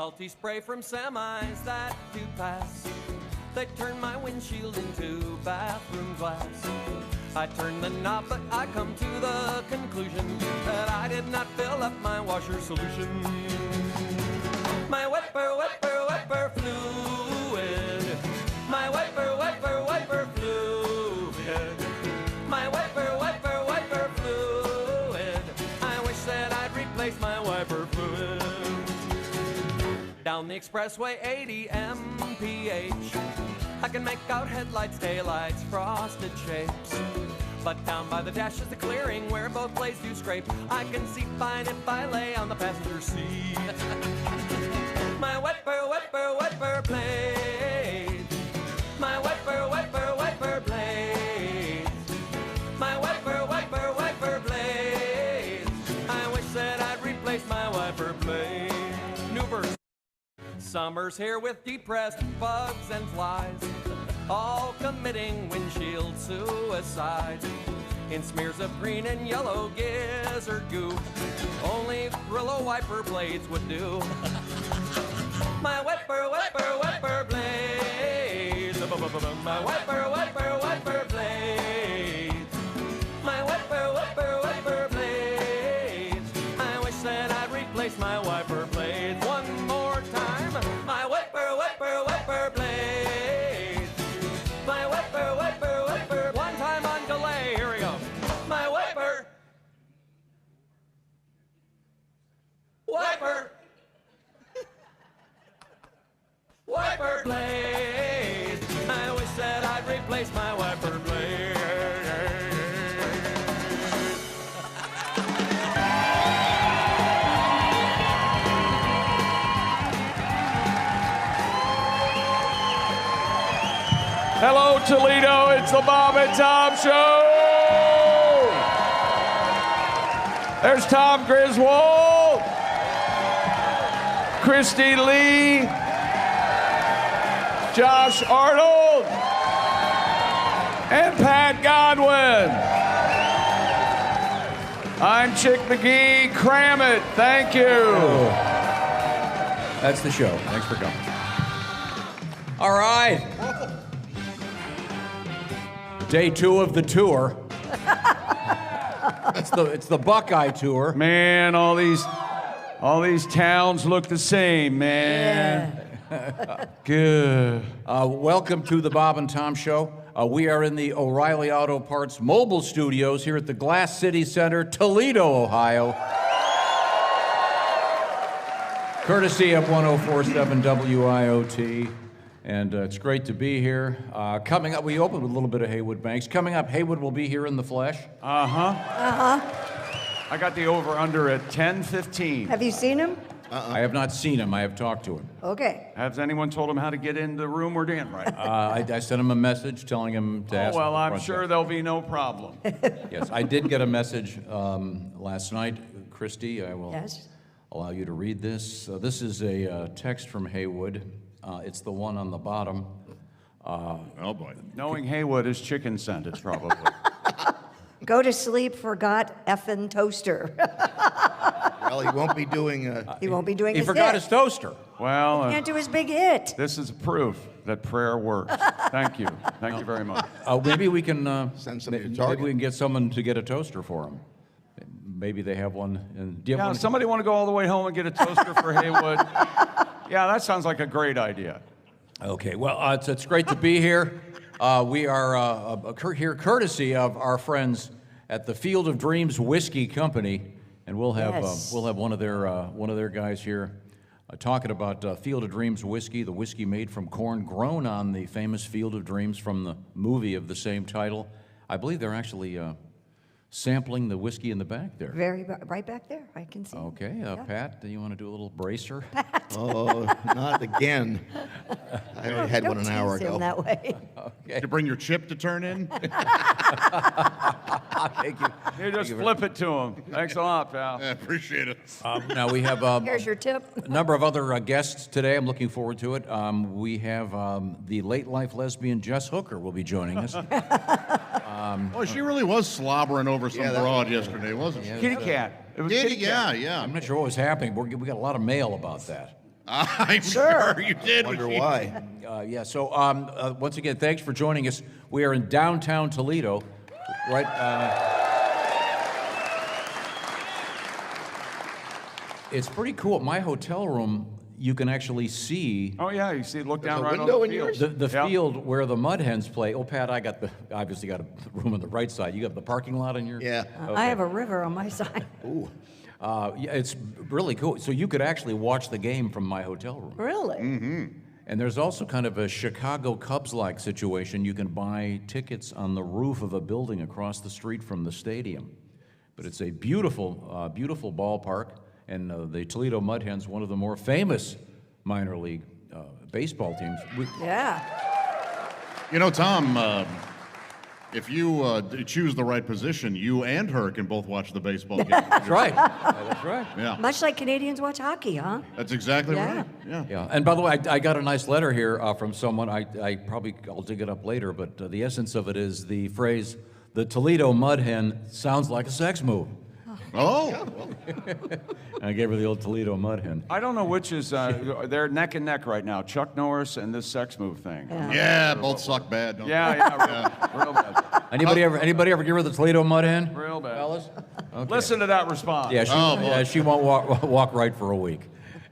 Salty spray from semis that do pass. They turn my windshield into bathroom glass. I turn the knob, but I come to the conclusion that I did not fill up my washer solution. My wiper, wiper, wiper fluid. My wiper, wiper, wiper fluid. My wiper, wiper, wiper fluid. I wish that I'd replace my wiper fluid. Down the expressway 80 mph, I can make out headlights, taillights, frosted shapes. But down by the dash is the clearing where both blades do scrape. I can see fine if I lay on the passenger seat. My wiper, wiper, wiper blade. My wiper, wiper, wiper blade. My wiper, wiper, wiper blade. I wish that I'd replace my wiper blade. New verse. Summer's here with depressed bugs and flies, all committing windshield suicide. In smears of green and yellow gizzard goo, only Brillo wiper blades would do. My wiper, wiper, wiper blades. My wiper, wiper, wiper blades. My wiper, wiper, wiper blades. I wish that I'd replace my wiper blades. One more time. My wiper, wiper, wiper blades. My wiper, wiper, wiper. One time on delay. Here we go. My wiper. Wiper. Wiper blade. I wish that I'd replace my wiper blade. Hello, Toledo. It's the Bob and Tom Show. There's Tom Griswold, Christy Lee, Josh Arnold, and Pat Godwin. I'm Chick McGee. Cram it. Thank you. That's the show. Thanks for coming. All right. Day 2 of the tour. It's the Buckeye tour. Man, all these towns look the same, man. Yeah. Good. Welcome to the Bob and Tom Show. We are in the O'Reilly Auto Parts mobile studios here at the Glass City Center, Toledo, Ohio. Courtesy of 104.7 WIOT. And it's great to be here. Coming up, we opened with a little bit of Heywood Banks. Coming up, Heywood will be here in the flesh. I got the over-under at 10:15. Have you seen him? I have not seen him. I have talked to him. Okay. Has anyone told him how to get in the room we're in right now? I sent him a message telling him to ask. Well, I'm sure there'll be no problem. Yes, I did get a message last night. Christy, I will allow you to read this. This is a text from Heywood. It's the one on the bottom. Oh, boy. Knowing Heywood is chicken scent, it's probably. Go to sleep, forgot effing toaster. Well, he won't be doing. He won't be doing He his forgot hit. his toaster. Well, Can't do his big hit. this is proof that prayer works. Thank you. Thank you very much. Maybe we can Send somebody to maybe Target. we can get someone to get a toaster for him. Maybe they have one. Do you have Yeah, one? somebody want to go all the way home and get a toaster for Heywood? Yeah, that sounds like a great idea. Okay, well, it's great to be here. We are here courtesy of our friends at the Field of Dreams Whiskey Company, and we'll have one of their guys here talking about Field of Dreams whiskey, the whiskey made from corn grown on the famous Field of Dreams from the movie of the same title. I believe they're actually sampling the whiskey in the back there. Right back there. I can see. Okay, Pat, do you want to do a little bracer? Oh, not again. I already had one an hour Don't tease ago. him that way. Did you bring your chip to turn in? Thank you. You just flip it to him. Thanks a lot, pal. I appreciate it. Now we have Here's your tip. a number of other guests today. I'm looking forward to it. We have the late life lesbian Jess Hooker will be joining us. Oh, she really was slobbering over some broad yesterday, wasn't she? Kitty cat. It was Kitty, kitty cat. yeah. I'm not sure what was happening, but we got a lot of mail about that. I'm sure you did. Wonder why. Yeah, so once again, thanks for joining us. We are in downtown Toledo, right? It's pretty cool. My hotel room, you can actually see Oh, yeah, you see, look down a right on window the in field. yours? the Yeah. field where the Mud Hens play. Oh, Pat, I obviously got a room on the right side. You got the parking lot on your? Yeah. I have a river on my side. Ooh. Yeah, it's really cool. So you could actually watch the game from my hotel room. Really? And there's also kind of a Chicago Cubs-like situation. You can buy tickets on the roof of a building across the street from the stadium. But it's a beautiful, beautiful ballpark. And the Toledo Mud Hens, one of the more famous minor league baseball teams. Yeah. You know, Tom, if you choose the right position, you and her can both watch the baseball game. That's right. That's right. Yeah, Much like Canadians watch hockey, huh? that's exactly Yeah. right. Yeah. Yeah. And by the way, I got a nice letter here from someone. I'll dig it up later, but the essence of it is the phrase, "The Toledo Mud Hen sounds like a sex move." Oh, I gave her the old Toledo Mud Hen. I don't know which is, they're neck and neck right now, Chuck Norris and this sex move thing. Yeah. yeah, both suck bad. Don't Yeah, real bad. Anybody ever give her the Toledo Mud Hen? Real bad. Fellas? Okay. Listen to that response. Yeah, Oh, boy. she won't walk right for a week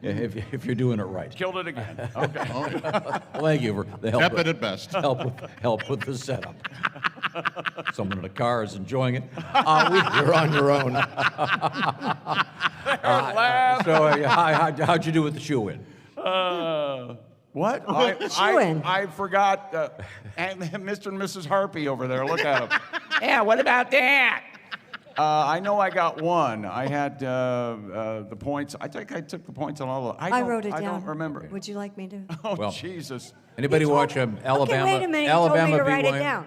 if you're doing it right. Killed it again. Okay. Well, thank you for the help. Tepid at best. Help with the setup. Someone in a car is enjoying it. You're on your own. How'd you do with the shoe in? What? Chewing. I forgot and Mr. and Mrs. Harpy over there. Look at them. Yeah, what about that? I know I got one. I had the points. I think I took the points on all of them. I wrote it down. I don't remember. Would you like me to? Oh, Well, Jesus. Anybody watch Alabama? Okay, wait a minute. You Alabama told me to write it BYU? down.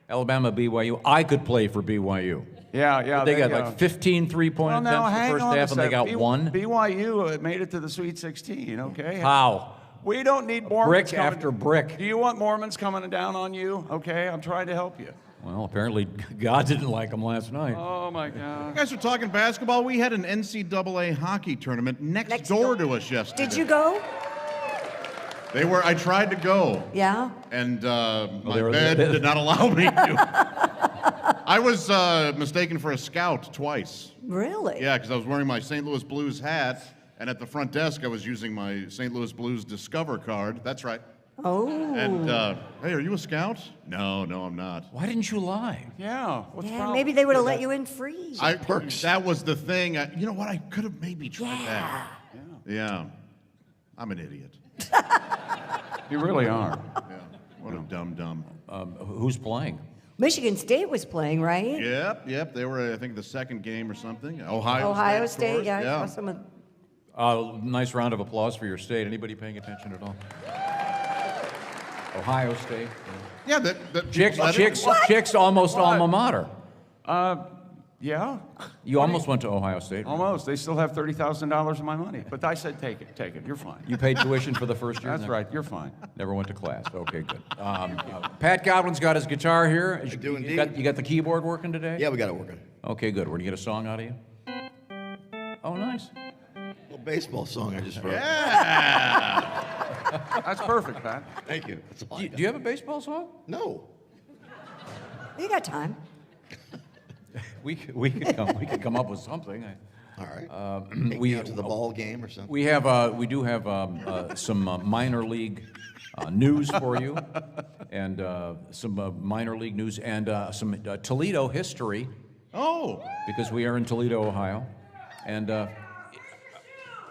Alabama BYU. I could play for BYU. Yeah. They got like 15 three-point Well, now, attempts the hang first on a half, and they got second. one. BYU made it to the Sweet 16, okay? How? We don't need Mormons Brick coming- after brick. Do you want Mormons coming down on you? Okay, I'm trying to help you. Well, apparently God didn't like them last night. Oh, my You God. guys are talking basketball. We had an NCAA hockey tournament next door to us yesterday. Did you go? I tried to go, Yeah. and my they were- bed did not allow me to. I was mistaken for a scout twice. Really? Yeah, because I was wearing my St. Louis Blues hat, and at the front desk I was using my St. Louis Blues Discover card. That's right. Oh. And hey, are you a scout? No, I'm not. Why didn't you lie? Yeah, what's the Yeah, problem? maybe they would have let you in free. That was the thing. You know what? I could have maybe tried that. Yeah. I'm an idiot. You really are. Yeah. What a dumb. Who's playing? Michigan State was playing, right? Yep. They were, I think, the second game or something. Ohio Ohio State. of course. State, yeah. I saw some of. Nice round of applause for your state. Anybody paying attention at all? Ohio State. Yeah, Chicks almost alma mater. Yeah, You almost went to Ohio State. almost. They still have $30,000 of my money. But I said, take it. You're fine. You paid tuition for the first year? That's right. You're fine. Never went to class. Okay, good. Pat Godwin's got his guitar here. I do You got the keyboard working today? Yeah, we got it working. Okay, good. We're going to get a song out of you? Oh, nice. A little baseball song I just wrote. That's perfect, Pat. Thank you. That's all I Do got. you have a baseball song? No. You got time. We could come up with something. All right. Take we- me out to the ball game or something. We do have some minor league news for you, and some minor league news, and some Toledo history, Oh, because we are in Toledo, Ohio. And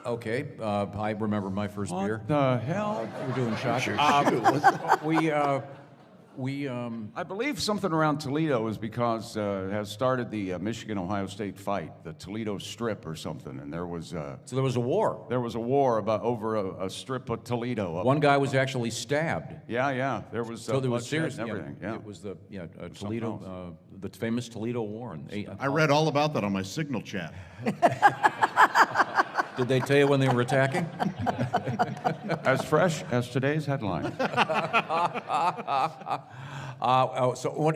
okay, I remember my first beer. What the hell? We're doing shots. We I believe something around Toledo is because has started the Michigan-Ohio State fight, the Toledo Strip or something, and there was so there was a war. a war over a strip of Toledo. One guy was actually stabbed. Yeah, there was So there was bloodshed serious. and everything. Yeah, It was the Toledo, the famous Toledo War. And I read all about that on my Signal chat. Did they tell you when they were attacking? as fresh as today's headline.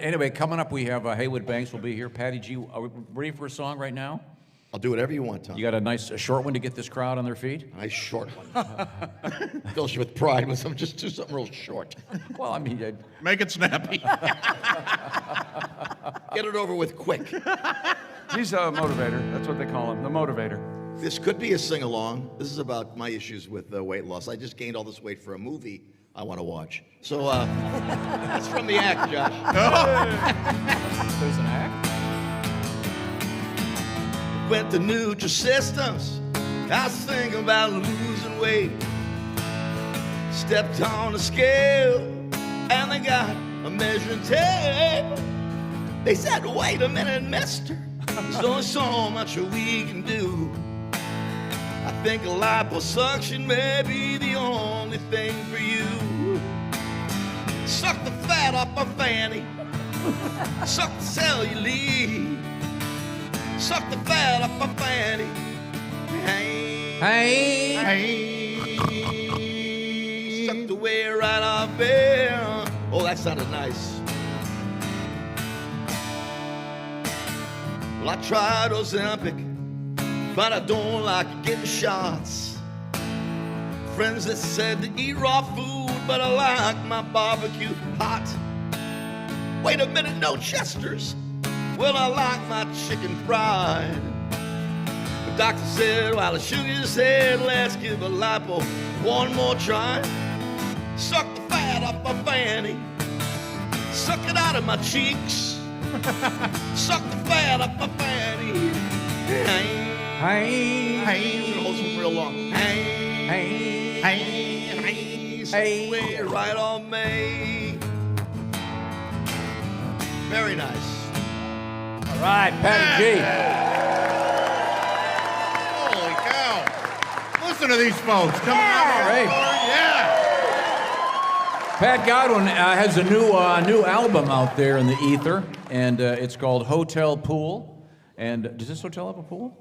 Anyway, coming up we have Heywood Banks will be here. Patty G, are we ready for a song right now? I'll do whatever you want, Tom. You got a short one to get this crowd on their feet? A nice short one. Fills you with pride when someone just do something real short. Well, I mean, Make it snappy. Get it over with quick. He's a motivator. That's what they call him, the motivator. This could be a sing-along. This is about my issues with weight loss. I just gained all this weight for a movie I want to watch. So that's from the act, Josh. there's an act. Went to Nutrisystems. I was thinking about losing weight. Stepped on the scale, and they got a measuring tape. They said, wait a minute, mister. There's only so much we can do. I think liposuction may be the only thing for you. Suck the fat off my fanny. Suck the cellulite. Suck the fat off my fanny. Hey. Suck the way right off there. Oh, that sounded nice. Well, I tried Ozempic, but I don't like getting shots. Friends that said to eat raw food, but I like my barbecue hot. Wait a minute, no Chesters. Well, I like my chicken fried. The doctor said, while the sugar's head, let's give a lipo one more try. Suck the fat off my fanny. Suck it out of my cheeks. Suck the fat off my fanny. Hey. We're gonna hold this one real long. Hey. Way right on me. Very nice. All right, Patty G. Holy cow. Listen to these folks coming out. Great. Yeah. Pat Godwin has a new album out there in the ether, and it's called Hotel Pool. And does this hotel have a pool?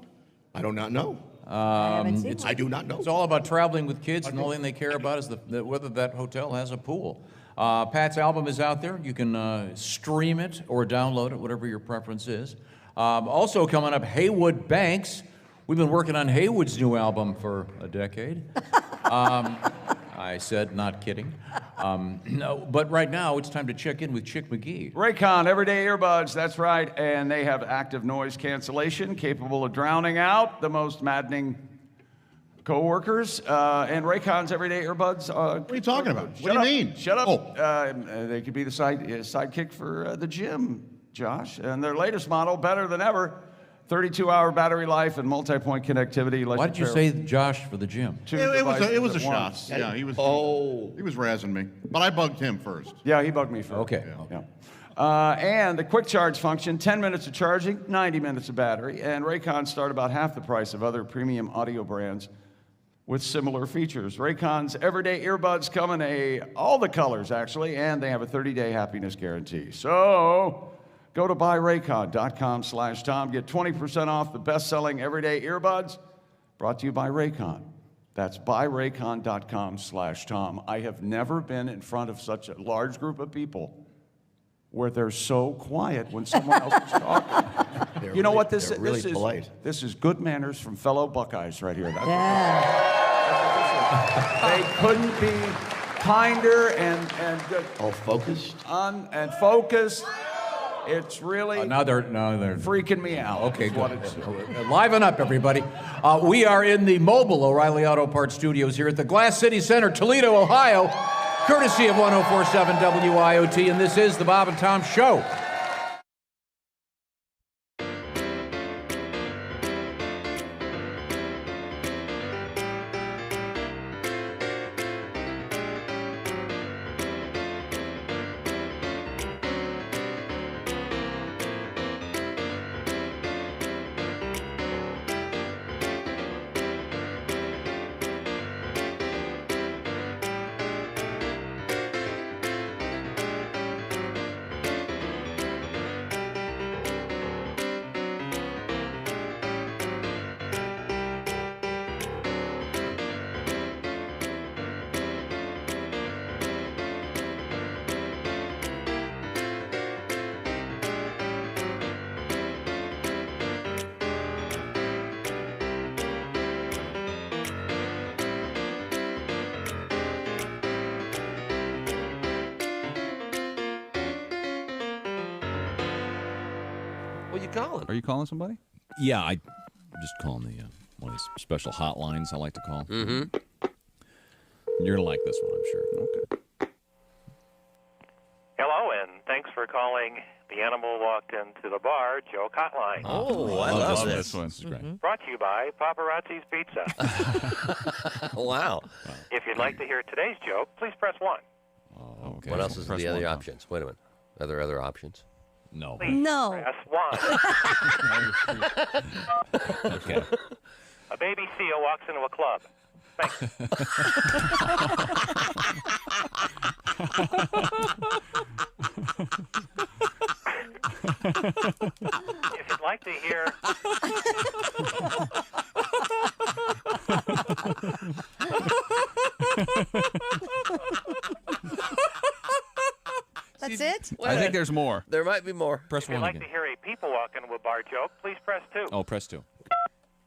I do not know. I haven't seen I do not know. It's all about traveling with kids, and the only thing they care about is whether that hotel has a pool. Pat's album is out there. You can stream it or download it, whatever your preference is. Also coming up, Heywood Banks. We've been working on Heywood's new album for a decade. I said, not kidding. No, but right now, it's time to check in with Chick McGee. Raycon everyday earbuds, that's right, and they have active noise cancellation, capable of drowning out the most maddening coworkers. And Raycon's everyday earbuds. What are you talking about? What do you mean? Shut up. Oh. They could be the sidekick for the gym, Josh. And their latest model, better than ever. 32-hour battery life and multi-point connectivity. Why did you say Josh for the gym? It was a shot. Yeah, he was razzing me. But I bugged him first. Yeah, he bugged me first. Okay. Yeah. And the quick charge function, 10 minutes of charging, 90 minutes of battery. And Raycons start about half the price of other premium audio brands with similar features. Raycon's everyday earbuds come in all the colors, actually, and they have a 30-day happiness guarantee. So go to buyraycon.com/Tom. Get 20% off the best-selling everyday earbuds, brought to you by Raycon. That's buyraycon.com/Tom. I have never been in front of such a large group of people where they're so quiet when someone else is talking. You know what this is? Really this polite. This is good manners from fellow Buckeyes right here. Yeah. They couldn't be kinder and All focused. focused. It's really Now they're freaking me out. Okay, is good. what it's- Liven up, everybody. We are in the mobile O'Reilly Auto Parts studios here at the Glass City Center, Toledo, Ohio, courtesy of 104.7 WIOT, and this is the Bob and Tom Show. calling? Are you calling somebody? Yeah, I just calling the one of these special hotlines I like to call. Mm-hmm. You're gonna like this one, I'm sure. Okay. Hello, and thanks for calling The Animal Walked Into the Bar joke hotline. Oh, I love this. one. This is great. Brought to you by Paparazzi's Pizza. Wow. If you'd like to hear today's joke, please press 1. Oh, okay. What else is Press the other one, Tom. options? Wait a minute. Are there other options? No. Please No. press 1. Okay. A baby seal walks into a club. Thanks. If you'd like to hear... That's it? I think there's more. There might be more. Press If you'd one like again. to hear a people walk into a bar joke, please press 2. Oh, press 2.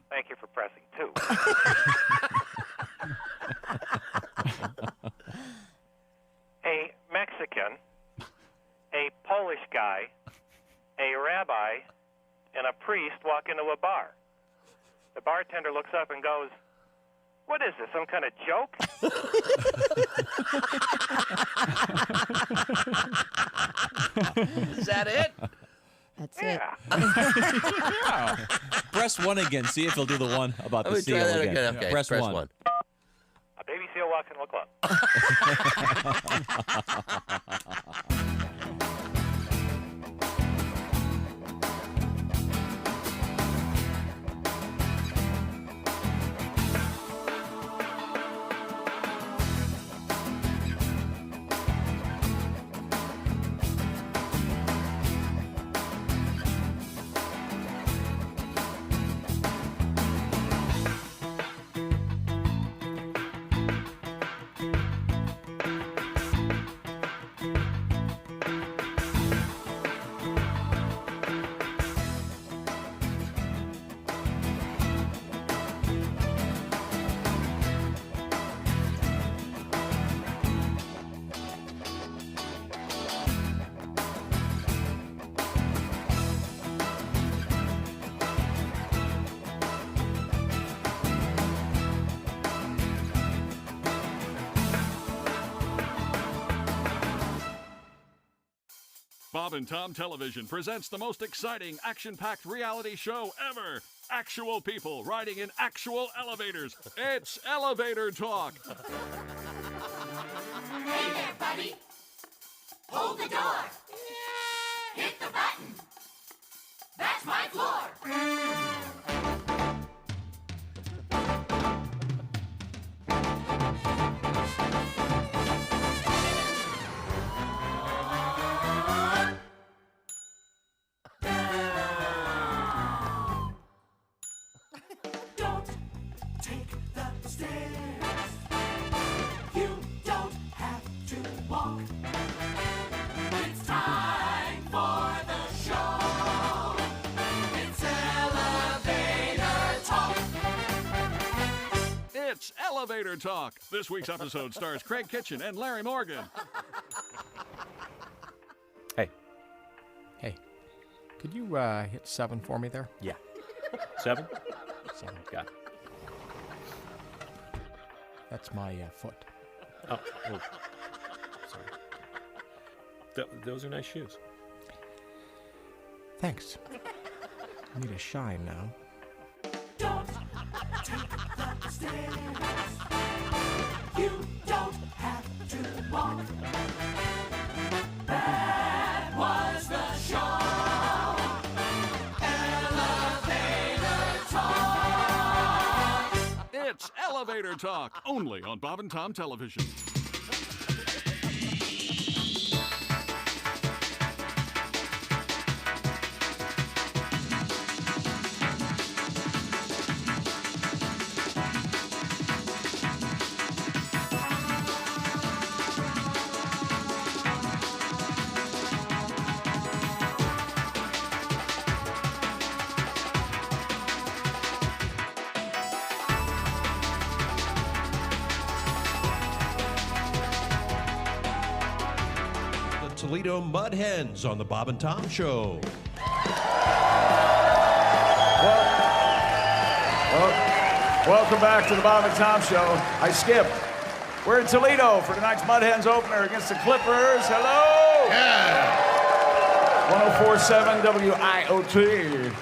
Thank you for pressing 2. A Mexican, a Polish guy, a rabbi, and a priest walk into a bar. The bartender looks up and goes, "What is this, some kind of joke?" Is that it? That's it. Yeah. Press 1 again. See if he'll do the one about Let the me seal try that again. again. Okay, Press press 1. 1. A baby seal walks into a club. Bob and Tom Television presents the most exciting, action-packed reality show ever. Actual people riding in actual elevators. It's Elevator Talk. Hey there, buddy. Hold the door. Hit the button. That's my floor. Don't take the stairs. You don't have to walk. It's time for the show. It's Elevator Talk. It's Elevator Talk. This week's episode stars Craig Kitchen and Larry Morgan. Hey, could you hit 7 for me there? Yeah. 7? 7. Got it. That's my foot. Oh, sorry. Those are nice shoes. Thanks. I need a shine now. Don't take the stairs. You don't have to walk. That was the show. Elevator Talk. It's Elevator Talk, only on Bob and Tom Television. Toledo Mud Hens on the Bob and Tom Show. Welcome back to the Bob and Tom Show. I skipped. We're in Toledo for tonight's Mud Hens opener against the Clippers. Hello! Yeah! 104.7 WIOT.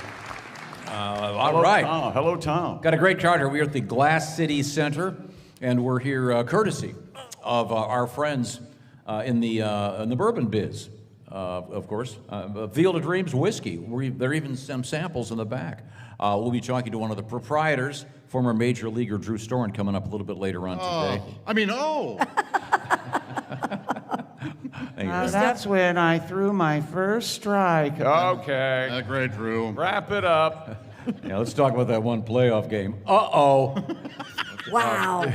All right. Hello, Tom. Got a great charter. We're at the Glass City Center, and we're here courtesy of our friends in the bourbon biz, of course. Field of Dreams whiskey. There are even some samples in the back. We'll be talking to one of the proprietors, former major leaguer Drew Storen, coming up a little bit later on today. That's when I threw my first strike. Okay. Great, Drew. Wrap it up. Yeah, let's talk about that one playoff game. Uh-oh. Wow.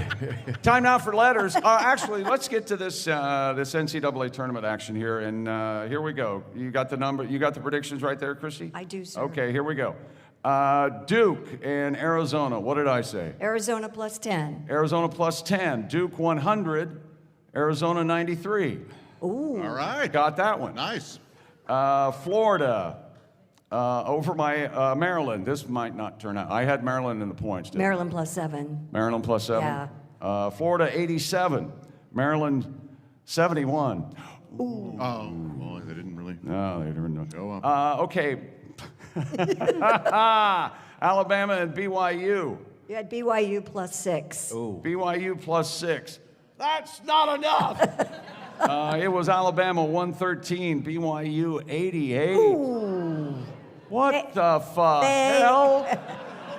Time now for letters. Actually, let's get to this NCAA tournament action here, and here we go. You got the number. You got the predictions right there, Chrissy? I do, sir. Okay, here we go. Duke and Arizona. What did I say? Arizona plus 10. Arizona plus 10. Duke 100. Arizona 93. Ooh. All right. Got that one. Nice. Florida over my Maryland. This might not turn out. I had Maryland in the points. Maryland plus 7. Maryland plus 7. Yeah. Florida 87. Maryland 71. Ooh. Oh, well, they didn't really. No, they didn't go up. Okay. Alabama and BYU. You had BYU plus 6. Ooh. BYU plus 6. That's not enough. It was Alabama 113, BYU 88. Ooh. What the fuck? Hell?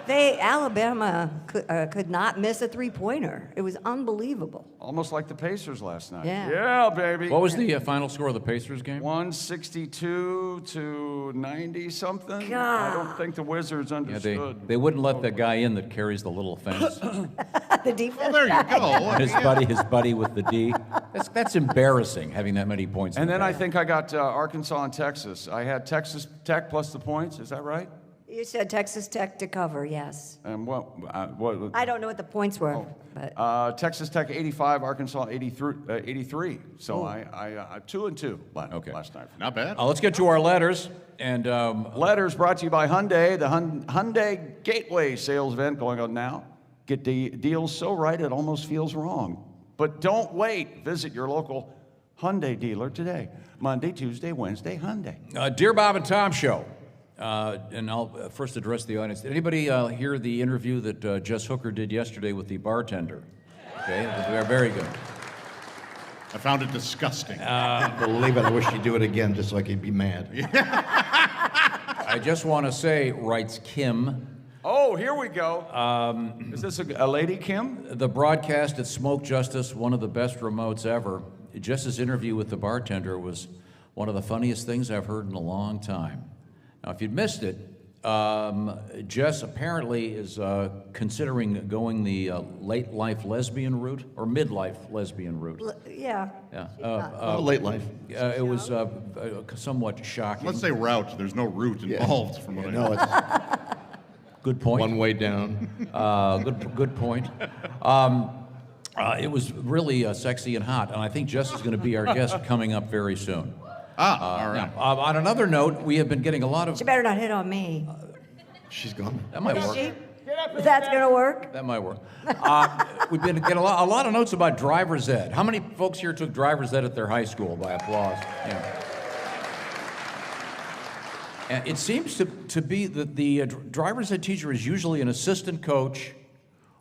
Alabama could not miss a three-pointer. It was unbelievable. Almost like the Pacers last night. Yeah. Yeah, baby. What was the final score of the Pacers game? 162 to 90 something. God. I don't think the Wizards Yeah, understood. they wouldn't let the guy in that carries the little fence. The defense. Well, there you go. his buddy with the D. That's embarrassing, having that many points. And then I think I got Arkansas and Texas. I had Texas Tech plus the points. Is that right? You said Texas Tech to cover, yes. And what? I don't know what the points were, but Texas Tech 85, Arkansas 83. So I 2 and 2 last night. Not bad. Let's get to our letters. And letters brought to you by Hyundai, the Hyundai Gateway sales event going on now. Get the deals so right it almost feels wrong. But don't wait. Visit your local Hyundai dealer today. Monday, Tuesday, Wednesday, Hyundai. Dear Bob and Tom Show. And I'll first address the audience. Did anybody hear the interview that Jess Hooker did yesterday with the bartender? Okay, they are very good. I found it disgusting. Believe it, I wish you'd do it again just so I could be mad. I just want to say, writes Kim. Oh, here we go. Is this a lady, Kim? The broadcast at Smoke Justice, one of the best remotes ever. Jess's interview with the bartender was one of the funniest things I've heard in a long time. Now, if you'd missed it, Jess apparently is considering going the late life lesbian route or midlife lesbian route. yeah. Yeah. Late life. It was somewhat shocking. Let's say route. There's no route involved from what I know. It's Good point. one way down. Good point. It was really sexy and hot, and I think Jess is going to be our guest coming up very soon. All right. Now, on another note, we have been getting a lot of... She better not hit on me. She's gone. That might work. That's going to work? That might work. We've been getting a lot of notes about driver's ed. How many folks here took driver's ed at their high school by applause? Yeah. And it seems to be that the driver's ed teacher is usually an assistant coach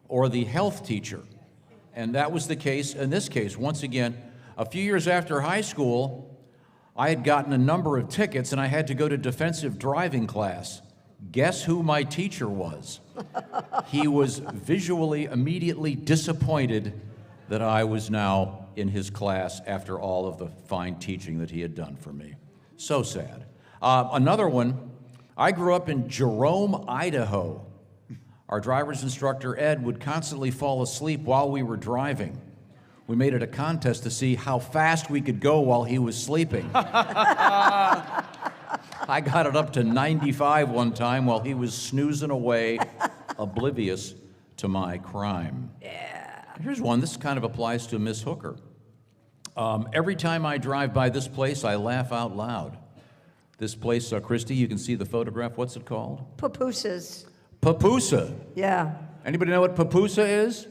or the health teacher. And that was the case in this case. Once again, a few years after high school, I had gotten a number of tickets and I had to go to defensive driving class. Guess who my teacher was? He was visually immediately disappointed that I was now in his class after all of the fine teaching that he had done for me. So sad. Another one, I grew up in Jerome, Idaho. Our driver's instructor, Ed, would constantly fall asleep while we were driving. We made it a contest to see how fast we could go while he was sleeping. I got it up to 95 one time while he was snoozing away, oblivious to my crime. Yeah. Here's one. This kind of applies to Miss Hooker. Every time I drive by this place, I laugh out loud. This place, Christy, you can see the photograph. What's it called? Papooses. Papusa. Yeah. Anybody know what papusa is?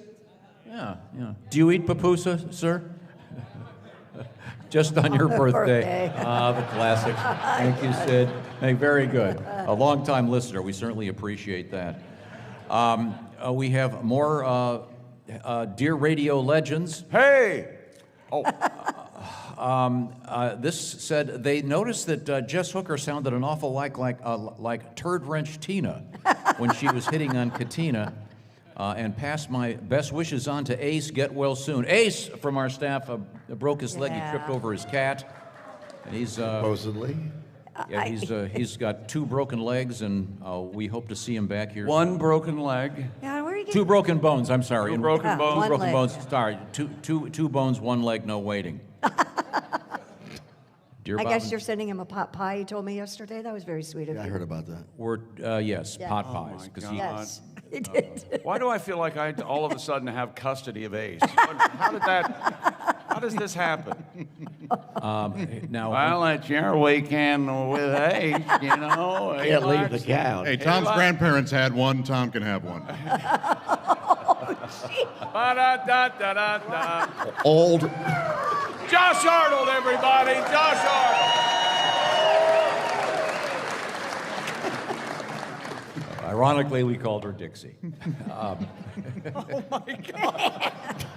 Yeah. Do you eat papusa, sir? Just on your birthday. Ah, the classic. Thank you, Sid. Hey, very good. A long-time listener. We certainly appreciate that. We have more Dear Radio legends. Hey! Oh. This said they noticed that Jess Hooker sounded an awful like Turd Wrench Tina when she was hitting on Katina, and passed my best wishes on to Ace. Get well soon. Ace from our staff broke his leg. He tripped over his cat, and he's supposedly. Yeah, he's got 2 broken legs, and we hope to see him back here. 1 broken leg. Yeah, where are you getting 2 broken bones. I'm sorry. 2 broken bones. 2 broken leg. bones. Sorry. Two bones, 1 leg, no waiting. Dear I Bob guess and- you're sending him a pot pie, you told me yesterday. That was very sweet of you. I heard about that. We're yes, Yeah. pot Oh pies. my 'Cause God. he- Yes, he did. Why do I feel like I all of a sudden have custody of Ace? How does this happen? now, Well, it's your weekend with Ace, you know. Can't leave the couch. Hey, Tom's grandparents had one. Tom can have one. Ba-da-da-da-da-da. Old. Josh Arnold, everybody. Josh Arnold. ironically, we called her Dixie. Oh my God.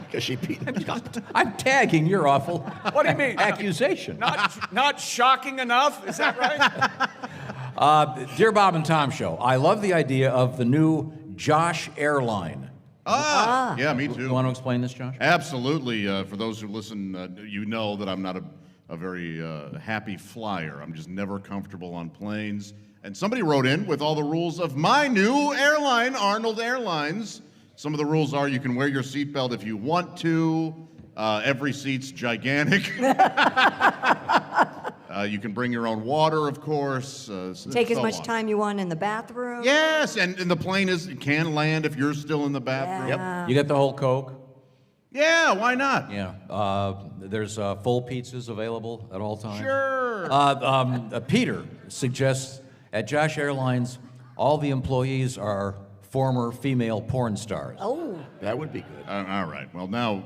Because she beat him up. I'm tagging your awful What do you mean? accusation. Not shocking enough? Is that right? Dear Bob and Tom Show, I love the idea of the new Josh airline. Yeah, me too. You want to explain this, Josh? Absolutely. For those who listen, you know that I'm not a very happy flyer. I'm just never comfortable on planes. And somebody wrote in with all the rules of my new airline, Arnold Airlines. Some of the rules are you can wear your seatbelt if you want to. Every seat's gigantic. You can bring your own water, of course. Take as so much on. time you want in the bathroom. Yes, and the plane can land if you're still in the bathroom. Yeah. You get the whole Coke? Yeah, why not? Yeah. There's full pizzas available at all times. Sure. Peter suggests at Josh Airlines, all the employees are former female porn stars. Oh. That would be good. All right. Well, now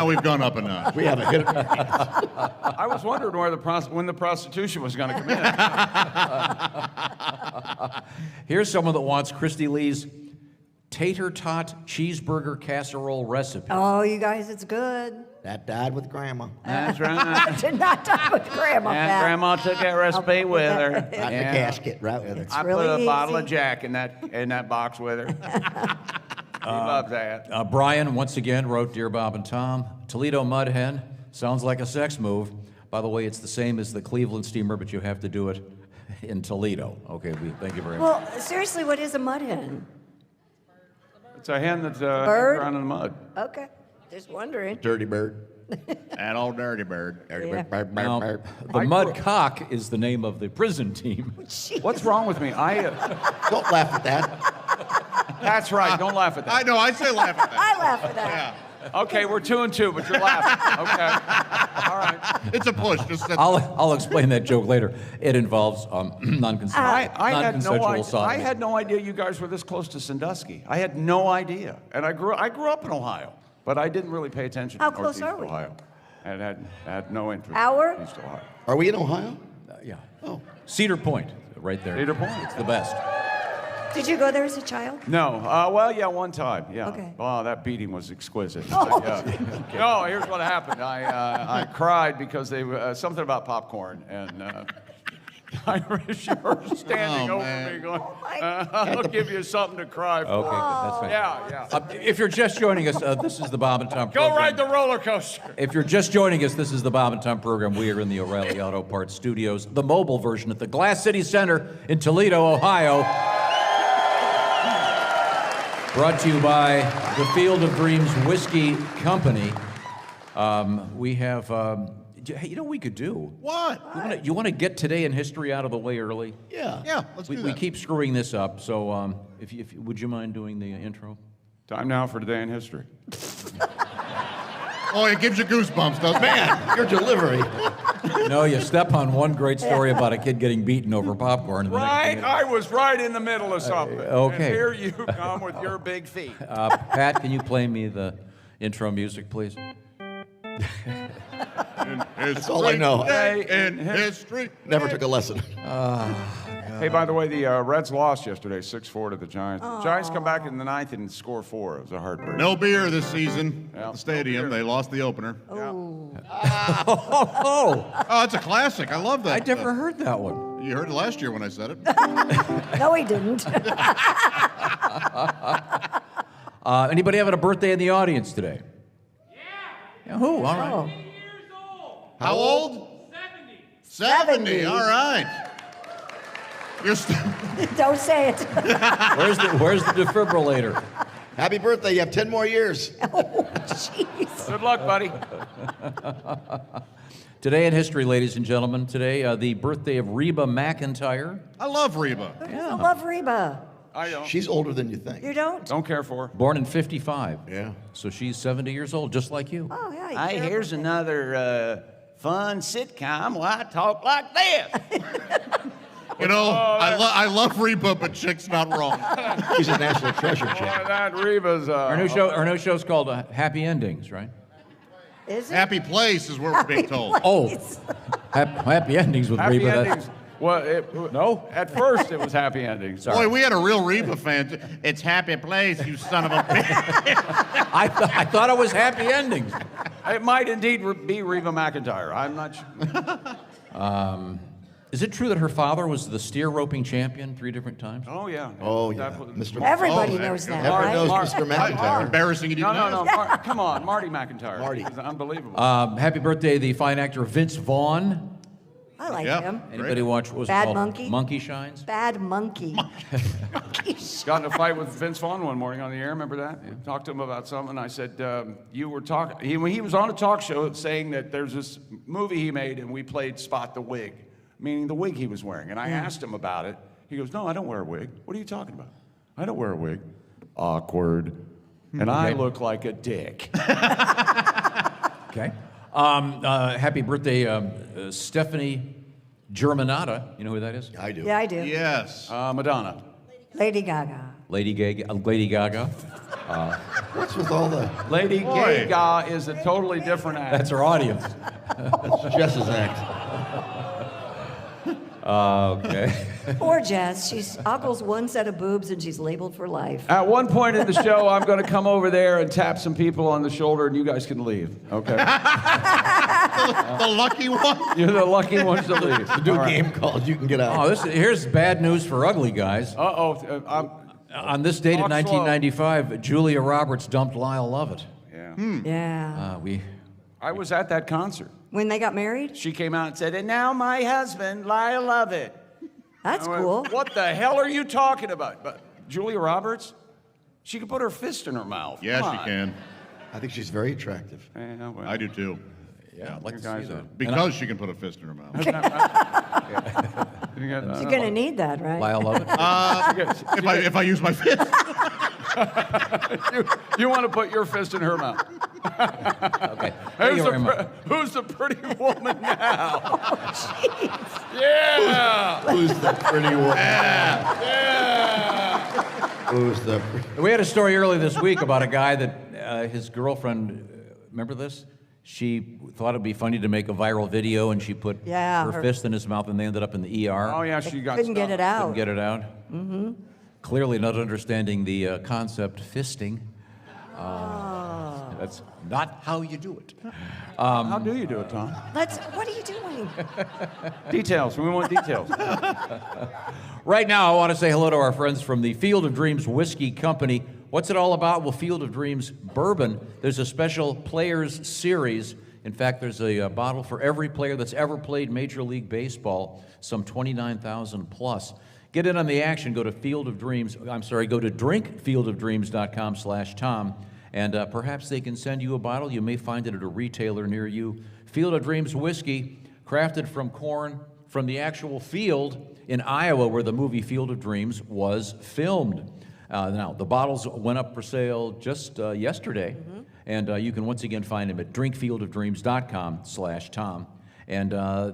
we've gone up a notch. We have a hit. I was wondering when the prostitution was going to come in. Here's someone that wants Christy Lee's tater tot cheeseburger casserole recipe. Oh, you guys, it's good. That died with Grandma. That's I right. did not talk with Grandma. And Pat. Grandma took that recipe with her. Not the casket, right with it. I really put a bottle of easy. Jack in that box with her. He loves that. Brian, once again, wrote Dear Bob and Tom, Toledo Mud Hen, sounds like a sex move. By the way, it's the same as the Cleveland steamer, but you have to do it in Toledo. Okay, thank you very much. Well, seriously, what is a mud hen? It's a hen that's Bird? around in the mud. Okay, just wondering. Dirty bird. That old dirty bird. Dirty Yeah. bird. Now, the Mud Cock is the name of the prison team. What's wrong with me? Don't laugh at that. That's right. Don't laugh at that. I know. I say laugh at that. I laugh at that. Yeah. Okay, we're 2-2, but you're laughing. Okay. All right. It's a push. Just I'll explain that joke later. It involves non-consensual I had no idea you guys were this close to Sandusky. I had no idea. And I grew up in Ohio, but I didn't really pay attention How to close Northeast are we? Ohio. And had no interest Hour? in East Ohio. Are we in Ohio? Yeah. Oh. Cedar Point, right there. Cedar Point. It's the best. Did you go there as a child? No. Well, yeah, one time. Yeah. Okay. Wow, that beating was exquisite. Oh. No, here's what happened. I cried because they something about popcorn, and I wish you were standing over me going, I'll give you something to cry for. Okay, that's fine. Yeah. If you're just joining us, this is the Bob and Tom program. Go ride the roller coaster. If you're just joining us, this is the Bob and Tom program. We are in the O'Reilly Auto Parts Studios, the mobile version at the Glass City Center in Toledo, Ohio. Brought to you by the Field of Dreams Whiskey Company. We have, hey, you know what we could do? What? You want to get today in history out of the way early? Yeah. Yeah, let's do that. We keep screwing this up, so would you mind doing the intro? Time now for Today in History. Oh, it gives you goosebumps, doesn't it? Man, your delivery. No, you step on one great story about a kid getting beaten over popcorn. And the next Right? thing I was right in the middle of something. okay. And here you come with your big feet. Pat, can you play me the intro music, please? That's all I know. In history. Never took a lesson. Hey, by the way, the Reds lost yesterday, 6-4 to the Giants. The Giants come back in the ninth and score 4. It was a heartbreak. No beer this season Yeah, at the stadium. They lost the opener. Oh, Oh, it's a classic. I love that. I never heard that one. You heard it last year when I said it. No, he didn't. Anybody having a birthday in the audience today? Yeah. Who? All right. Oh. How old? 70. All right. You're Don't say it. Where's the defibrillator? Happy birthday. You have 10 more years. Oh, jeez. Good luck, buddy. Today in history, ladies and gentlemen, today the birthday of Reba McEntire. I love Reba. I love Reba. I don't. She's older than you think. You don't? Don't care for her. Born in 55. Yeah. So she's 70 years old, just like you. Oh, yeah. you Hey, care here's about another fun sitcom where I talk like this. You know, I love Reba, but chick's not wrong. She's a national treasure chick. Boy, that Reba's... Our new show's called Happy Endings, right? that. Is it? Happy place is what we're being told. Oh, happy Endings with Happy Reba. endings. Well, no. At first, it was happy endings. Sorry. Boy, we had a real Reba fan. It's happy place, you son of a bitch. I thought it was Happy Endings. It might indeed be Reba McEntire. I'm not sure. Is it true that her father was the steer roping champion 3 different times? Oh, yeah. Oh, yeah. That was- Mr. Everybody Oh, there knows you go. that, Everyone right? knows Mr. McIntyre. Embarrassing you No, didn't no, ask. no. Come on, Marty McIntyre. Marty. He's unbelievable. Happy birthday, the fine actor Vince Vaughn. I like Yeah. him. Anybody watch what was Bad it called? Monkey? Monkey Shines? Bad monkey. Got in a fight with Vince Vaughn one morning on the air. Remember that? Talked to him about something. I said, "You were talking." He was on a talk show saying that there's this movie he made, and we played Spot the Wig, meaning the wig he was wearing. And I asked him about it. He goes, "No, I don't wear a wig. What are you talking about? I don't wear a wig." Awkward. And I look like a dick. Okay. Happy birthday, Stephanie Germanata. You know who that is? I do. Yeah, I do. Yes. Madonna. Lady Gaga. Lady Gaga. What's with all the... Lady Gaga is a totally different act. That's her audience. That's Jess's act. Okay. Poor Jess. She's ogles one set of boobs and she's labeled for life. At one point in the show, I'm going to come over there and tap some people on the shoulder, and you guys can leave. Okay? The lucky one. You're the lucky ones to leave. To do a game called You Can Get Out. Oh, here's bad news for ugly guys. I'm On this date in Talk slow. 1995, Julia Roberts dumped Lyle Lovett. Yeah. Yeah. I was at that concert. When they got married? She came out and said, "And now my husband, Lyle Lovett." That's I went, cool. What the hell are you talking about? But Julia Roberts, she could put her fist in her mouth. Yeah, Come she on. can. I think she's very attractive. Yeah, well, I do too. Yeah, I'd like to see guys that. Because she can put a fist in her mouth. you got- You're going to need that, right? Lyle Lovett. If I use my fist. you want to put your fist in her mouth. Okay. Thank you very much. Who's the pretty woman now? Yeah. Who's the pretty one? Yeah. Who's the... We had a story earlier this week about a guy that his girlfriend, remember this? She thought it'd be funny to make a viral video, and she put her fist in his mouth, and they ended up in the ER. Oh, yeah, she got Couldn't get it out. Couldn't get it out. Mm-hmm. Clearly not understanding the concept fisting. That's not how you do it. How do you do it, Tom? What are you doing? Details. We want details. Right now, I want to say hello to our friends from the Field of Dreams Whiskey Company. What's it all about? Well, Field of Dreams Bourbon. There's a special Players Series. In fact, there's a bottle for every player that's ever played Major League Baseball, some 29,000 plus. Get in on the action. Go to drinkfieldofdreams.com/Tom, and perhaps they can send you a bottle. You may find it at a retailer near you. Field of Dreams Whiskey, crafted from corn from the actual field in Iowa where the movie Field of Dreams was filmed. Now, the bottles went up for sale just yesterday, and you can once again find them at drinkfieldofdreams.com/Tom. And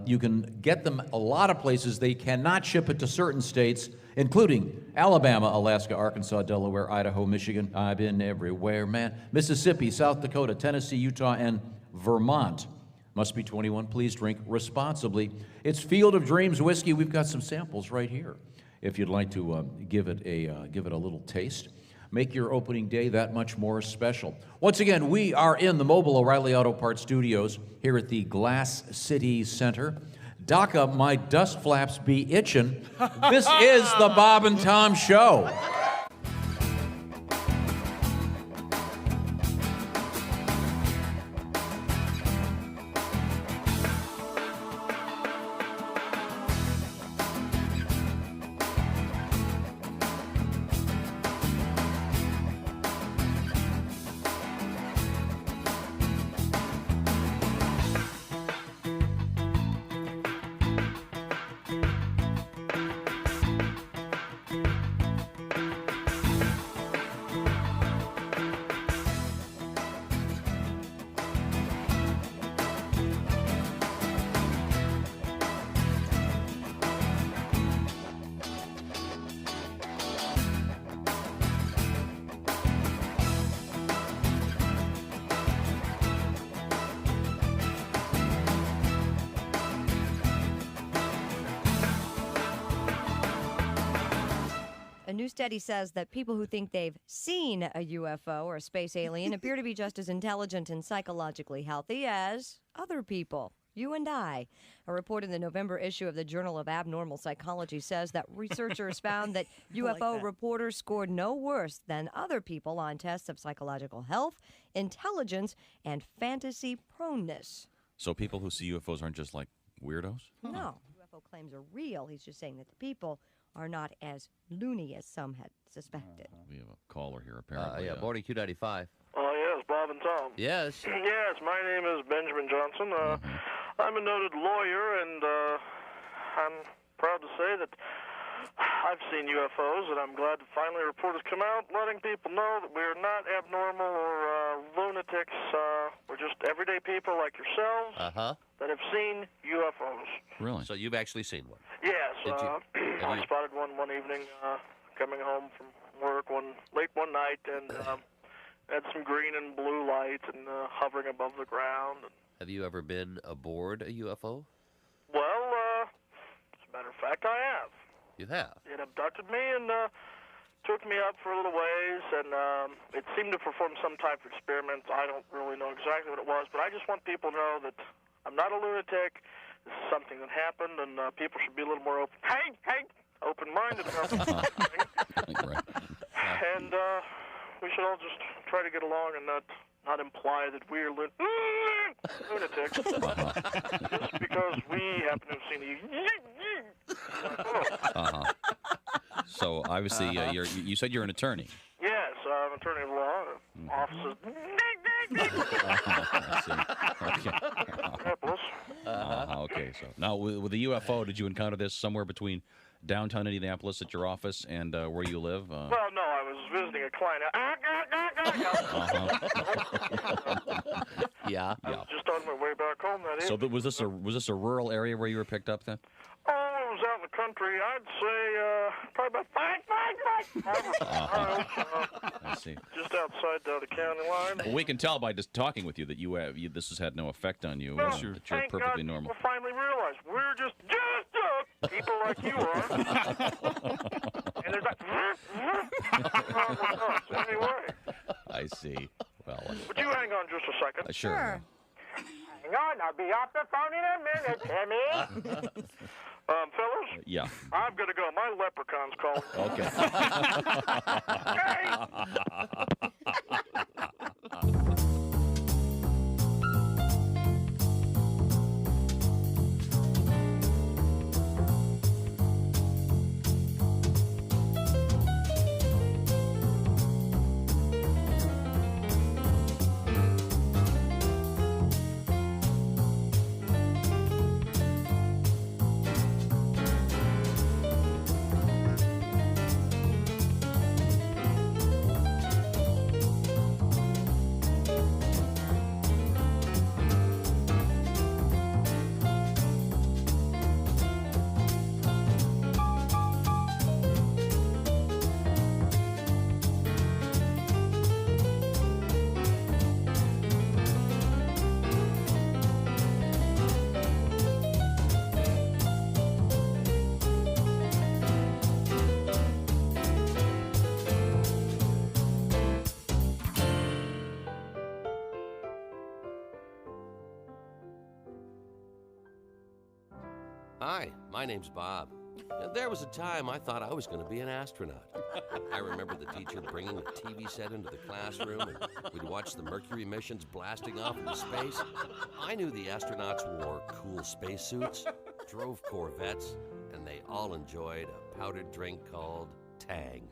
you can get them a lot of places. They cannot ship it to certain states, including Alabama, Alaska, Arkansas, Delaware, Idaho, Michigan. I've been everywhere, man. Mississippi, South Dakota, Tennessee, Utah, and Vermont. Must be 21. Please drink responsibly. It's Field of Dreams whiskey. We've got some samples right here if you'd like to give it a little taste. Make your opening day that much more special. Once again, we are in the mobile O'Reilly Auto Parts studios here at the Glass City Center. DACA, my dust flaps be itching. This is the Bob and Tom Show. A new study says that people who think they've seen a UFO or a space alien appear to be just as intelligent and psychologically healthy as other people, you and I. A report in the November issue of the Journal of Abnormal Psychology says that researchers found that UFO reporters scored no worse than other people on tests of psychological health, intelligence, and fantasy proneness. So people who see UFOs aren't just like weirdos? No, UFO claims are real. He's just saying that the people are not as loony as some had suspected. We have a caller here, apparently. Yeah, morning Q95. Oh, yes, Bob and Tom. Yes. Yes, my name is Benjamin Johnson. I'm a noted lawyer, and I'm proud to say that I've seen UFOs, and I'm glad to finally report has come out, letting people know that we're not abnormal or lunatics. We're just everyday people like yourselves that have seen UFOs. Really? So you've actually seen one? Yes. I spotted one evening coming home from work late one night, and had some green and blue lights and hovering above the ground. Have you ever been aboard a UFO? Well, as a matter of fact, I have. You have? It abducted me and took me up for a little ways, and it seemed to perform some type of experiment. I don't really know exactly what it was, but I just want people to know that I'm not a lunatic. This is something that happened, and people should be a little more open-minded about this kind of thing. Right. And we should all just try to get along and not imply that we're lunatics just because we happen to have seen So obviously, you said you're an attorney. Yes, I'm an attorney of law. Offices. Okay, so now with the UFO, did you encounter this somewhere between downtown Indianapolis at your office and where you live? Well, no, I was visiting a client. Yeah. I was just on my way back home that So evening. was this a rural area where you were picked up then? Oh, I was out in the country. I'd say probably about 5 miles. I see. Just outside the county line. Well, we can tell by just talking with you that this has had no effect on you. Well, that you're thank perfectly God normal. People finally realize we're just people like you are. And there's like, anyway. I see. Well, Would you hang on just a second? sure. Hang on, I'll be off the phone in a minute, Timmy. Fellas? Yeah. I'm gonna go. My leprechaun's calling. Hi, my name's Bob. There was a time I thought I was going to be an astronaut. I remember the teacher bringing a TV set into the classroom, and we'd watch the Mercury missions blasting off into space. I knew the astronauts wore cool spacesuits, drove Corvettes, and they all enjoyed a powdered drink called Tang.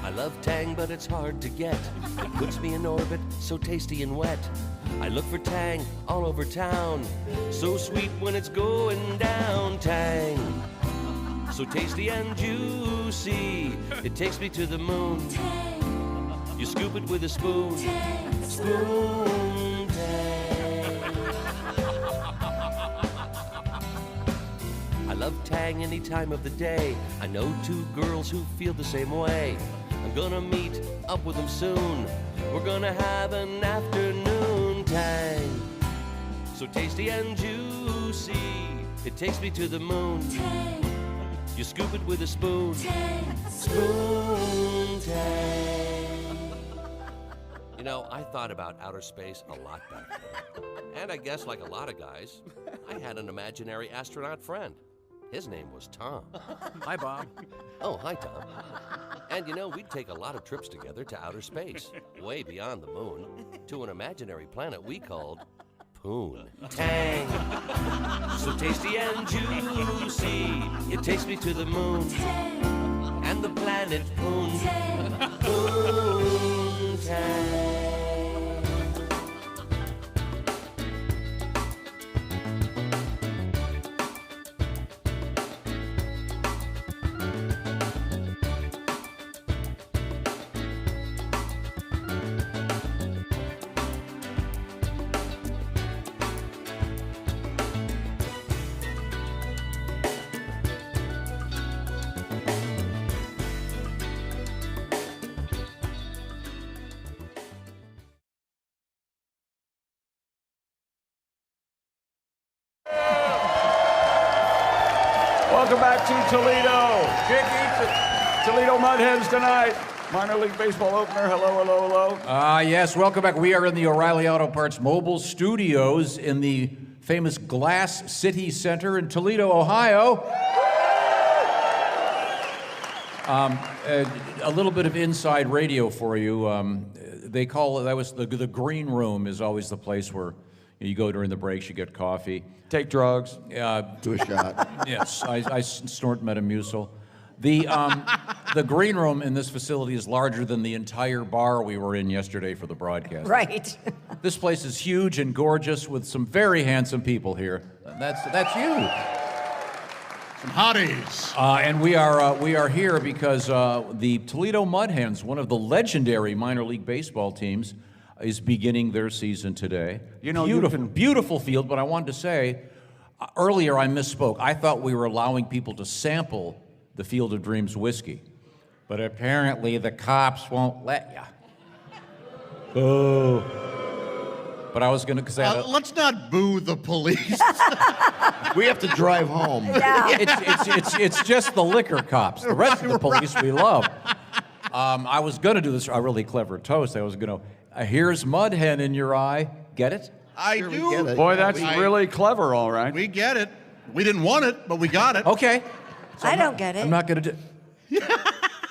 I love Tang, but it's hard to get. It puts me in orbit, so tasty and wet. I look for Tang all over town, so sweet when it's going down. Tang, so tasty and juicy, it takes me to the moon. Tang, you scoop it with a spoon. Tang, spoon Tang. I love Tang any time of the day. I know 2 girls who feel the same way. I'm gonna meet up with them soon. We're gonna have an afternoon. Tang, so tasty and juicy, it takes me to the moon. Tang, you scoop it with a spoon. Tang, spoon Tang. You know, I thought about outer space a lot back then. And I guess like a lot of guys, I had an imaginary astronaut friend. His name was Tom. Hi, Bob. Oh, hi, Tom. And you know, we'd take a lot of trips together to outer space, way beyond the moon, to an imaginary planet we called Poon. Tang, so tasty and juicy, it takes me to the moon. Tang, and the planet Poon. Tang, Poon Tang. Welcome back to Toledo. Toledo Mud Hens tonight. Minor League Baseball opener. Hello, hello, hello. Yes, welcome back. We are in the O'Reilly Auto Parts mobile studios in the famous Glass City Center in Toledo, Ohio. A little bit of inside radio for you. They call that was the green room is always the place where you go during the breaks, you get coffee. Take drugs. Do a shot. Yes, I snort Metamucil. The green room in this facility is larger than the entire bar we were in yesterday for the broadcast. Right. This place is huge and gorgeous with some very handsome people here. That's you. Some hotties. And we are here because the Toledo Mud Hens, one of the legendary minor league baseball teams, is beginning their season today. You know, beautiful field, but I wanted to say, earlier I misspoke. I thought we were allowing people to sample the Field of Dreams whiskey, but apparently the cops won't let you. Boo. But I was going to, let's not boo the police. We have to drive home. Yeah. It's just the liquor cops. The rest of the police we love. I was going to do this a really clever toast. I was going to, here's Mud Hen in your eye. Get it? I do. Get it. Boy, that's really clever, all right. We get it. We didn't want it, but we got it. Okay. So I don't get it. I'm not going to do...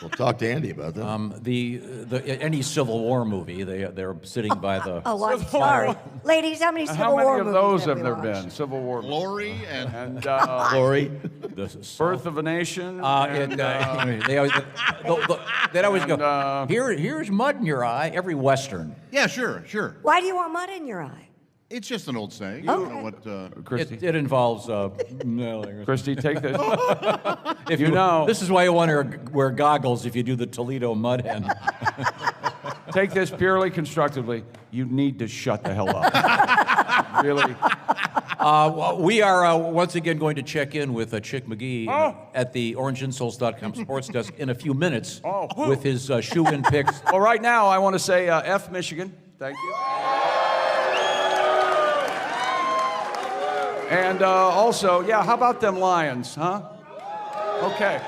We'll talk to Andy about that. Any Civil War movie, they're sitting by the... Oh, I'm sorry. Ladies, how many Civil How many War of movies those have we there watched? been? Civil War. Glory and Glory. Birth of a Nation. They'd always go, here's mud in your eye, every Western. Yeah, sure. Why do you want mud in your eye? It's just an old saying. Okay. You don't know what, Christy. It involves... Christy, take this. If you know. This is why you want to wear goggles if you do the Toledo Mud Hen. Take this purely constructively. You need to shut the hell up. Really. We are once again going to check in with Chick McGee at the OrangeInsoles.com sports desk in a few minutes with his shoe-in picks. Well, right now, I want to say F Michigan. Thank you. And also, how about them Lions, huh? Okay.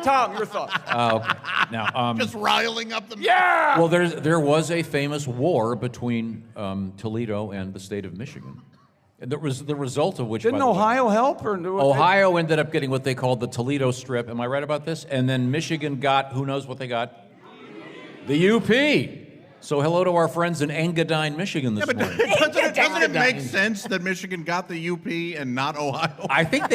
Tom, your thoughts. Okay. Now, just riling up the... Yeah! Well, there was a famous war between Toledo and the state of Michigan. There was the result of which. Didn't by the way, Ohio help? Ohio ended up getting what they called the Toledo Strip. Am I right about this? And then Michigan got, who knows what they got? The UP. So hello to our friends in Engadine, Michigan this morning. Doesn't it make sense that Michigan got the UP and not Ohio? I think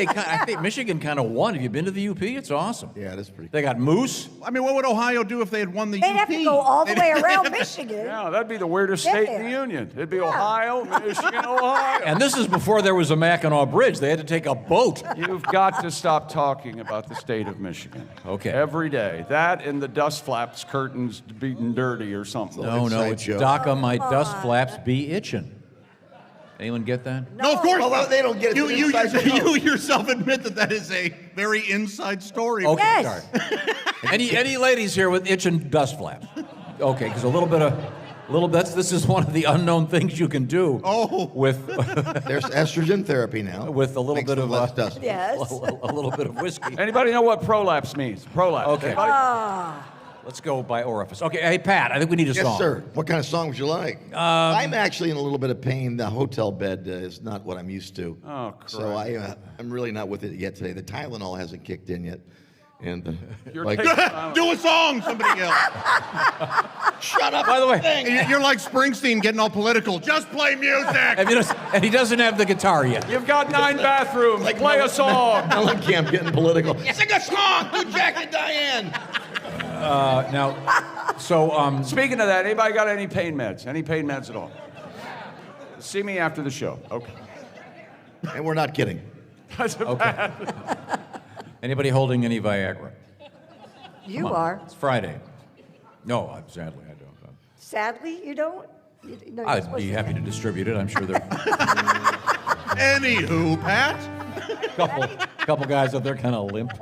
Michigan kind of won. Have you been to the UP? It's awesome. Yeah, that's pretty. They got moose. I mean, what would Ohio do if they had won the They'd UP? have to go all the way around Michigan. Yeah, that'd be the weirdest Get state in the there. union. It'd be Ohio, Michigan, Ohio. And this is before there was a Mackinac Bridge. They had to take a boat. You've got to stop talking about the state of Michigan. Okay. Every day. That and the dust flaps curtains beaten dirty or something. No, it's DACA. My dust flaps be itching. Anyone get that? No, of course Well, not. they don't get it. You yourself admit that is a very inside story. Okay, Yes. sorry. Any ladies here with itching dust flaps? Okay, because this is one of the unknown things you can do. Oh. With There's estrogen therapy now. with a little Makes bit them of less dusty. Yes. a little bit of whiskey. Anybody know what prolapse means? Prolapse. Okay. Anybody? Let's go by orifice. Okay, hey Pat, I think we need a Yes, song. sir. What kind of song would you like? I'm actually in a little bit of pain. The hotel bed is not what I'm used to. Oh, Christ. So I'm really not with it yet today. The Tylenol hasn't kicked in yet. And You're like, taking Do a song, somebody else. shut up. By the way, You're like Springsteen getting all political. Just play music. and he doesn't have the guitar yet. You've got 9 bathrooms. Play a song. Mellencamp getting political. Sing a song. Do Jack and Diane. Speaking of that, anybody got any pain meds? Any pain meds at all? See me after the show. Okay. And we're not kidding. That's bad. Anybody holding any Viagra? You are. It's Friday. No, sadly I don't. Sadly, you don't? No, you're I'd supposed be to. happy to distribute it. I'm sure there Anywho, Pat. couple guys out there kind of limp.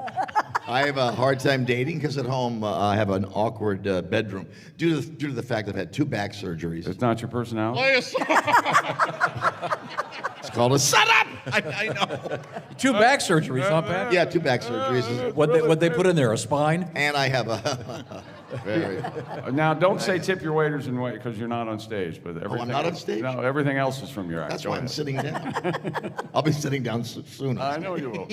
I have a hard time dating because at home I have an awkward bedroom due to the fact that I've had 2 back surgeries. It's not your personality? Play a song. It's called a shut up. I know. 2 back surgeries, huh, Pat? Yeah, 2 back surgeries. What they put in there? A spine? And I have a very. Now, don't say tip your waiters and wait because you're not on stage. But everything not on stage? No, everything else is from your act. That's Go why I'm ahead. sitting down. I'll be sitting down soon. I know you will.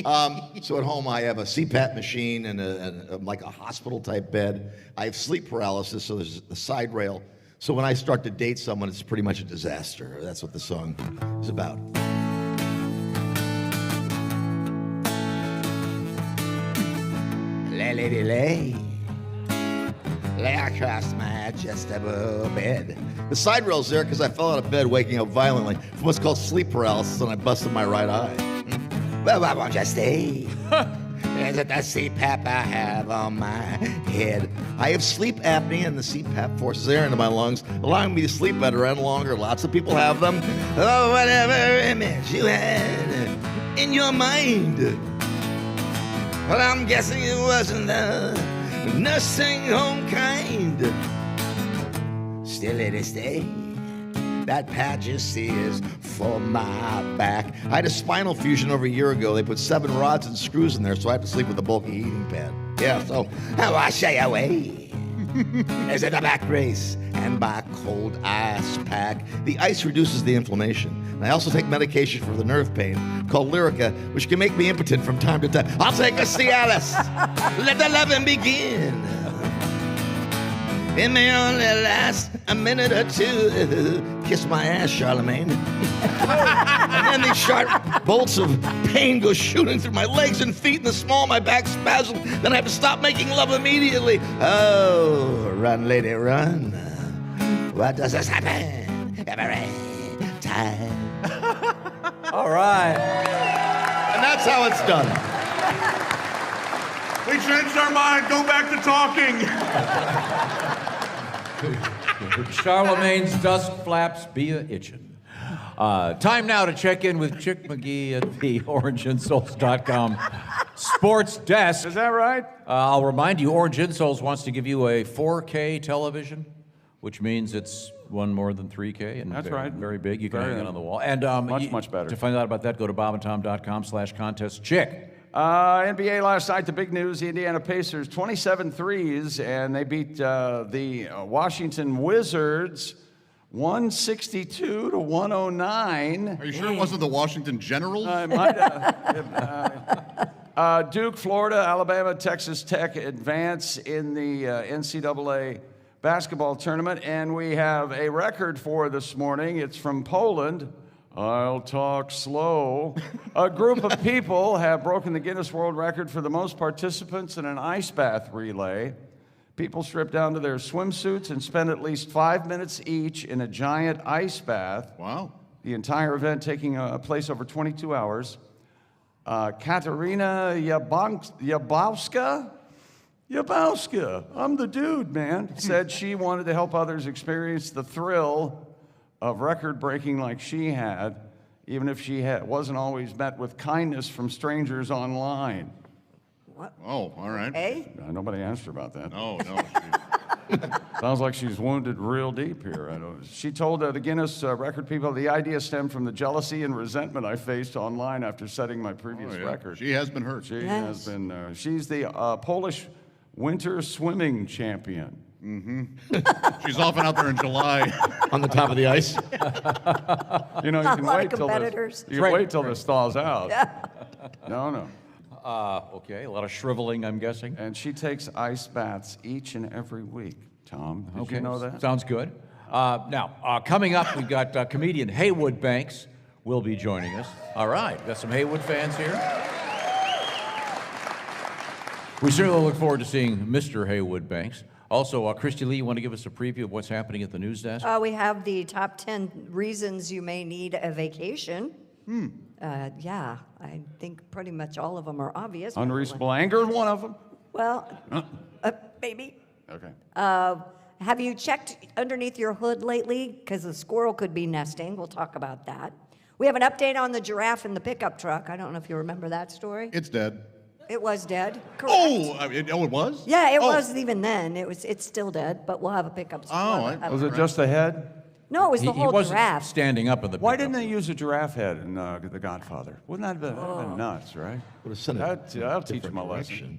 So at home I have a CPAP machine and like a hospital type bed. I have sleep paralysis, so there's a side rail. So when I start to date someone, it's pretty much a disaster. That's what the song is about. Lay across my adjustable bed. The side rail's there because I fell out of bed waking up violently from what's called sleep paralysis and I busted my right eye. Well, why won't you stay? Is it the CPAP I have on my head? I have sleep apnea and the CPAP forces air into my lungs, allowing me to sleep better and longer. Lots of people have them. Oh, whatever image you had in your mind. Well, I'm guessing it wasn't the nursing home kind. Still it is day. That patch you see is for my back. I had a spinal fusion over a year ago. They put 7 rods and screws in there, so I have to sleep with a bulky heating pad. Yeah, so how I shy away. Is it a back brace and my cold ice pack? The ice reduces the inflammation. And I also take medication for the nerve pain called Lyrica, which can make me impotent from time to time. I'll take a Cialis. Let the loving begin. It may only last a minute or 2. Kiss my ass, Charlemagne. And then these sharp bolts of pain go shooting through my legs and feet and the small of my back spasm. Then I have to stop making love immediately. Oh, run, lady, run. What does this happen every time? All right. And that's how it's done. We changed our mind. Go back to talking. Charlemagne's dust flaps be itching. Time now to check in with Chick McGee at the OrangeInsoles.com sports desk. Is that right? I'll remind you, Orange Insoles wants to give you a 4K television, which means it's one more than 3K. And That's very, right. Very big. You can Very hang it nice. on the wall. And Much better. To find out about that, go to bobandtom.com/contest. Chick. NBA last night, the big news, the Indiana Pacers, 27 threes, and they beat the Washington Wizards 162 to 109. Are you sure it wasn't the Washington Generals? I might have. Duke, Florida, Alabama, Texas Tech advance in the NCAA basketball tournament. And we have a record for this morning. It's from Poland. I'll talk slow. A group of people have broken the Guinness World Record for the most participants in an ice bath relay. People strip down to their swimsuits and spend at least 5 minutes each in a giant ice bath. Wow. The entire event taking place over 22 hours. Katerina Yabowska, I'm the dude, man, said she wanted to help others experience the thrill of record breaking like she had, even if she wasn't always met with kindness from strangers online. What? Oh, all right. Hey? Nobody asked her about that. No. Sounds like she's wounded real deep here. She told the Guinness record people, the idea stemmed from the jealousy and resentment I faced online after setting my previous record. She has been hurt. She has been. She's the Polish winter swimming champion. Mm-hmm. She's often out there in July. On the top of the ice. You know, you can wait till competitors. this thaws out. No. Okay, a lot of shriveling, I'm guessing. And she takes ice baths each and every week, Tom. Did you know that? Sounds good. Now, coming up, we've got comedian Heywood Banks will be joining us. All right, got some Heywood fans here. We certainly look forward to seeing Mr. Heywood Banks. Also, Christy Lee, you want to give us a preview of what's happening at the news desk? We have the top 10 reasons you may need a vacation. Yeah, I think pretty much all of them are obvious. Unreasonable anger is one of them. Well, maybe. Okay. Have you checked underneath your hood lately? Because a squirrel could be nesting. We'll talk about that. We have an update on the giraffe in the pickup truck. I don't know if you remember that story. It's dead. It was dead. Correct. It was? Yeah, it was even then. It's still dead, but we'll have a pickup. Was it just the head? No, it was the He whole wasn't giraffe. standing up in the Why pickup. didn't they use a giraffe head in The Godfather? Wouldn't that have been nuts, right? That'll teach them a lesson.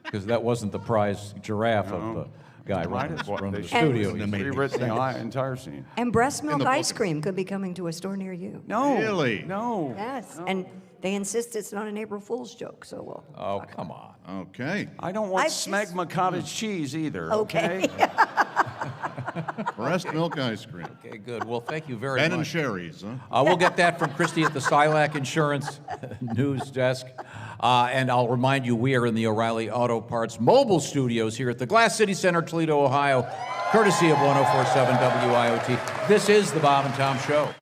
Because that wasn't the prize giraffe of the guy running the studio. Rewritten the entire scene. And breast milk ice cream could be coming to a store near you. No. Really? No. Yes, and they insist it's not an April Fool's joke, so we'll. Oh, come on. Okay. I don't want I've smegma cottage cheese either. Okay. Breast milk ice cream. Okay, good. Well, thank you very Ben much. and Sherry's, huh? We'll get that from Christy at the Silac Insurance news desk. And I'll remind you, we are in the O'Reilly Auto Parts mobile studios here at the Glass City Center, Toledo, Ohio, courtesy of 104.7 WIOT. This is the Bob and Tom Show.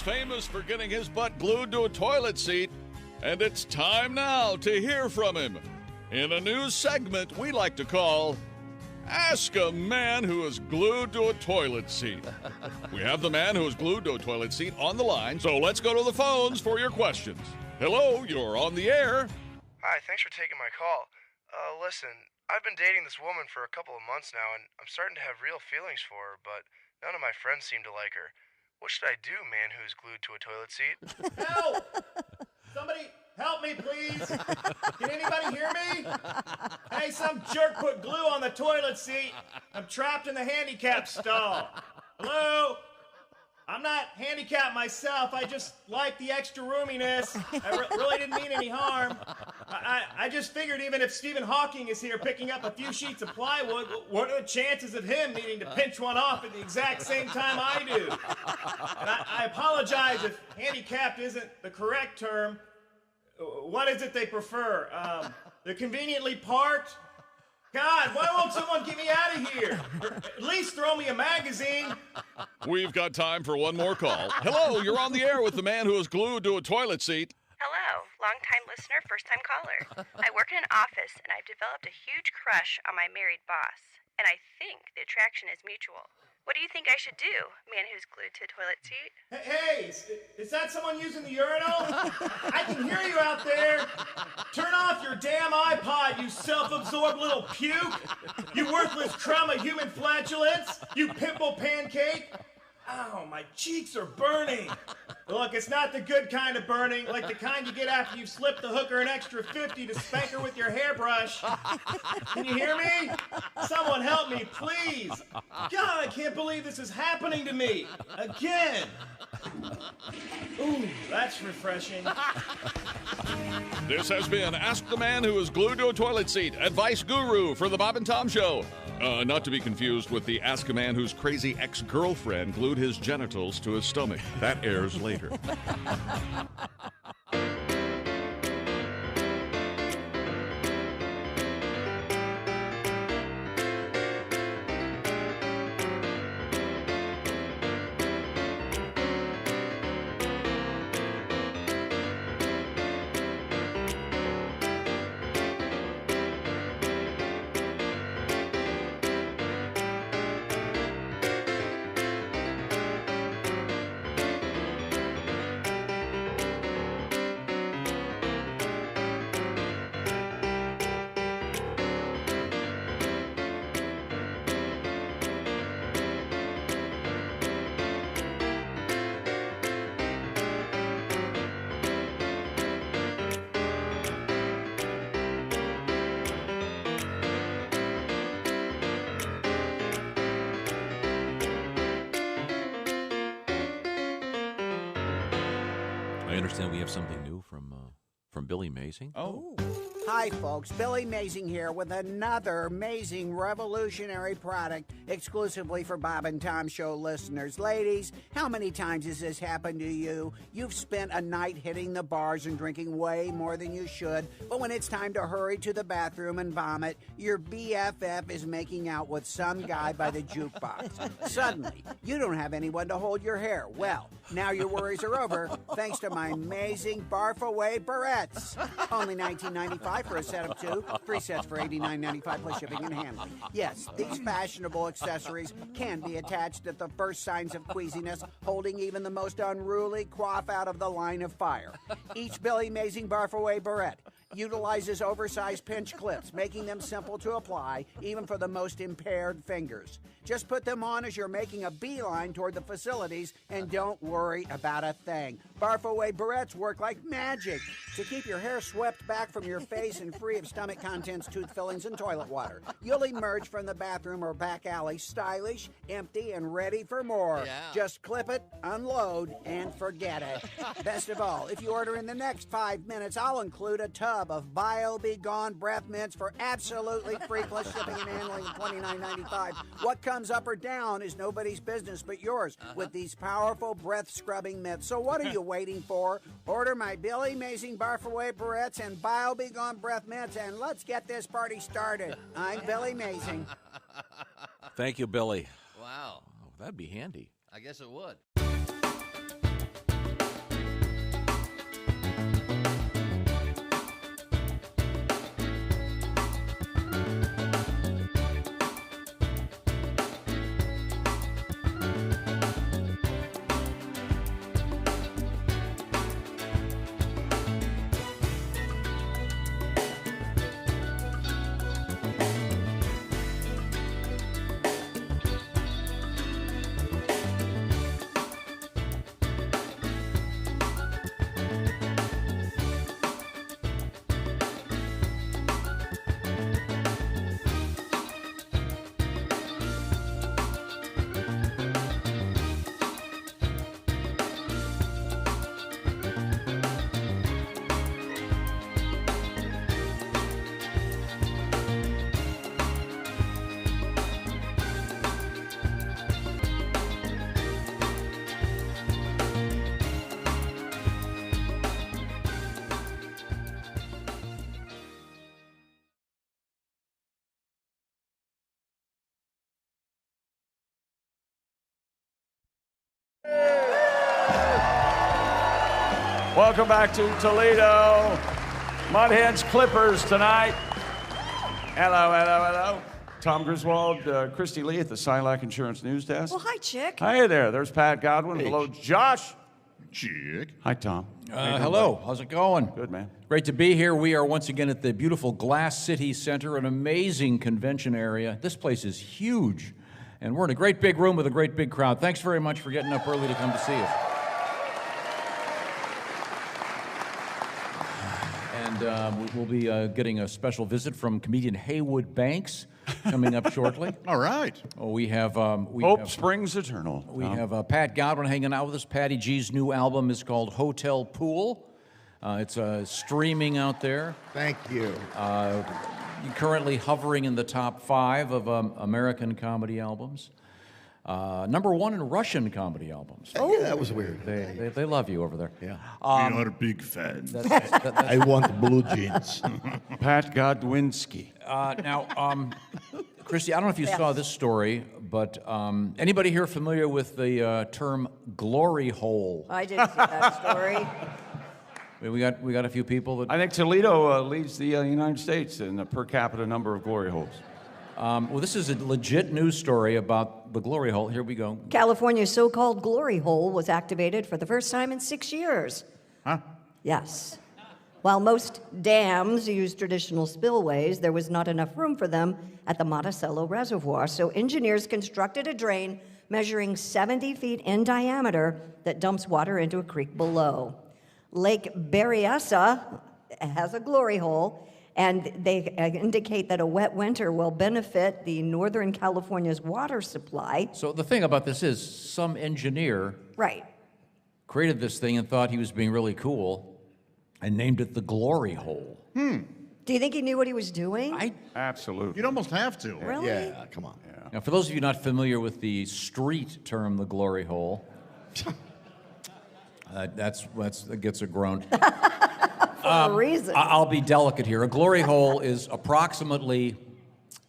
Famous for getting his butt glued to a toilet seat, and it's time now to hear from him in a new segment we like to call Ask a Man Who Is Glued to a Toilet Seat. We have the man who is glued to a toilet seat on the line, so let's go to the phones for your questions. Hello, you're on the air. Hi, thanks for taking my call. Listen, I've been dating this woman for a couple of months now, and I'm starting to have real feelings for her, but none of my friends seem to like her. What should I do, man who's glued to a toilet seat? Help! Somebody help me, please. Can anybody hear me? Hey, some jerk put glue on the toilet seat. I'm trapped in the handicap stall. Hello? I'm not handicapped myself. I just like the extra roominess. I really didn't mean any harm. I just figured even if Stephen Hawking is here picking up a few sheets of plywood, what are the chances of him needing to pinch one off at the exact same time I do? And I apologize if handicapped isn't the correct term. What is it they prefer? They're conveniently parked? God, why won't someone get me out of here? Or at least throw me a magazine. We've got time for one more call. Hello, you're on the air with the man who is glued to a toilet seat. Hello, long-time listener, first-time caller. I work in an office, and I've developed a huge crush on my married boss. And I think the attraction is mutual. What do you think I should do, man who's glued to a toilet seat? Hey, is that someone using the urinal? I can hear you out there. Turn off your damn iPod, you self-absorbed little puke. You worthless crumb of human flatulence. You pimple pancake. Ow, my cheeks are burning. Look, it's not the good kind of burning, like the kind you get after you've slipped the hooker an extra 50 to spank her with your hairbrush. Can you hear me? Someone help me, please. God, I can't believe this is happening to me. Again. Ooh, that's refreshing. This has been Ask the Man Who Is Glued to a Toilet Seat, advice guru for the Bob and Tom Show. Not to be confused with the Ask a Man Whose crazy ex-girlfriend glued his genitals to his stomach. That airs later. I understand we have something new from Billy Mazing. Oh. Hi, folks. Billy Mazing here with another amazing revolutionary product exclusively for Bob and Tom Show listeners. Ladies, how many times has this happened to you? You've spent a night hitting the bars and drinking way more than you should, but when it's time to hurry to the bathroom and vomit, your BFF is making out with some guy by the jukebox. Suddenly, you don't have anyone to hold your hair. Well, now your worries are over thanks to my amazing barf-away barrettes. Only $19.95 for a set of two, 3 sets for $89.95 plus shipping and handling. Yes, these fashionable accessories can be attached at the first signs of queasiness, holding even the most unruly quaff out of the line of fire. Each Billy Mazing barf-away barrette utilizes oversized pinch clips, making them simple to apply, even for the most impaired fingers. Just put them on as you're making a beeline toward the facilities, and don't worry about a thing. Barf-away barrettes work like magic to keep your hair swept back from your face and free of stomach contents, tooth fillings, and toilet water. You'll emerge from the bathroom or back alley stylish, empty, and ready for more. Yeah. Just clip it, unload, and forget it. Best of all, if you order in the next 5 minutes, I'll include a tub of Bio Be Gone breath mints for absolutely free plus shipping and handling of $29.95. What comes up or down is nobody's business but yours with these powerful breath scrubbing mitts. So what are you waiting for? Order my Billy Mazing Barf-Away barrettes and Bio Be Gone breath mints, and let's get this party started. I'm Billy Mazing. Thank you, Billy. Wow. Oh, that'd be handy. I guess it would. Welcome back to Toledo. Mud Hens Clippers tonight. Hello, hello, hello. Tom Griswold, Christy Lee at the Silac Insurance News Desk. Well, hi, Chick. Hi there. There's Pat Godwin. Hello, Josh. Chick. Hi, Tom. Hello. How's it going? Good, man. Great to be here. We are once again at the beautiful Glass City Center, an amazing convention area. This place is huge, and we're in a great big room with a great big crowd. Thanks very much for getting up early to come to see us. And we'll be getting a special visit from comedian Heywood Banks coming up shortly. All right. We have Hope Springs Eternal. We have Pat Godwin hanging out with us. Patty G's new album is called Hotel Pool. It's streaming out there. Thank you. Currently hovering in the top 5 of American comedy albums. Number 1 in Russian comedy albums. Oh, yeah, that was weird. They love you over there. Yeah. We are a big fan. I want blue jeans. Pat Godwinski. Now, Christy, I don't know if you saw this story, but anybody here familiar with the term glory hole? I did see that story. We got a few people that. I think Toledo leads the United States in the per capita number of glory holes. Well, this is a legit news story about the glory hole. Here we go. California's so-called glory hole was activated for the first time in 6 years. Huh? Yes. While most dams use traditional spillways, there was not enough room for them at the Monticello Reservoir, so engineers constructed a drain measuring 70 feet in diameter that dumps water into a creek below. Lake Berryessa has a glory hole, and they indicate that a wet winter will benefit the Northern California's water supply. So the thing about this is some engineer Right. created this thing and thought he was being really cool and named it the glory hole. Do you think he knew what he was doing? Absolutely. You'd almost have to. Really? Yeah, come on. Now, for those of you not familiar with the street term, the glory hole, that gets a groan. For a reason. I'll be delicate here. A glory hole is approximately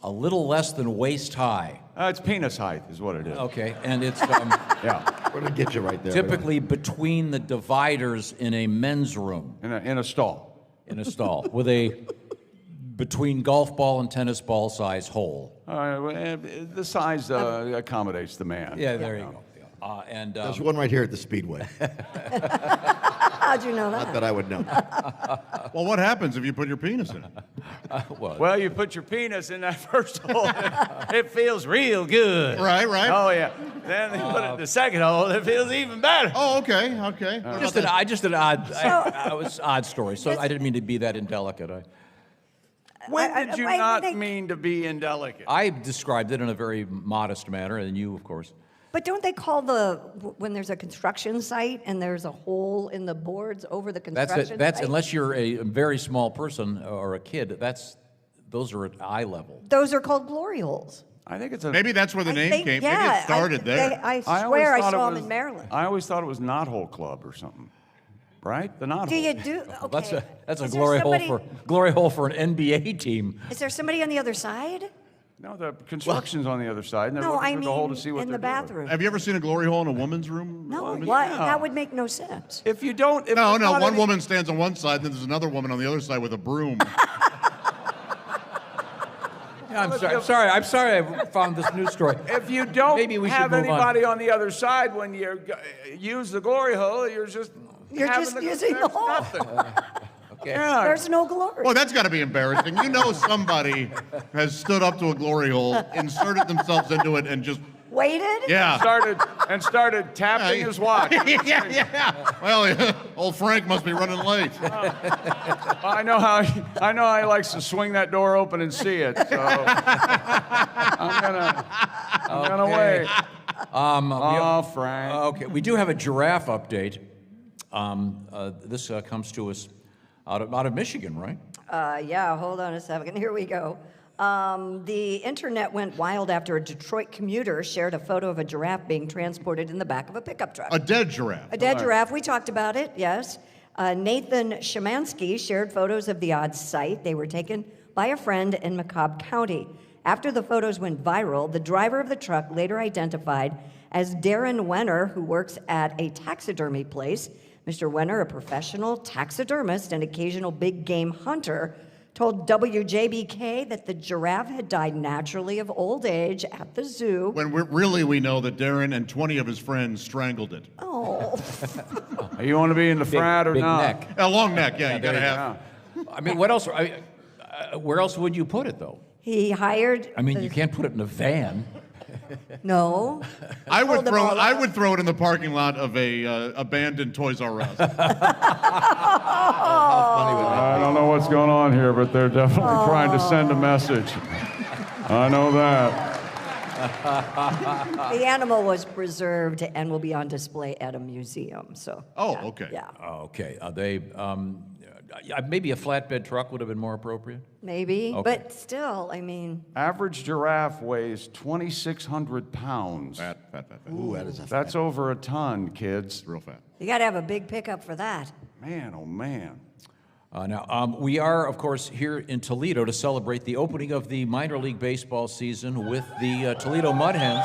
a little less than waist high. It's penis height is what it is. Okay, and it's Yeah. We're gonna get you right there. typically between the dividers in a men's room. In a stall. In a stall with a between golf ball and tennis ball size hole. The size accommodates the man. Yeah, there you go. And There's one right here at the Speedway. How'd you know that? Not that I would know. Well, what happens if you put your penis in it? Well, you put your penis in that first hole, it feels real good. Right. Oh, yeah. Then you put it in the second hole, it feels even better. Oh, okay. Just an odd story. So I didn't mean to be that indelicate. When did you not mean to be indelicate? I described it in a very modest manner, and you, of course. But don't they call when there's a construction site and there's a hole in the boards over the construction That's site? unless you're a very small person or a kid. Those are at eye level. Those are called glory holes. I think it's Maybe that's where the name came. Yeah, Maybe it started there. I swear I always thought saw it them was- in Maryland. I always thought it was Knothole Club or something. Right? The Knothole. Do you do? Okay. That's a Is there glory somebody- hole for an NBA team. Is there somebody on the other side? No, the construction's on the other side, and they're No, looking I through the hole to mean see what in they're the bathroom. Have you ever seen a glory hole in a woman's room? No, what? That would make no sense. If you don't, No. One woman stands on one side, and then there's another woman on the other side with a broom. Yeah, I'm sorry I found this news story. If you don't Maybe we should have move on. anybody on the other side when you use the glory hole, you're just using the hole. Nothing. Okay. Yeah. There's no glory. Well, that's got to be embarrassing. You know somebody has stood up to a glory hole, inserted themselves into it, and just... Waited? Yeah. Started tapping his watch. yeah. Well, old Frank must be running late. I know how he likes to swing that door open and see it. So I'm gonna wait. Frank. Okay, we do have a giraffe update. This comes to us out of Michigan, right? Yeah, hold on a second. Here we go. The internet went wild after a Detroit commuter shared a photo of a giraffe being transported in the back of a pickup truck. A dead giraffe. A dead giraffe. We talked about it, yes. Nathan Shemansky shared photos of the odd sight. They were taken by a friend in McCobb County. After the photos went viral, the driver of the truck, later identified as Darren Wenner, who works at a taxidermy place. Mr. Wenner, a professional taxidermist and occasional big game hunter, told WJBK that the giraffe had died naturally of old age at the zoo. When we know that Darren and 20 of his friends strangled it. Oh. You want to be in the frat or big not? neck. A long neck, yeah, you got to have. I mean, what else? Where else would you put it, though? He hired. I mean, you can't put it in a van. No. I would throw it in the parking lot of a abandoned Toys R Us. I don't know what's going on here, but they're definitely trying to send a message. I know that. The animal was preserved and will be on display at a museum. So. Oh, okay. Yeah. Okay. Maybe a flatbed truck would have been more appropriate. Maybe, Okay. but still, I mean. Average giraffe weighs 2,600 pounds. Fat. Ooh, that is a That's over a ton, kids. Real fat. You got to have a big pickup for that. Man, oh man. Now, we are, of course, here in Toledo to celebrate the opening of the minor league baseball season with the Toledo Mud Hens.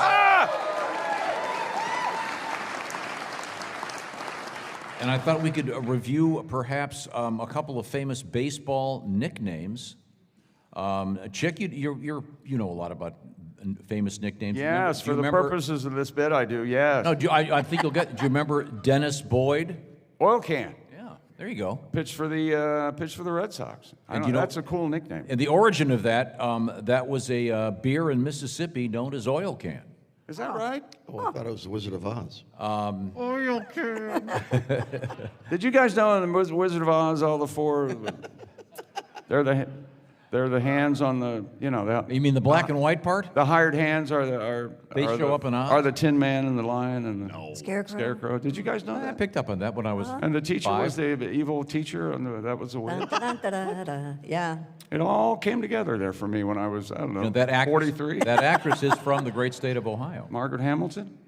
And I thought we could review perhaps a couple of famous baseball nicknames. Chick, you know a lot about famous nicknames. Yes, Do you for the remember- purposes of this bit, I do, yes. No, I think you'll get. Do you remember Dennis Boyd? Oil can. Yeah, there you go. Pitch for the Red Sox. That's a cool nickname. And the origin of that, that was a beer in Mississippi known as Oil Can. Is that right? Oh, I thought it was the Wizard of Oz. Oil can. Did you guys know in the Wizard of Oz, all the four, they're the hands on the, You mean the black and white part? The hired hands are show up in Oz? Are the Tin Man and the Lion and the Scarecrow. Did you guys know I that? picked up on that when I was. And the teacher 5. was the evil teacher, and that was the way. Da-da-da-da-da. Yeah. It all came together there for me when I was, I don't know, that actress, 43. That actress is from the great state of Ohio. Margaret Hamilton?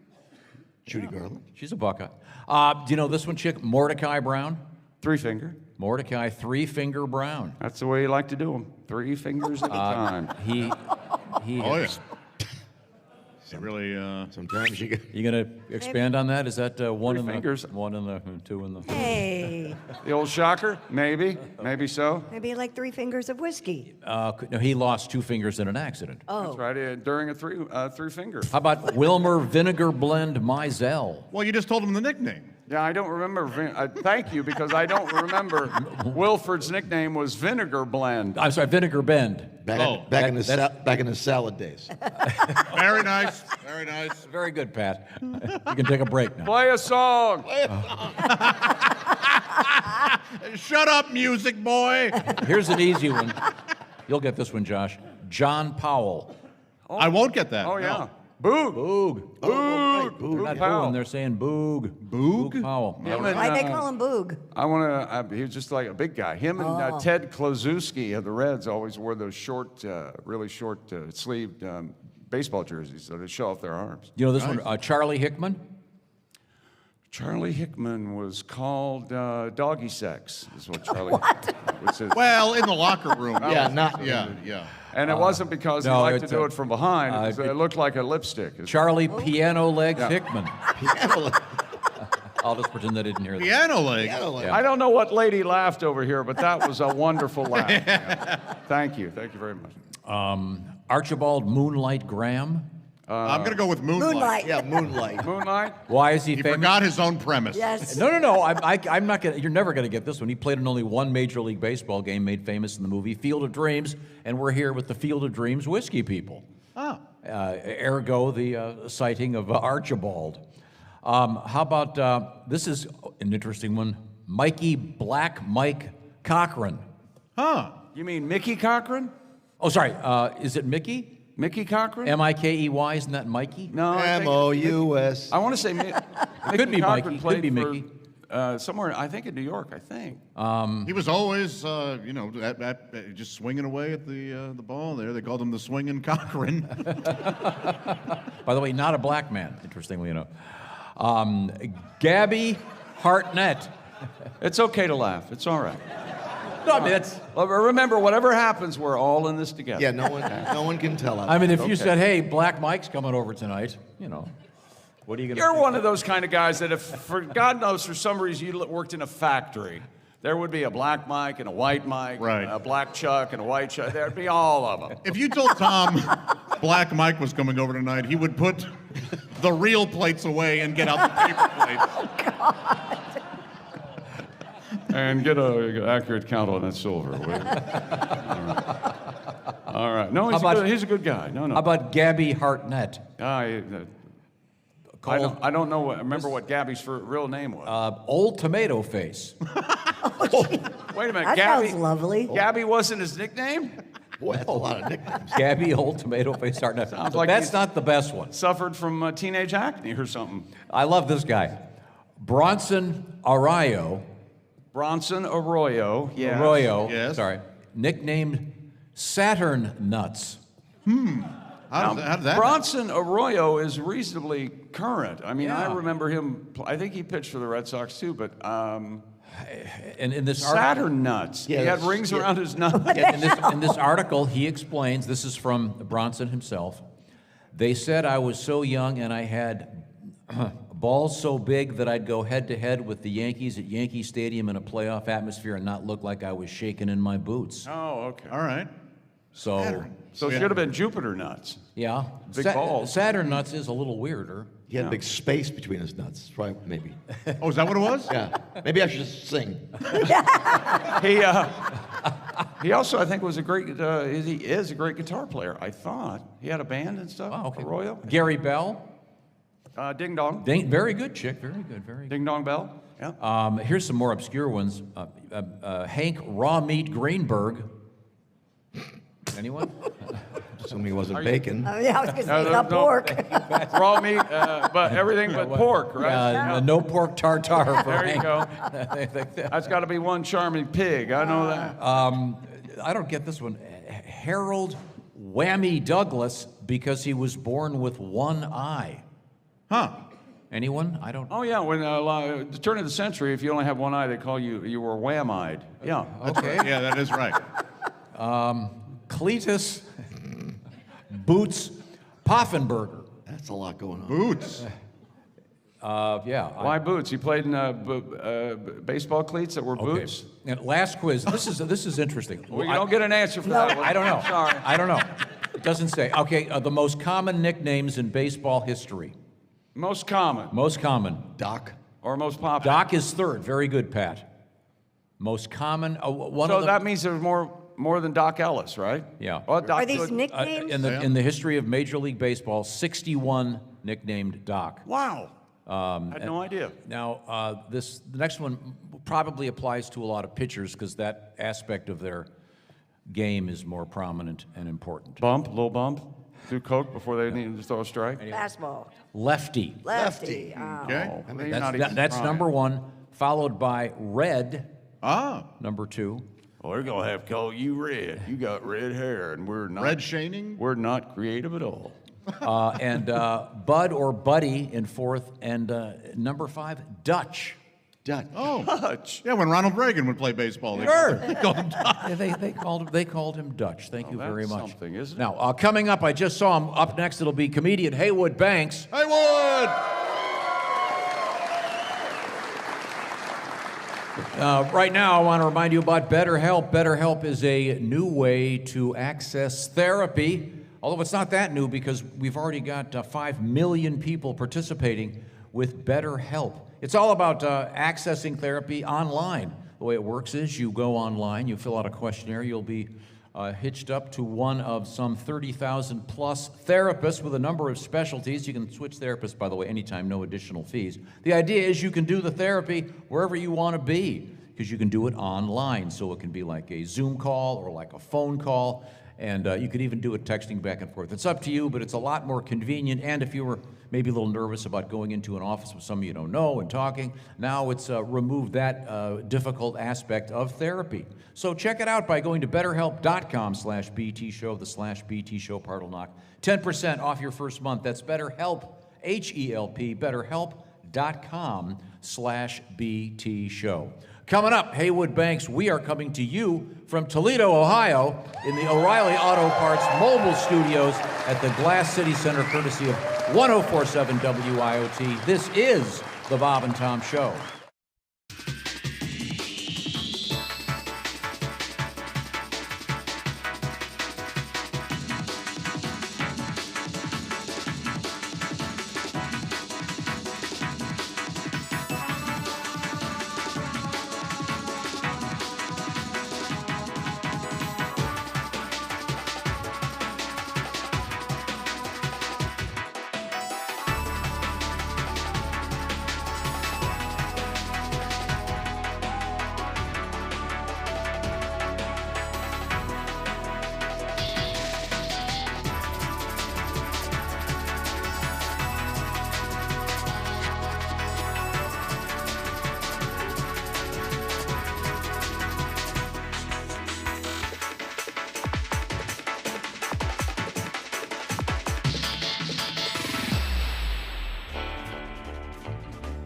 Judy Garland. She's a Buckeye. Do you know this one, Chick? Mordecai Brown? Three finger. Mordecai Three-Finger Brown. That's the way you like to do them. 3 fingers at a time. He Oh, yeah. Really, sometimes you get. You gonna expand on that? Is that one Three in fingers. the one in the two in the? Hey. The old shocker? Maybe so. Maybe like 3 fingers of whiskey. No, he lost 2 fingers in an accident. Oh. That's right, during a three finger. How about Wilmer Vinegar Blend Mizell? well, you just told him the nickname. Yeah, I don't remember. Thank you, because I don't remember. Wilford's nickname was Vinegar Blend. I'm sorry, Vinegar Bend. Back in his salad days. Very nice. Very nice. Very good, Pat. You can take a break now. Play a song. Shut up, music boy. Here's an easy one. You'll get this one, Josh. John Powell. I won't get that. Oh, no. yeah. Boog. Boog. Boog. They're not Powell. booing, they're saying Boog. Boog? Powell. Him and, Why'd they call him Boog? he was just like a big guy. Him and Ted Kluszewski of the Reds always wore those short, really short sleeved baseball jerseys so they show off their arms. You know this one? Charlie Hickman? Charlie Hickman was called doggy sex, is what Charlie was his. Well, in the locker room. Yeah. And it wasn't because he no, liked to it's do a- it from behind. It looked like a lipstick. Charlie Piano Legs Yeah. Hickman. Piano. I'll just pretend I didn't hear that. Piano leg. Yeah. I don't know what lady laughed over here, but that was a wonderful laugh. Yeah. Thank you very much. Archibald Moonlight Graham. I'm going to go with Moonlight. Yeah, Moonlight. Moonlight? Why is he He famous? forgot his own premise. Yes. No. I'm not gonna. You're never gonna get this one. He played in only one Major League Baseball game, made famous in the movie Field of Dreams, and we're here with the Field of Dreams whiskey people. Oh. Ergo, the sighting of Archibald. How about this is an interesting one? Black Mike Cochran. Huh. You mean Mickey Cochran? Oh, sorry. Is it Mickey? Mickey Cochran? M-I-K-E-Y. Isn't that Mikey? No. M-O-U-S. I want to say Mickey Could be Cochran Mikey. played Could be for, Mickey. somewhere, I think in New York, I think. He was always, just swinging away at the ball there. They called him the swinging Cochran. By the way, not a black man, interestingly enough. Gabby Hartnett. It's okay to laugh. It's all right. No, I mean, that's. Well, remember, whatever happens, we're all in this together. Yeah, no one can tell us. I mean, if you said, "Hey, Black Mike's coming over tonight," What are you going to You're one of those kind of guys that if, for God knows, for some reason you worked in a factory, there would be a black Mike and a white Mike, Right. a black Chuck and a white Chuck. There'd be all of them. If you told Tom Black Mike was coming over tonight, he would put the real plates away and get out the paper plates. And get an accurate count on that silver. All right. No, he's a good guy. No. How about Gabby Hartnett? I don't know. Remember what Gabby's real name was? Old Tomato Face. Wait a minute. That Gabby, sounds lovely. Gabby wasn't his nickname? Boy, that's a lot of nicknames. Gabby Old Tomato Face Hartnett. Sounds But like that's he's not the best one. Suffered from teenage acne or something. I love this guy. Bronson Arroyo. Bronson Arroyo. Yeah. Arroyo. Yes. Sorry. Nicknamed Saturn Nuts. How did that Bronson Arroyo is reasonably current. I mean, Yeah. I remember him. I think he pitched for the Red Sox too, but And in this Saturn nuts. Yeah, he had that's- rings yeah. around his nuts. in this article, he explains, this is from Bronson himself. They said I was so young and I had balls so big that I'd go head-to-head with the Yankees at Yankee Stadium in a playoff atmosphere and not look like I was shaking in my boots. Oh, okay. All right. So, So it should have been Jupiter nuts. yeah. Big balls. Saturn Nuts is a little weirder. He had a big space between his nuts, right? Maybe. Oh, is that what it was? Yeah. Maybe I should just sing. He also, I think, was a great. He is a great guitar player. I thought he had a band and stuff. Oh, okay. Arroyo. Gary Bell. Ding dong. Very good chick. Very good. Very good. Ding dong bell. Yeah. Here's some more obscure ones. Hank Raw Meat Greenberg. Anyone? Assuming he wasn't bacon. Yeah, I was going to say, not pork. Raw meat, but everything but pork, right? Yeah, no pork tartare for There you Hank. go. That's got to be one charming pig. I know that. I don't get this one. Harold Whammy Douglas, because he was born with one eye. Huh. Anyone? I don't. Oh yeah, when the turn of the century, if you only have one eye, they call you were wham-eyed. Yeah. Okay. Yeah, that is right. Cletus Boots Poffenberger. That's a lot going on. Boots. Yeah. Why boots? He played in baseball cleats that were boots. And last quiz. This is interesting. Well, you don't get an answer for that one. I don't know. Sorry. I don't know. It doesn't say. Okay. The most common nicknames in baseball history. Most common. Most common. Doc. Or most popular. Doc is third. Very good, Pat. Most common. One So of them, that means there's more than Doc Ellis, right? Yeah. Well, Doc Are these Good- nicknames? in the history of Major League Baseball, 61 nicknamed Doc. Wow. I had no idea. Now, the next one probably applies to a lot of pitchers because that aspect of their game is more prominent and important. Little bump. Do coke before they need to throw a strike. Fastball. Lefty. Lefty. Okay. I mean, not even That's trying. number one, followed by Red, Ah. number two. Well, we're gonna have to call you Red. You got red hair, and we're not. Red Shaning? We're not creative at all. And Bud or Buddy in fourth, and number five, Dutch. Dutch. Oh. Dutch. Yeah, when Ronald Reagan would play baseball. Sure. They called him Dutch. They called him Dutch. Thank you very that's much. something, isn't it? Now, coming up, I just saw him. Up next, it'll be comedian Heywood Banks. Haywood! Right now, I want to remind you about BetterHelp. BetterHelp is a new way to access therapy, although it's not that new because we've already got 5 million people participating with BetterHelp. It's all about accessing therapy online. The way it works is you go online, you fill out a questionnaire, you'll be hitched up to one of some 30,000 plus therapists with a number of specialties. You can switch therapists, by the way, anytime, no additional fees. The idea is you can do the therapy wherever you want to be because you can do it online. So it can be like a Zoom call or like a phone call, and you could even do it texting back and forth. It's up to you, but it's a lot more convenient. And if you were maybe a little nervous about going into an office with somebody you don't know and talking, now it's removed that difficult aspect of therapy. So check it out by going to betterhelp.com/BT Show. The /BT Show part will knock 10% off your first month. That's BetterHelp, H-E-L-P, betterhelp.com/BT Show. Coming up, Haywood Banks, we are coming to you from Toledo, Ohio, in the O'Reilly Auto Parts mobile studios at the Glass City Center, courtesy of 1047 WIOT. This is the Bob and Tom Show.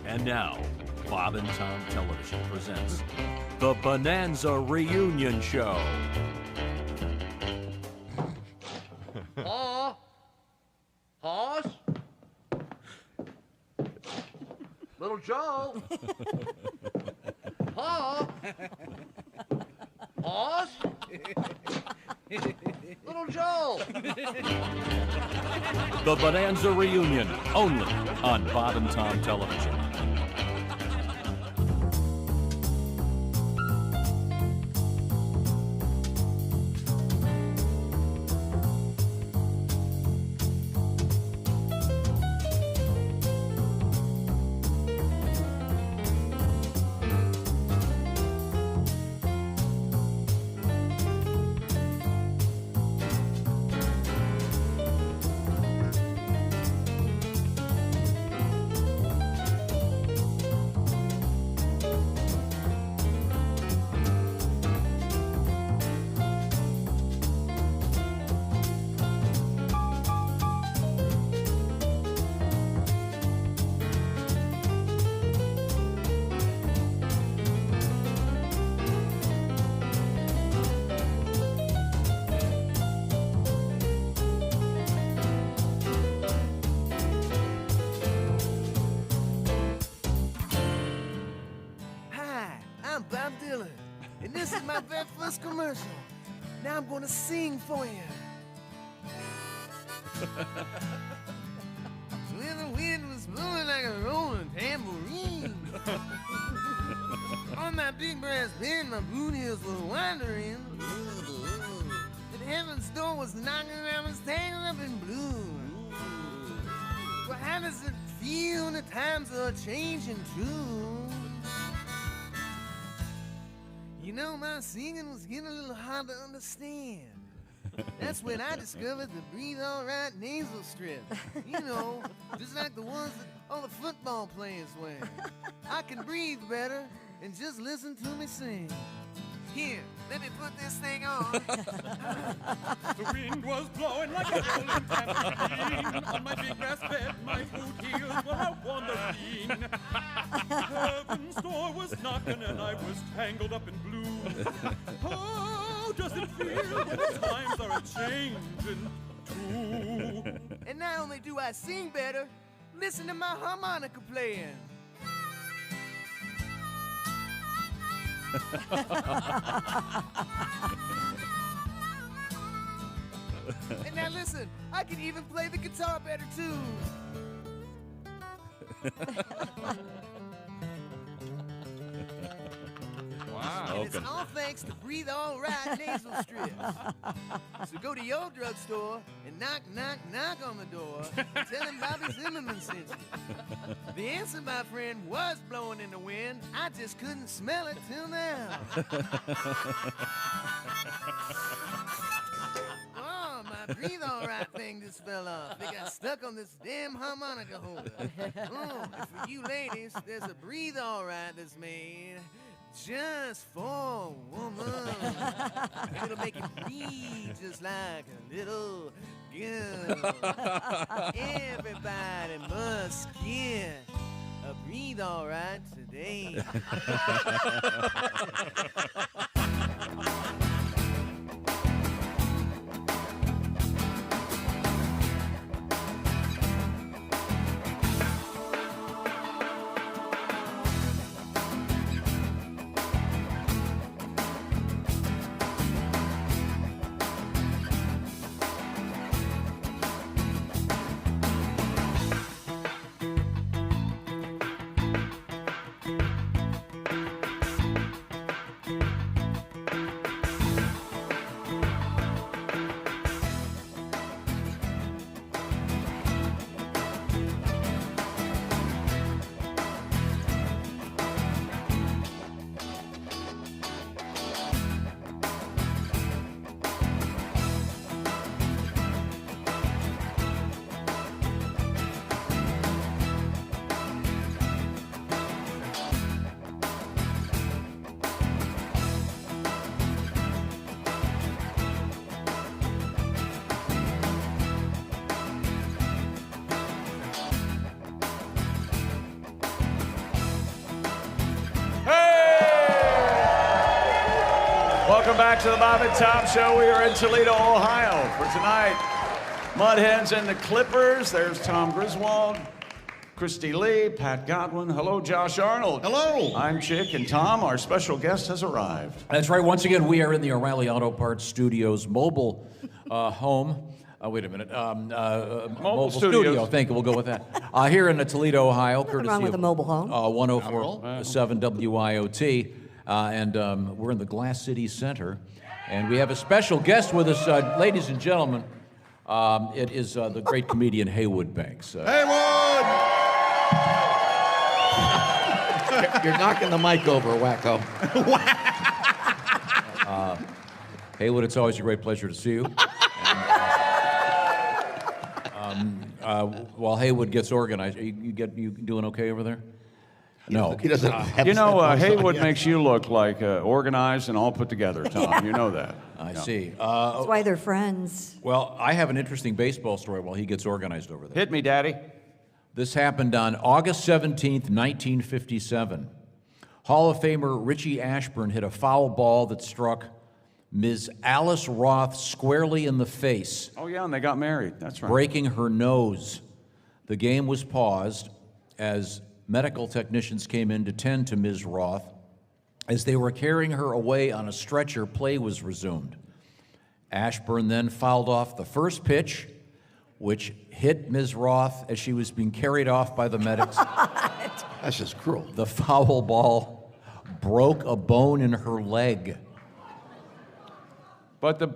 And now, Bob and Tom Television presents the Bonanza Reunion Show. Hoss? Little Joe? Hoss? Hoss? Little Joe? The Bonanza Reunion, only on Bob and Tom Television. I'm Bob Dylan, and this is my very first commercial. Now I'm gonna sing for you. When the wind was blowing like a rolling tambourine, on my big brass band, my boot heels were wandering. And heaven's door was knocking, and I was tangled up in blue. Well, how does it feel when the times are changing too? You know, my singing was getting a little hard to understand. That's when I discovered the Breathe All Right nasal strip. You know, just like the ones that all the football players wear. I can breathe better and just listen to me sing. Here, let me put this thing on. The wind was blowing like a rolling tambourine. On my big grass bed, my boot heels were a wandering. Heaven's door was knocking and I was tangled up in blue. How does it feel when the times are a-changing too? And not only do I sing better, listen to my harmonica playing. And now listen, I can even play the guitar better too. Wow. And it's all thanks to Breathe All Right nasal strips. So go to your drugstore and knock, knock, knock on the door. And tell him Bobby Zimmerman sent you. The answer, my friend, was blowing in the wind. I just couldn't smell it till now. Oh, my Breathe All Right thing just fell off. It got stuck on this damn harmonica holder. Oh, and for you ladies, there's a Breathe All Right that's made just for a woman. It'll make you breathe just like a little girl. Everybody must get a Breathe All Right today. Welcome back to the Bob and Tom Show. We are in Toledo, Ohio for tonight. Mud Hens and the Clippers. There's Tom Griswold, Christy Lee, Pat Godwin. Hello, Josh Arnold. Hello. I'm Chick, and Tom, our special guest, has arrived. That's right. Once again, we are in the O'Reilly Auto Parts Studios mobile home. Wait a minute. Mobile studio. Thank you. We'll go with that. Here in Toledo, Ohio, courtesy wrong with of a mobile home. 104.7 WIOT. And we're in the Glass City Center. And we have a special guest with us, ladies and gentlemen. It is the great comedian Heywood Banks. Heywood! You're knocking the mic over, wacko. Heywood, it's always a great pleasure to see you. While Heywood gets organized, you doing okay over there? No. He doesn't have Heywood makes you look like organized and all put together, Tom. You know that. I see. That's why they're friends. Well, I have an interesting baseball story while he gets organized over there. Hit me, Daddy. This happened on August 17th, 1957. Hall of Famer Richie Ashburn hit a foul ball that struck Ms. Alice Roth squarely in the face. Oh, yeah, and they got married. That's right. Breaking her nose. The game was paused as medical technicians came in to tend to Ms. Roth. As they were carrying her away on a stretcher, play was resumed. Ashburn then fouled off the first pitch, which hit Ms. Roth as she was being carried off by the medics. That's just cruel. The foul ball broke a bone in her leg. But the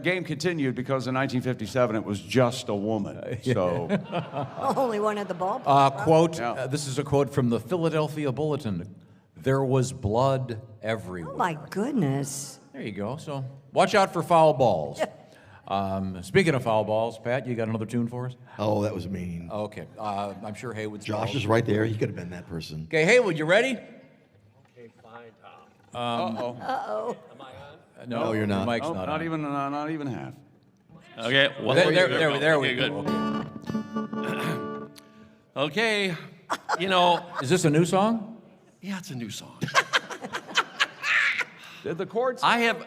game continued because in 1957 it was just a woman. So, Only one at the ballpark. quote, this is a quote from the Philadelphia Bulletin. There was blood everywhere. Oh, my goodness. There you go. So watch out for foul balls. Speaking of foul balls, Pat, you got another tune for us? Oh, that was mean. Okay. I'm sure Haywood's Josh is right there. He could have been that person. Okay, Haywood, you ready? Okay, fine, Tom. Uh-oh. Am I on? No, you're not. The mic's oh, not not on. even half. Okay. Well, There we good. go. Okay. You know. Is this a new song? Yeah, it's a new song. Did the chords? I have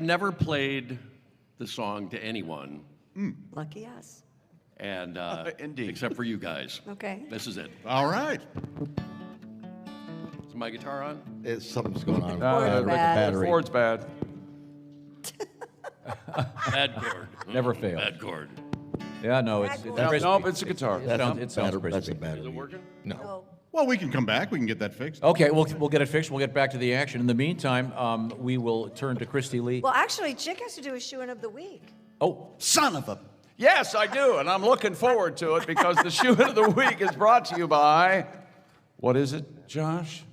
never played the song to anyone, Lucky us. and Indeed. except for you guys. Okay. This is it. All right. Is my guitar on? Something's going on Chord's with the bad. battery. Chord's bad. Bad chord. Never fails. Bad chord. Yeah, no, it's crispy. Nope, it's a guitar. It sounds crispy. That's a battery. Is it working? No. Well, we can come back. We can get that fixed. Okay, we'll get it fixed. We'll get back to the action. In the meantime, we will turn to Christy Lee. Well, actually, Chick has to do a shoeing of the week. Oh, Son of a. Yes, I do, and I'm looking forward to it because the shoe of the week is brought to you by. What is it, Josh?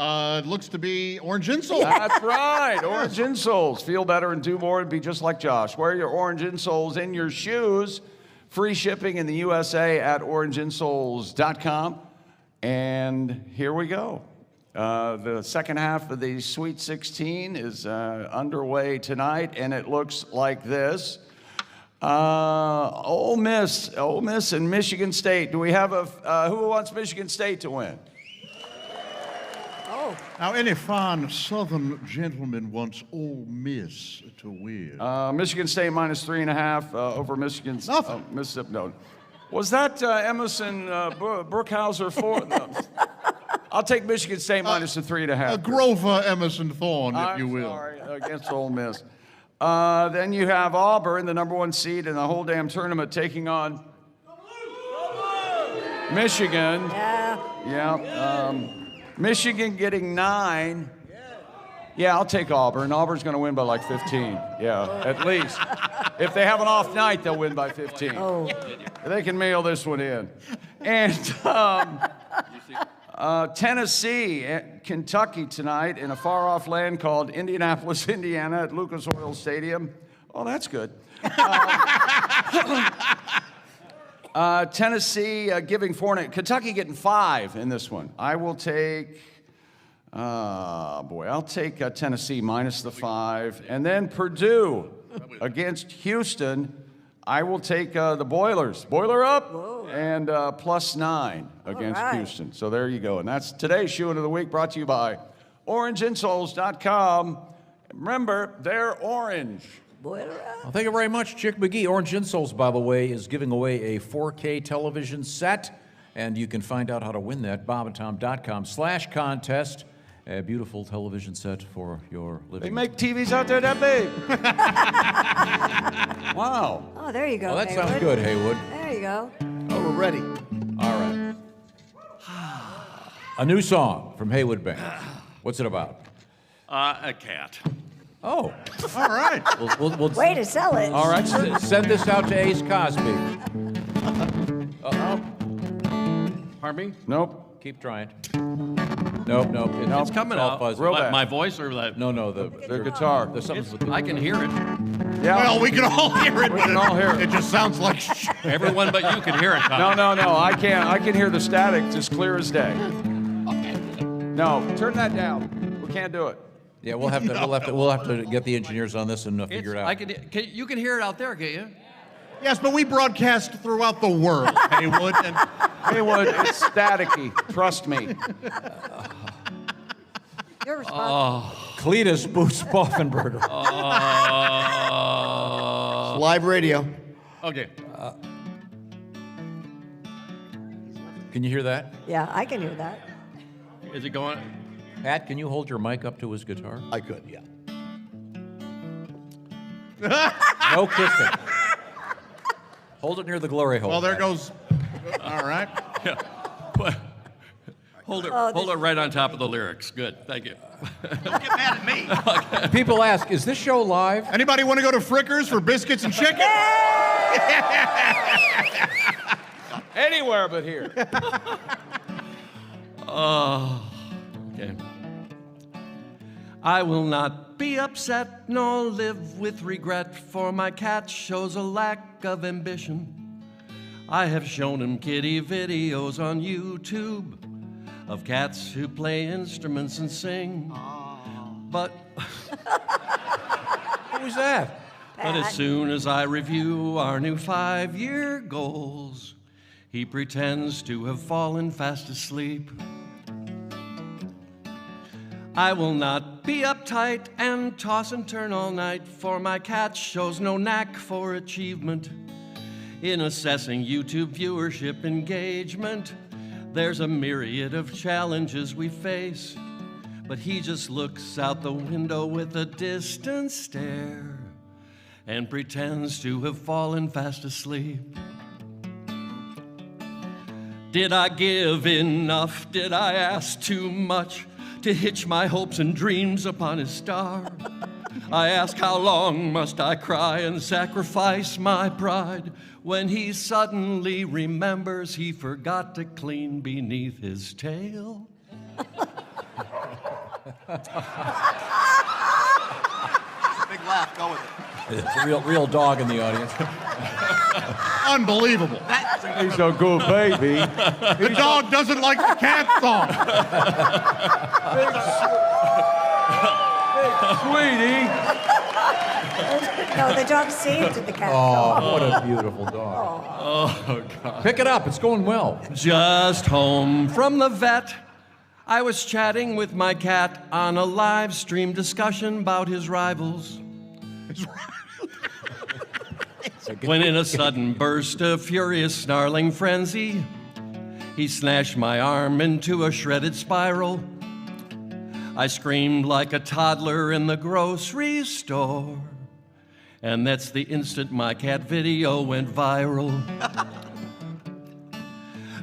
It looks to be orange insole. That's right, orange insoles. Feel better and do more and be just like Josh. Wear your orange insoles in your shoes. Free shipping in the USA at orangeinsoles.com. And here we go. The second half of the Sweet 16 is underway tonight, and it looks like this. Ole Miss and Michigan State. Do we have who wants Michigan State to win? Oh. Now, any fine Southern gentleman wants Ole Miss to win. Michigan State minus 3.5 over Michigan's Mississippi. No. Was that Emerson Brookhauser for? No. I'll take Michigan State minus the 3.5. Grover Emerson Thorne, if you will. Sorry, against Ole Miss. Then you have Auburn, the number 1 seed in the whole damn tournament, taking on Michigan. Yeah. Michigan getting 9. Yeah, I'll take Auburn. Auburn's going to win by like 15. Yeah, at least. If they have an off night, they'll win by 15. Oh. They can mail this one in. And Tennessee at Kentucky tonight in a far-off land called Indianapolis, Indiana at Lucas Oil Stadium. Oh, that's good. Tennessee giving 4. Kentucky getting 5 in this one. I will take, I'll take Tennessee minus the 5. And then Purdue against Houston. I will take the Boilers. Boiler up. Whoa. And plus 9 against Houston. So there you go. And that's today's shoe of the week brought to you by orangeinsoles.com. Remember, they're orange. Well, thank you very much, Chick McGee. Orange Insoles, by the way, is giving away a 4K television set, and you can find out how to win that, bobandtom.com/contest. A beautiful television set for your living They make TVs out there that big. Wow. Oh, there you go. Well, that Haywood. sounds good, Haywood. There you go. Oh, we're ready. All right. A new song from Heywood Banks. What's it about? A cat. Oh. All right. We'll Way to sell it. All right, send this out to Ace Cosby. Pardon me? Nope. Keep trying. Nope. It's coming all out. fuzzy. My voice or the... No, the guitar. There's something with the... I can hear it. Yeah. Well, we can all hear it. We can all hear it. It just sounds like Everyone but you can hear it, Tom. No. I can't. I can hear the static just clear as day. No, turn that down. We can't do it. Yeah, we'll have to get the engineers on this and figure it out. You can hear it out there, can't you? Yes, but we broadcast throughout the world, Haywood. And Haywood, it's staticky. Trust me. You're responsible. Cletus Boots Boffenberger. It's live radio. Okay. Can you hear that? Yeah, I can hear that. Is it going? Pat, can you hold your mic up to his guitar? I could, yeah. No kissing. Hold it near the glory hole. well, there Pat. goes. All right. Yeah. Hold it right on top of the lyrics. Good. Thank you. Don't get mad at me. People ask, is this show live? Anybody want to go to Frickers for biscuits and chicken? Anywhere but here. Okay. I will not be upset nor live with regret, for my cat shows a lack of ambition. I have shown him kitty videos on YouTube of cats who play instruments and sing. But Who was that? But as soon as I review our new 5-year goals, he pretends to have fallen fast asleep. I will not be uptight and toss and turn all night, for my cat shows no knack for achievement. In assessing YouTube viewership engagement, there's a myriad of challenges we face, but he just looks out the window with a distant stare and pretends to have fallen fast asleep. Did I give enough? Did I ask too much to hitch my hopes and dreams upon his star? I ask, how long must I cry and sacrifice my pride when he suddenly remembers he forgot to clean beneath his tail? Big laugh, go with it. It's a real dog in the audience. Unbelievable. He's a good baby. The dog doesn't like the cat song. Sweetie. No, the dog saved the cat. Oh, what a beautiful dog. Oh, God. Pick it up. It's going well. Just home from the vet. I was chatting with my cat on a live stream discussion about his rivals. When in a sudden burst of furious snarling frenzy, he snatched my arm into a shredded spiral. I screamed like a toddler in the grocery store, and that's the instant my cat video went viral.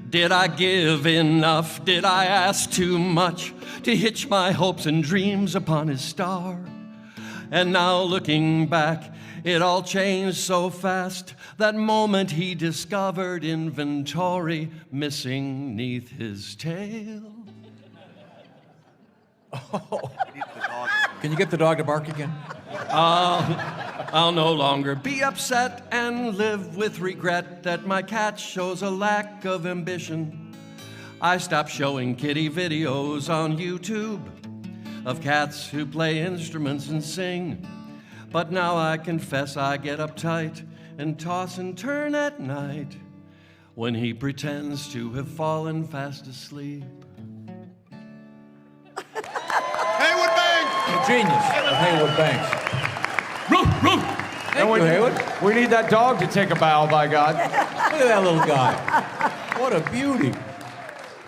Did I give enough? Did I ask too much to hitch my hopes and dreams upon his star? And now looking back, it all changed so fast. That moment he discovered inventory missing 'neath his tail. Oh. Can you get the dog to bark again? I'll no longer be upset and live with regret that my cat shows a lack of ambition. I stopped showing kitty videos on YouTube of cats who play instruments and sing. But now I confess I get uptight and toss and turn at night when he pretends to have fallen fast asleep. genius of Heywood Banks. Thank you, Haywood. We need that dog to take a bow, by God. Look at that little guy. What a beauty.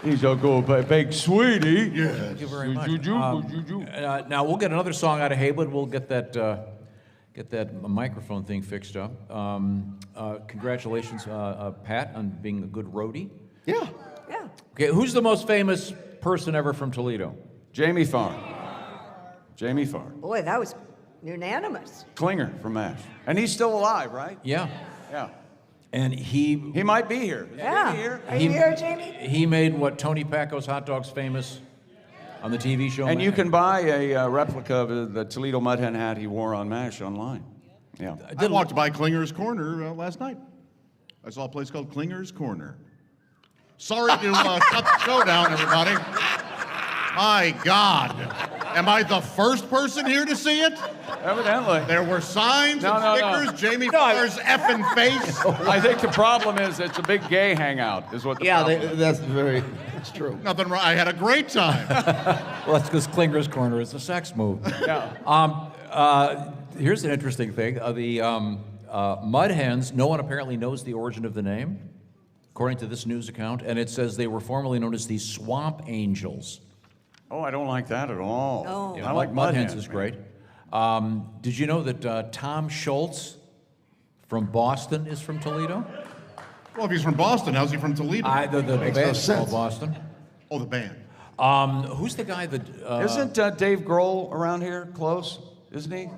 He's a good big sweetie. Yes. Thank you very much. Now we'll get another song out of Heywood. We'll get that microphone thing fixed up. Congratulations, Pat, on being a good roadie. Yeah. Yeah. Okay, who's the most famous person ever from Toledo? Jamie Farr. Jamie Farr. Boy, that was unanimous. Klinger from MASH. And he's still alive, right? Yeah. Yeah. And he might be here. Yeah. Here? Are you here, Jamie? He made what Tony Packo's hot dogs famous on the TV show. And MASH. you can buy a replica of the Toledo Mud Hen hat he wore on MASH online. Yeah. I walked by Klinger's Corner last night. I saw a place called Klinger's Corner. Sorry to cut the show down, everybody. My God. Am I the first person here to see it? Evidently. There were signs and stickers, Jamie Farr's effing face. I think the problem is it's a big gay hangout, is what the problem is. That's true. Nothing wrong. I had a great time. Well, that's because Klinger's Corner is a sex move. Yeah. Here's an interesting thing. The Mud Hens, no one apparently knows the origin of the name, according to this news account, and it says they were formerly known as the Swamp Angels. Oh, I don't like that at all. Oh. Yeah, I like Mud Hens Hens, is great. Did you know that Tom Schultz from Boston is from Toledo? Well, if he's from Boston, how's he from Toledo? The Makes no band's called sense. Boston. Oh, the band. Who's the guy that... Isn't Dave Grohl around here close? Isn't he?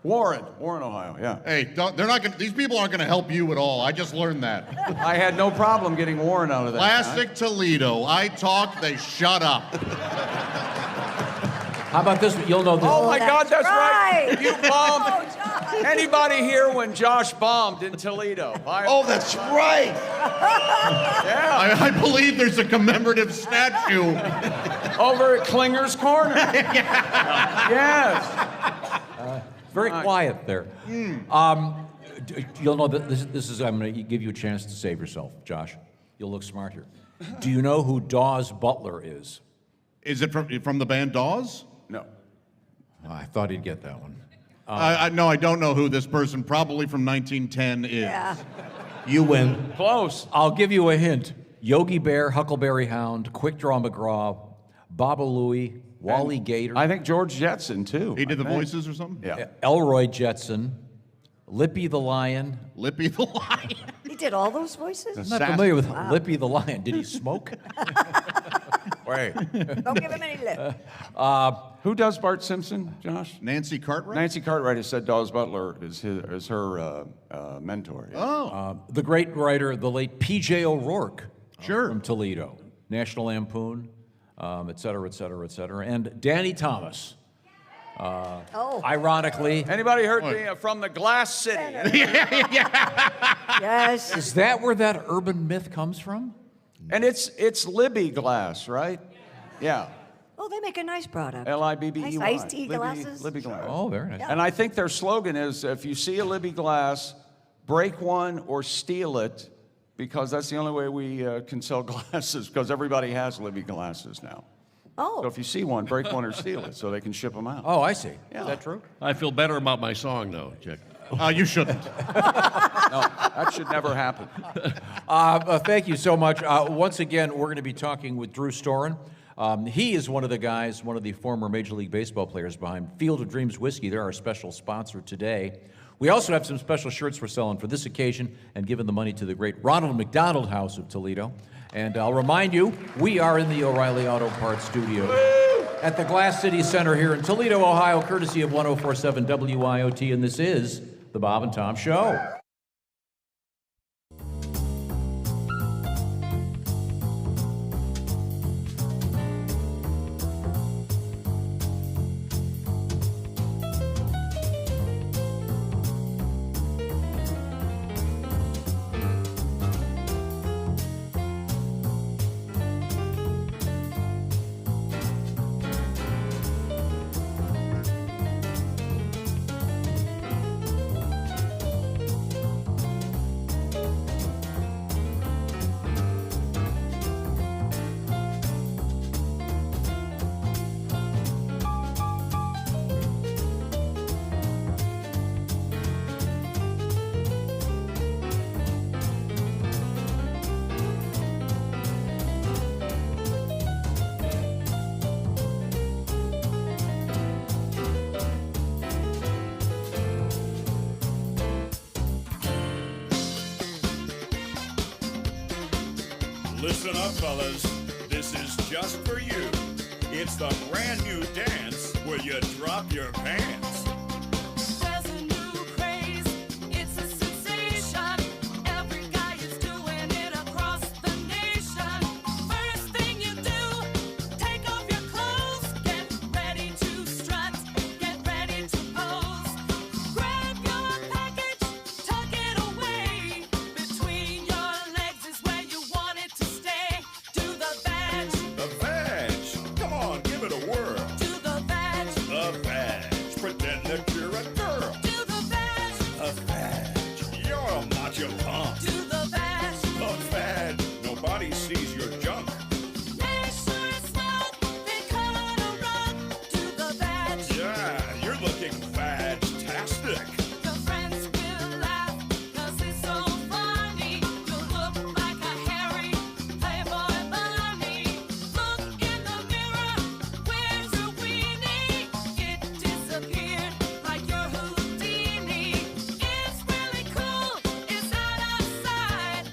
Warren, Ohio, yeah. Hey, they're not gonna. These people aren't gonna help you at all. I just learned that. I had no problem getting Warren out of that. Classic Toledo. I talk, they shut up. How about this? You'll know this. Oh my God, that's right. You bombed. Oh, Josh. Anybody here when Josh bombed in Toledo? Oh, that's right. Yeah. I believe there's a commemorative statue. Over at Klinger's Corner. Yes. Very quiet there. You'll know that this is. I'm going to give you a chance to save yourself, Josh. You'll look smart here. Do you know who Dawes Butler is? Is it from the band Dawes? No. Oh, I thought he'd get that one. No, I don't know who this person, probably from 1910, is. Yeah. You win. Close. I'll give you a hint. Yogi Bear, Huckleberry Hound, Quick Draw McGraw, Baba Louie, Wally Gator. I think George Jetson, too. He did the voices or something? Yeah. Elroy Jetson, Lippy the Lion. Lippy the Lion. He did all those voices? I'm not familiar with Lippy the Lion. Did he smoke? Wait. Don't give him any lip. Who does Bart Simpson, Josh? Nancy Cartwright? Nancy Cartwright has said Dawes Butler is her mentor. Yeah. Oh. The great writer, the late P.J. O'Rourke. Sure. From Toledo. National Lampoon, et cetera, et cetera, et cetera. And Danny Thomas. Ironically. Anybody heard me from the Glass City? Yes. Is that where that urban myth comes from? And it's Libby Glass, right? Yeah. Oh, they make a nice product. L-I-B-B-E-Y. Nice iced tea Libby- glasses. Libby Glass. Oh, very nice. Yeah. And I think their slogan is, if you see a Libby Glass, break one or steal it, because that's the only way we can sell glasses, because everybody has Libby glasses now. Oh. So if you see one, break one or steal it, so they can ship them out. Oh, I see. Yeah. Is that true? I feel better about my song, though, Jack. You shouldn't. No, that should never happen. Thank you so much. Once again, we're going to be talking with Drew Storen. He is one of the guys, one of the former Major League Baseball players behind Field of Dreams Whiskey. They're our special sponsor today. We also have some special shirts we're selling for this occasion and giving the money to the great Ronald McDonald House of Toledo. And I'll remind you, we are in the O'Reilly Auto Parts studio at the Glass City Center here in Toledo, Ohio, courtesy of 104.7 WIOT, and this is The Bob and Tom Show. Listen up, fellas. This is just for you. It's the brand new dance where you drop your pants. There's a new craze, it's a sensation. Every guy is doing it across the nation. First thing you do, take off your clothes. Get ready to strut, get ready to pose. Grab your package, tuck it away. Between your legs is where you want it to stay. Do the badge. The badge. Come on, give it a whirl. Do the badge. The badge. Pretend that you're a girl. Do the badge. The badge. You're a macho punk. Do the badge. The badge. Nobody sees your junk. Make sure it's snug, they cut a rug. Do the badge. Yeah, you're looking badge-tastic. Your friends will laugh, 'cause it's so funny. You look like a hairy Playboy bunny. Look in the mirror, where's your weenie? It disappeared like your Houdini. It's really cool, it's out of sight.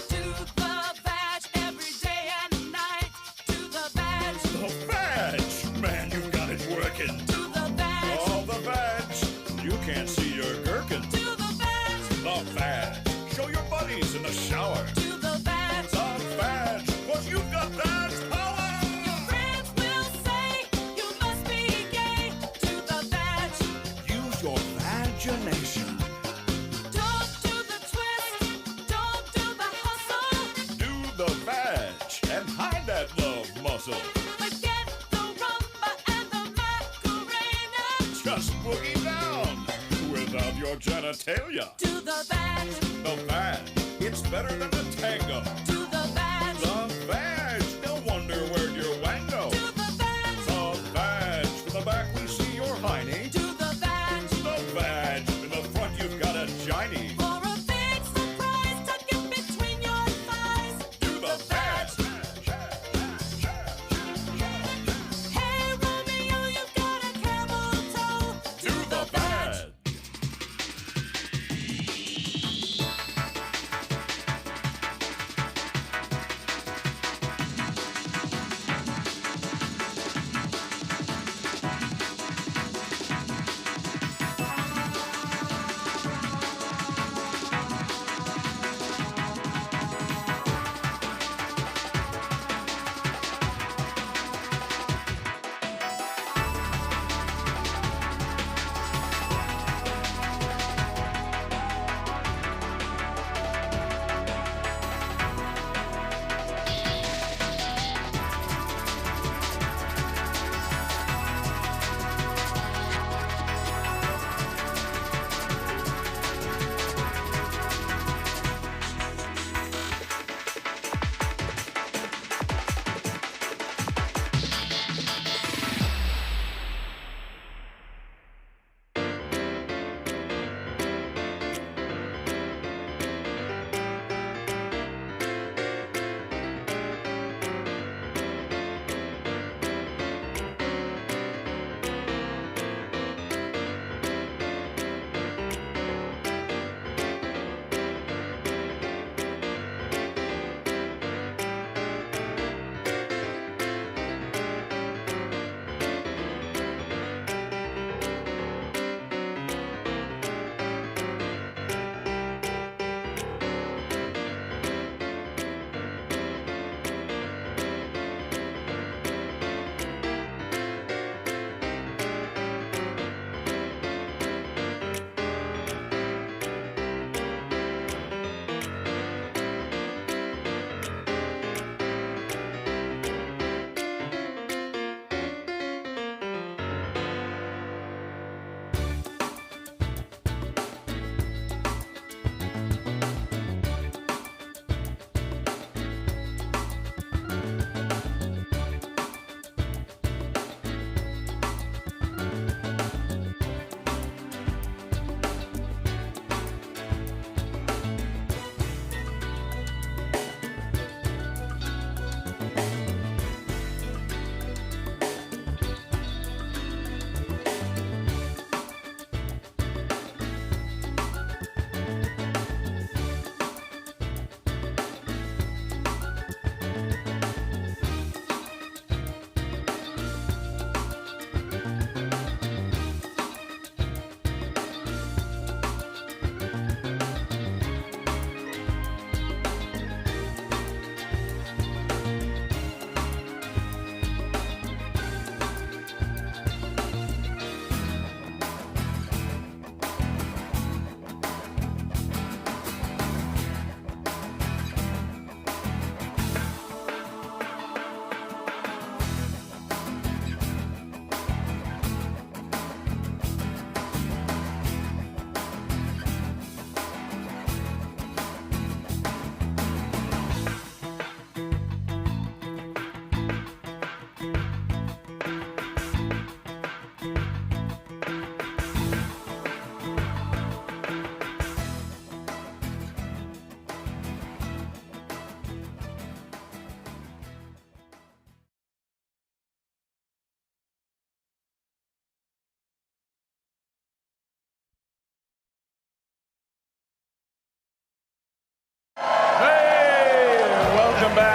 Do the badge every day and night. Do the badge. The badge. Man, you've got it working. Do the badge. Oh, the badge. You can't see your gherkin. Do the badge. The badge. Show your buddies in the shower. Do the badge. The badge. 'Cause you've got badge power. Your friends will say you must be gay. Do the badge. Use your imagination. Don't do the twist. Don't do the hustle. Do the badge and hide that love muscle. Forget the rumba and the Macarena. Just boogie down without your genitalia. Do the badge. The badge. It's better than a tango. Do the badge. The badge. No wonder where your wango. Do the badge. The badge. From the back we see your hiney. Do the badge. The badge. In the front you've got a giny. For a big surprise, tuck it between your thighs. Do the badge. Hey Romeo, you've got a camel toe. Do the badge.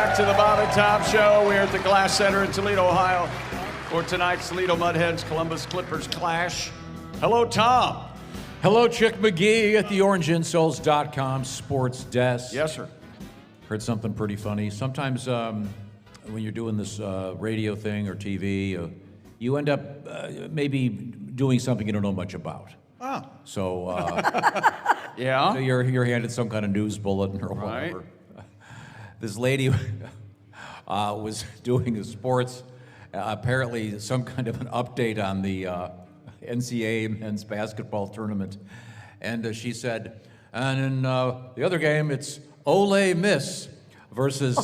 back to the Bob and Tom Show. We're at the Glass Center in Toledo, Ohio, for tonight's Toledo Mud Hens Columbus Clippers clash. Hello, Tom. Hello, Chick McGee at the OrangeInsoles.com sports desk. Yes, sir. Heard something pretty funny. Sometimes when you're doing this radio thing or TV, you end up maybe doing something you don't know much about. Oh. So, yeah. So you're handed some kind of news bulletin or whatever. This lady was doing the sports, apparently some kind of an update on the NCAA men's basketball tournament. And she said, and in the other game, it's Ole Miss versus...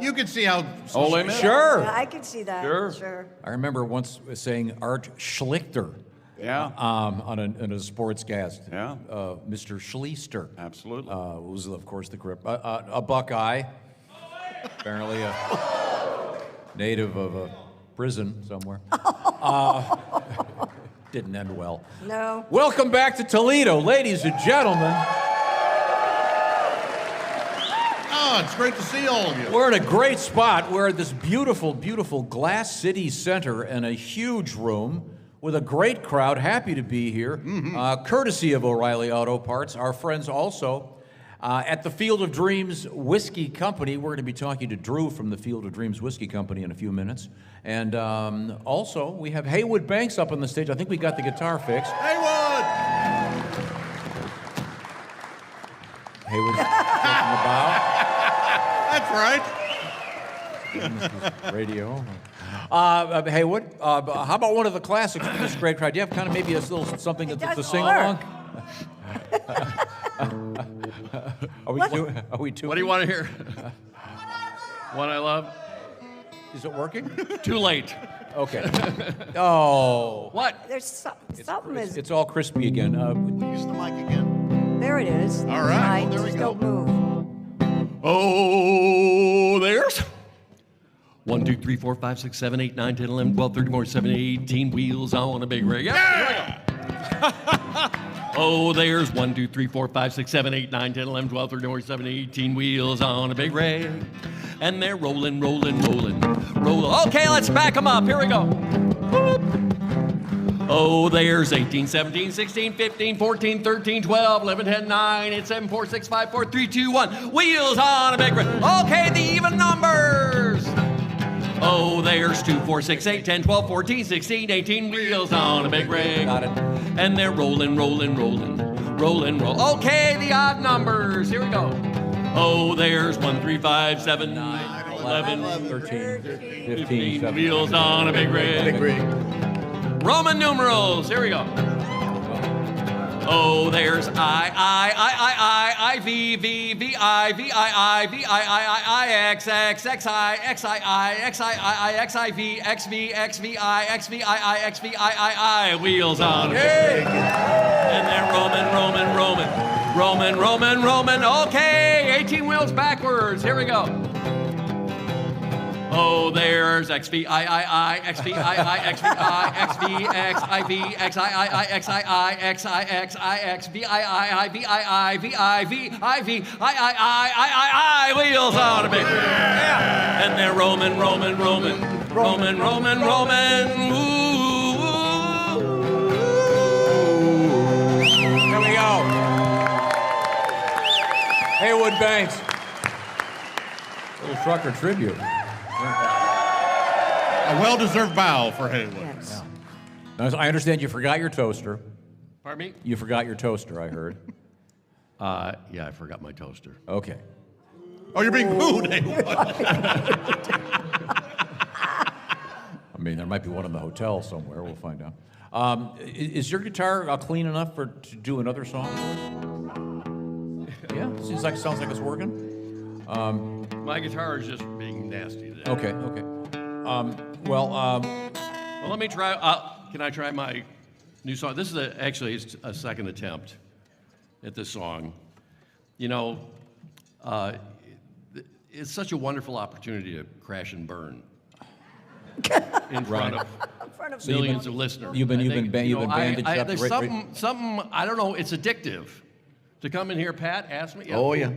You can see how... Ole Miss? Sure. Yeah, I can see that. Sure. I remember once saying Art Schlichter. Yeah. On a sportscast. Yeah. Mr. Schlichter. Absolutely. Was, of course, the grip. A Buckeye. Apparently a native of a prison somewhere. Didn't end well. No. Welcome back to Toledo, ladies and gentlemen. Oh, it's great to see all of you. We're in a great spot. We're at this beautiful, beautiful Glass City Center in a huge room with a great crowd. Happy to be here. Courtesy of O'Reilly Auto Parts. Our friends also at the Field of Dreams Whiskey Company. We're going to be talking to Drew from the Field of Dreams Whiskey Company in a few minutes. And also, we have Heywood Banks up on the stage. I think we got the guitar fixed. Heywood! Heywood's taking the bow. That's right. Radio. Heywood, how about one of the classics for this great crowd? Do you have kind of maybe a little something to sing along? Are we doing? What do you want to hear? What I love? Is it working? Too late. Okay. Oh. What? There's something is. It's all crispy again. Use the mic again. There it is. All right. Well, there we Just go. don't move. Oh, there's 1, 2, 3, 4, 5, 6, 7, 8, 9, 10, 11, 12, 13, 14, 17, 18 wheels on a big rig. Yeah! Oh, there's 1, 2, 3, 4, 5, 6, 7, 8, 9, 10, 11, 12, 13, 14, 17, 18 wheels on a big rig. And they're rolling, rolling, rolling, rolling. Okay, let's back them up. Here we go. Oh, there's 18, 17, 16, 15, 14, 13, 12, 11, 10, 9, 8, 7, 4, 6, 5, 4, 3, 2, 1. Wheels on a big rig. Okay, the even numbers. Oh, there's 2, 4, 6, 8, 10, 12, 14, 16, 18 wheels on a big rig. Got it. And they're rolling, rolling, rolling, rolling, roll. Okay, the odd numbers. Here we go. Oh, there's 1, 3, 5, 7, 9, 11, 13, 15, 15 wheels on a big rig. Big rig. Roman numerals. Here we go. Oh, there's I, V, V, V, I, V, I, V, I, X, X, X, I, X, I, X, I, X, I, V, X, V, X, V, I, X, V, I, X, V, I, wheels on. And then Roman. Okay, 18 wheels backwards. Here we go. Oh, there's X, V, I, X, V, I, X, V, I, X, V, X, I, V, X, I, X, I, X, I, X, I, X, V, I, V, I, V, I, V, I, V, I, wheels on a big. Yeah. And they're Roman. Ooh. Here we go. Heywood Banks. Little trucker tribute. A well-deserved bow for Heywood. Yes. Now, I understand you forgot your toaster. Pardon me? You forgot your toaster, I heard. Yeah, I forgot my toaster. Okay. Oh, you're being booed, Heywood. I mean, there might be one in the hotel somewhere. We'll find out. Is your guitar clean enough to do another song for us? Yeah, sounds like it's working. My guitar is just being nasty today. Okay. Well, let me try. Can I try my new song? This is actually a second attempt at this song. You know, it's such a wonderful opportunity to crash and burn in front of millions of listeners. You've been bandaged up. There's something. I don't know. It's addictive to come in here. Pat asked me. Oh yeah.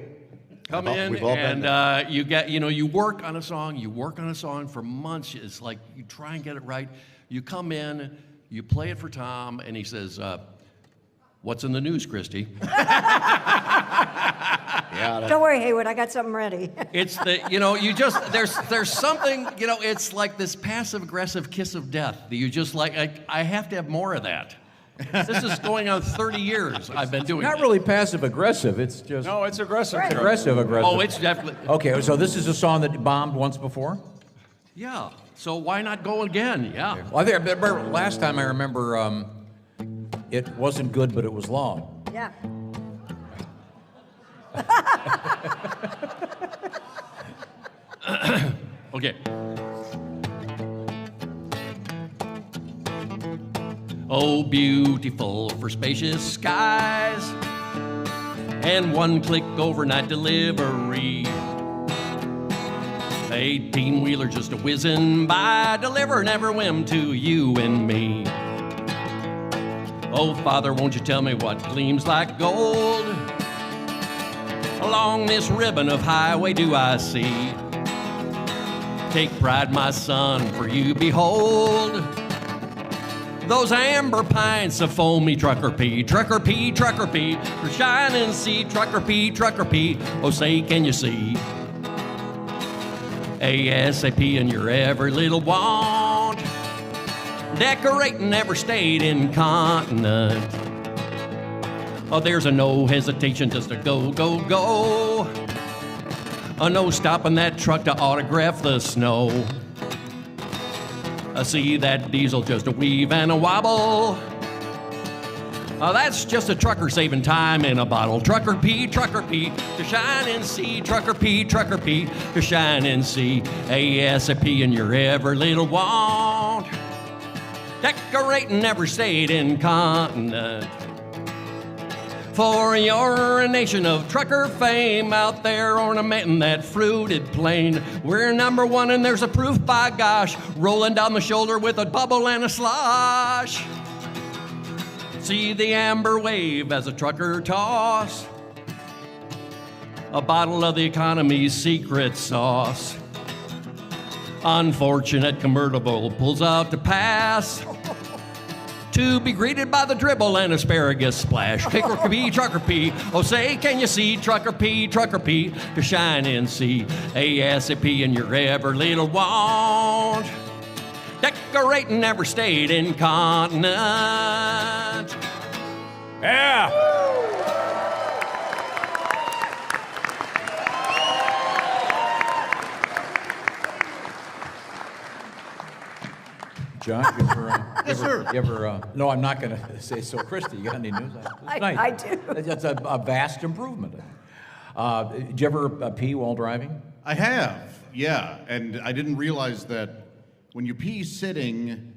Come in We've all been and you work on a song for months. It's like you try and get it right. You come in, you play it for Tom, and he says, "What's in the news, Christy?" Don't worry, Heywood, I got something ready. It's there's something, it's like this passive aggressive kiss of death that you just like, I have to have more of that. This is going on 30 years I've been doing Not it. really passive aggressive. It's just No, it's aggressive. Right. aggressive. Oh, it's definitely. Okay, so this is a song that bombed once before. Yeah. So why not go again? Yeah. Well, last time I remember, it wasn't good, but it was long. Yeah. Okay. Oh, beautiful for spacious skies and one-click overnight delivery. 18-wheeler just a whizzing by, delivering every whim to you and me. Oh, Father, won't you tell me what gleams like gold? Along this ribbon of highway do I see. Take pride, my son, for you behold those amber pints of foamy trucker pea, trucker pea, trucker pea, for shining sea, trucker pea, trucker pea. Oh, say, can you see? ASAP in your every little want, decorating every state and continent. Oh, there's a no hesitation, just a go, go, go. No stopping that truck to autograph the snow. I see that diesel just a weave and a wobble. That's just a trucker saving time in a bottle. Trucker pea, to shine and see. Trucker pea, to shine and see. ASAP in your every little want, decorating every state and continent. For you're a nation of trucker fame out there ornamenting that fruited plain. We're number one and there's a proof, by gosh, rolling down the shoulder with a bubble and a slosh. See the amber wave as a trucker toss a bottle of the economy's secret sauce. Unfortunate convertible pulls out to pass, to be greeted by the dribble and asparagus splash. Trucker pea, oh say, can you see? Trucker pea, to shine and see. ASAP in your every little want, decorating every state and continent. Yeah. John, Yes, sir. No, I'm not going to say so. Christy, you got any news? I do. That's a vast improvement. Did you ever pee while driving? I have, yeah. And I didn't realize that when you pee sitting,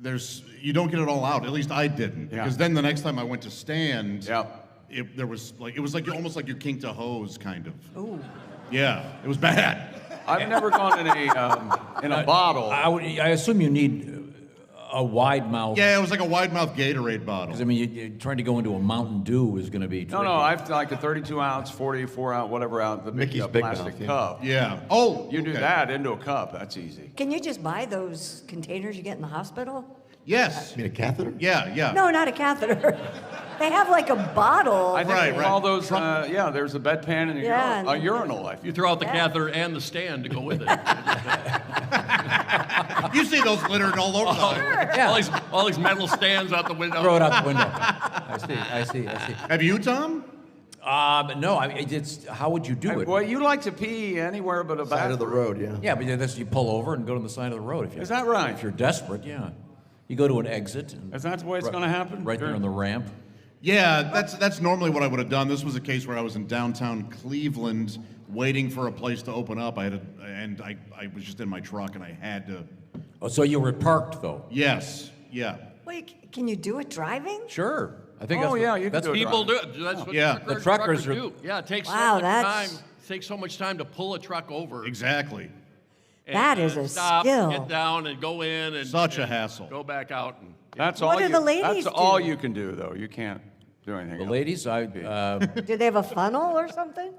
you don't get it all out. At least I didn't. Yeah. Because then the next time I went to stand, Yep. it was like almost like you kinked a hose, kind of. Ooh. Yeah, it was bad. I've never gone in a bottle. I assume you need a wide mouth. Yeah, it was like a wide mouth Gatorade bottle. Because I mean, you're trying to go into a Mountain Dew is going to be. No, I've like a 32 ounce, 44 ounce, whatever ounce, the Mickey's Big plastic Mouth, yeah. cup. Yeah. Oh, You do okay. that into a cup. That's easy. Can you just buy those containers you get in the hospital? Yes. You mean a catheter? Yeah, yeah. No, not a catheter. They have like a bottle. I think Right. all those. There's a bedpan and a Yeah, a urinal. You throw out the catheter and the stand to go with it. You see those littered all over the place. All these metal stands out the window. Throw it out the window. I see. Have you, Tom? No, it's how would you do it? Well, you like to pee anywhere but a bathroom. Side of the road, yeah. Yeah, but that's you pull over and go to the side of the road. Is that right? If you're desperate, yeah. You go to an exit. And Is that the way it's going to happen? right there on the ramp. Yeah, that's normally what I would have done. This was a case where I was in downtown Cleveland waiting for a place to open up. I was just in my truck and I had to. Oh, so you were parked though? Yes, yeah. Wait, can you do it driving? Sure. I think Oh, that's yeah, what, you can that's do it People do driving. it. That's what Yeah. The truckers are- do. Yeah, it takes Wow, so much that's- time. It takes so much time to pull a truck over. Exactly. And, That is a stop, skill. Get down and go in and Such a hassle. Go back out. And, That's What all. do the ladies That's all do? you can do, though. You can't. do anything The else. ladies, Do they have a funnel or something?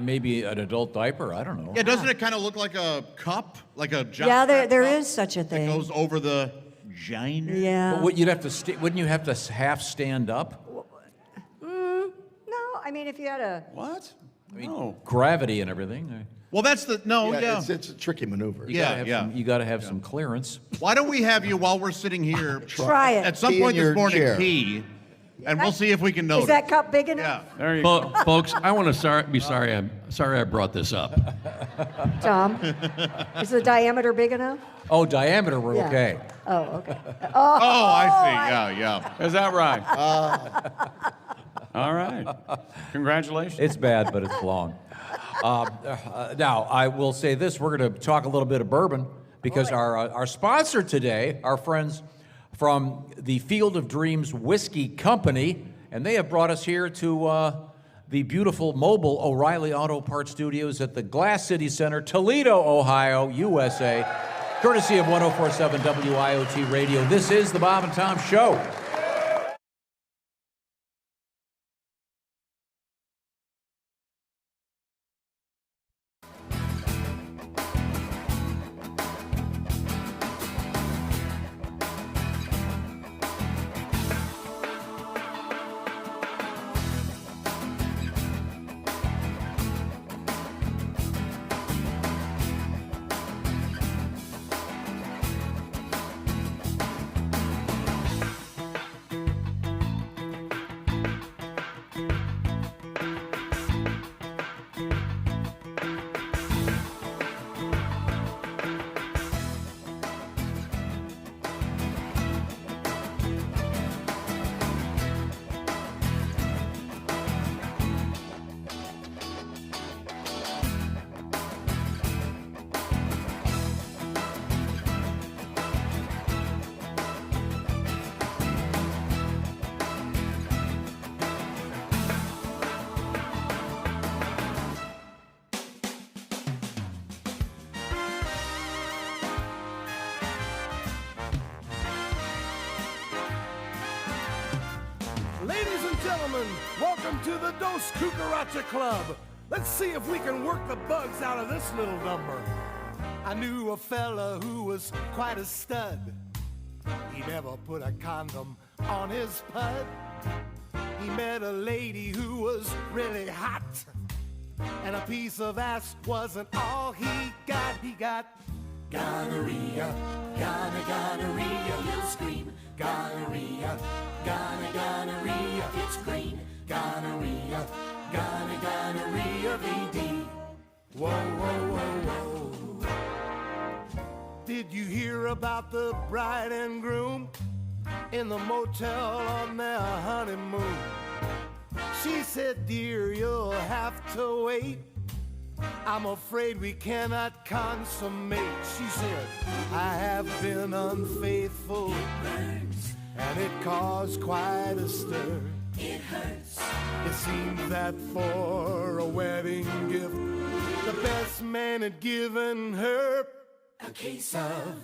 maybe an adult diaper. I don't know. Yeah, doesn't it kind of look like a cup, like a jock Yeah, there cup is such a thing. that goes over the vagina? Yeah. But you'd have to wouldn't you have to half stand up? No, I mean, if you had a... What? No. Gravity and everything. Well, that's the It's a tricky maneuver. You got to have some clearance. Why don't we have you while we're sitting here? Try it. At some Pee point in this your morning, chair. pee, and we'll see if we can notice. Is that cup big enough? Yeah. There you go. Folks, I want to be sorry. I'm sorry I brought this up. Tom, is the diameter big enough? Oh, diameter, we're Yeah. okay. Oh, okay. Oh, I see. Yeah. Is that right? All right. Congratulations. It's bad, but it's long. Now, I will say this. We're going to talk a little bit of bourbon because our sponsor today, our friends from the Field of Dreams Whiskey Company, and they have brought us here to the beautiful mobile O'Reilly Auto Parts Studios at the Glass City Center, Toledo, Ohio, USA, courtesy of 104.7 WIOT Radio. This is the Bob and Tom Show. Ladies and gentlemen, welcome to the Dos Cucaracha Club. Let's see if we can work the bugs out of this little number. I knew a fella who was quite a stud. He never put a condom on his pud. He met a lady who was really hot, and a piece of ass wasn't all he got. He got gonorrhea, gonorrhea. He'll scream gonorrhea, gonorrhea. It's green gonorrhea, gonorrhea. VD. Whoa, whoa, whoa, whoa. Did you hear about the bride and groom in the motel on their honeymoon? She said, dear, you'll have to wait. I'm afraid we cannot consummate. She said, I have been unfaithful. It burns. And it caused quite a stir. It hurts. It seems that for a wedding gift, the best man had given her a case of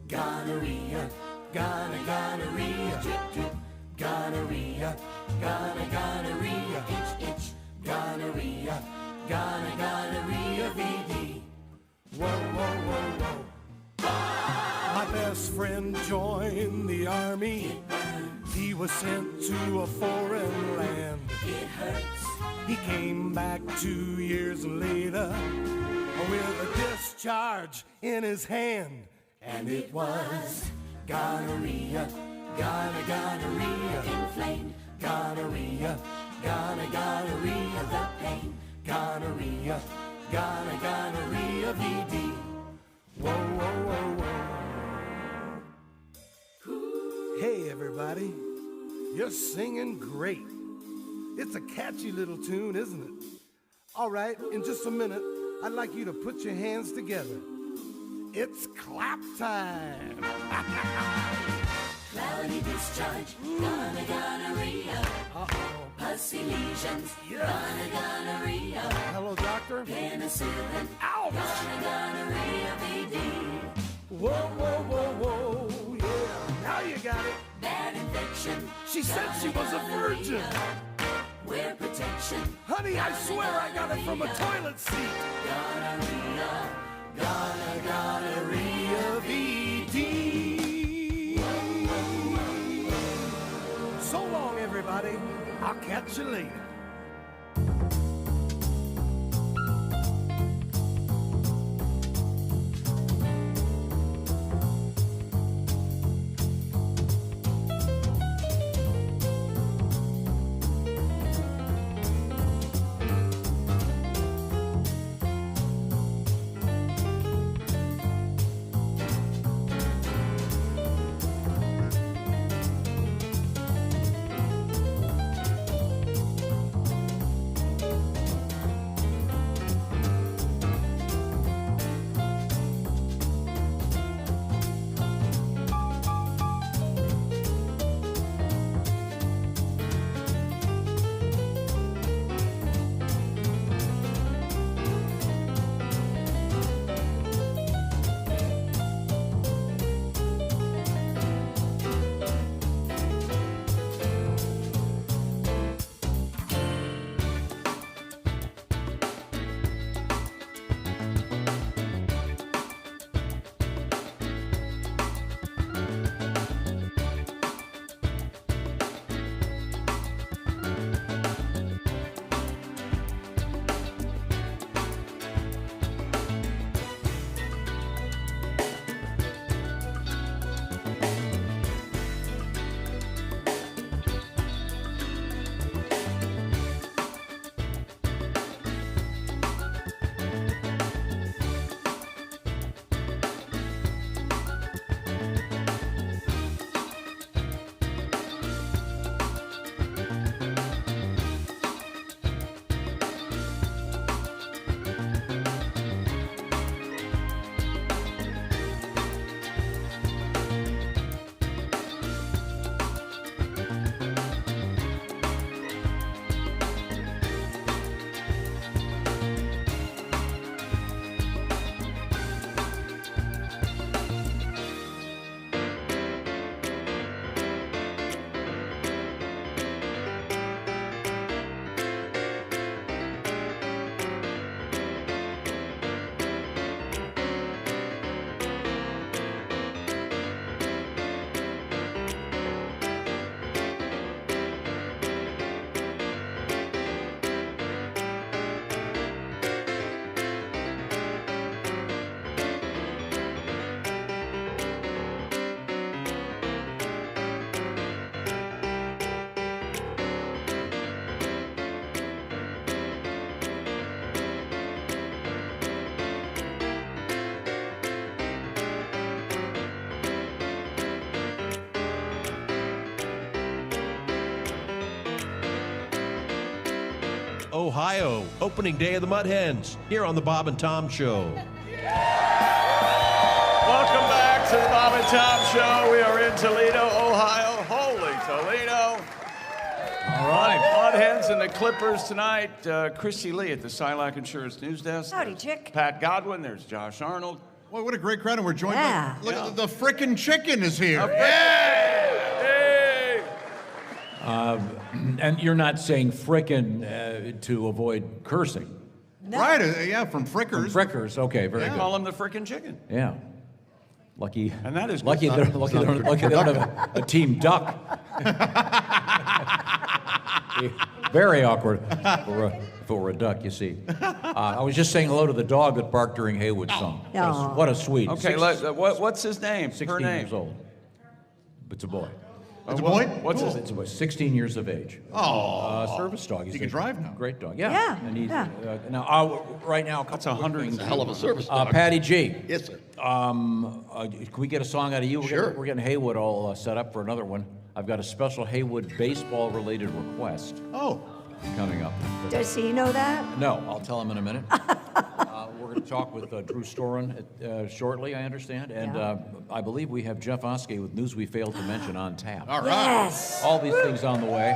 gonorrhea, gonorrhea, drip, drip, gonorrhea, gonorrhea, itch, itch, gonorrhea, gonorrhea, VD. Whoa, whoa, whoa, whoa. My best friend joined the army. He was sent to a foreign land. It hurts. He came back 2 years later with a discharge in his hand. And it was gonorrhea, gonorrhea, inflamed gonorrhea, gonorrhea, the pain, gonorrhea, gonorrhea, VD. Whoa, whoa, whoa, whoa. Hey, everybody. You're singing great. It's a catchy little tune, isn't it? All right, in just a minute, I'd like you to put your hands together. It's clap time. Cloudy discharge, gonorrhea. Uh-oh. Pussy lesions, gonorrhea. Hello, doctor. Penicillin, ouch. Gonorrhea, VD. Whoa, whoa, whoa, whoa, yeah. Now you got it? Bad infection. She said she was a virgin. Wear protection. Honey, I swear I got it from a toilet seat. Gonorrhea VD. So long, everybody. I'll catch you later. Ohio, opening day of the Mud Hens, here on the Bob and Tom Show. Welcome back to the Bob and Tom Show. We are in Toledo, Ohio. Holy Toledo. All right. Mud Hens and the Clippers tonight. Christy Lee at the Silac Insurance News Desk. Howdy, chick. Pat Godwin. There's Josh Arnold. Well, what a great crowd. And we're joined Yeah. by, look at the frickin' chicken is here. And you're not saying frickin' to avoid cursing. No. Right, yeah, from Frickers. Frickers, okay, very They good. call him the frickin' chicken. Yeah. Lucky. And that is lucky. good. Lucky they don't have a team duck. Very awkward for a duck, you see. I was just saying hello to the dog that barked during Heywood's song. Aw. What a sweet. Okay, what's his name? 16 Her name? years old. It's a boy. It's a boy? What's his? It's a boy, 16 years of age. Oh. Service dog. He's He can drive now. Great dog. Yeah. Yeah, And he's yeah. now right now. That's 100. things. It's a hell of a service dog. Patty G. Yes, sir. Can we get a song out of you? Sure. We're getting Heywood all set up for another one. I've got a special Heywood baseball-related request Oh. coming up. Does he know that? No, I'll tell him in a minute. We're going to talk with Drew Storen shortly, I understand. And I believe we have Jeff Oskey with News We Failed to Mention on tap. All right. Yes. All these things on the way.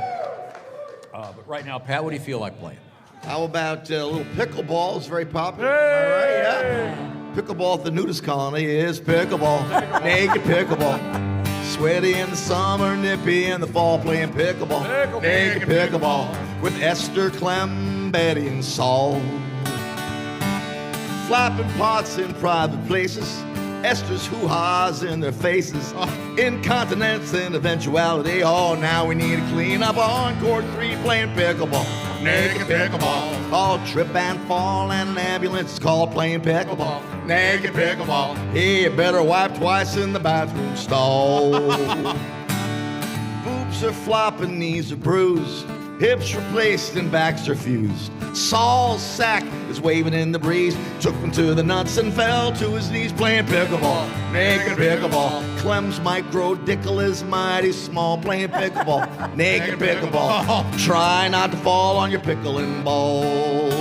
But right now, Pat, what do you feel like playing? How about a little pickleball? It's very popular. All right, yeah. Pickleball at the nudist colony is pickleball. Naked pickleball. sweaty in the summer, nippy in the fall, playing pickleball. Naked pickleball with Esther, Clem, Betty, and Saul. Flapping pots in private places, Esther's hoo-ha's in their faces. Incontinence and eventuality. Oh, now we need to clean up on court 3 playing pickleball. Naked pickleball. Oh, trip and fall and an ambulance is called playing pickleball. Naked pickleball. Hey, you better wipe twice in the bathroom stall. Boobs are flopping, knees are bruised, hips replaced and backs are fused. Saul's sack is waving in the breeze. Took him to the nuts and fell to his knees playing pickleball. Naked pickleball. Clem's micro dickle is mighty small playing pickleball. Naked pickleball. Try not to fall on your pickling balls.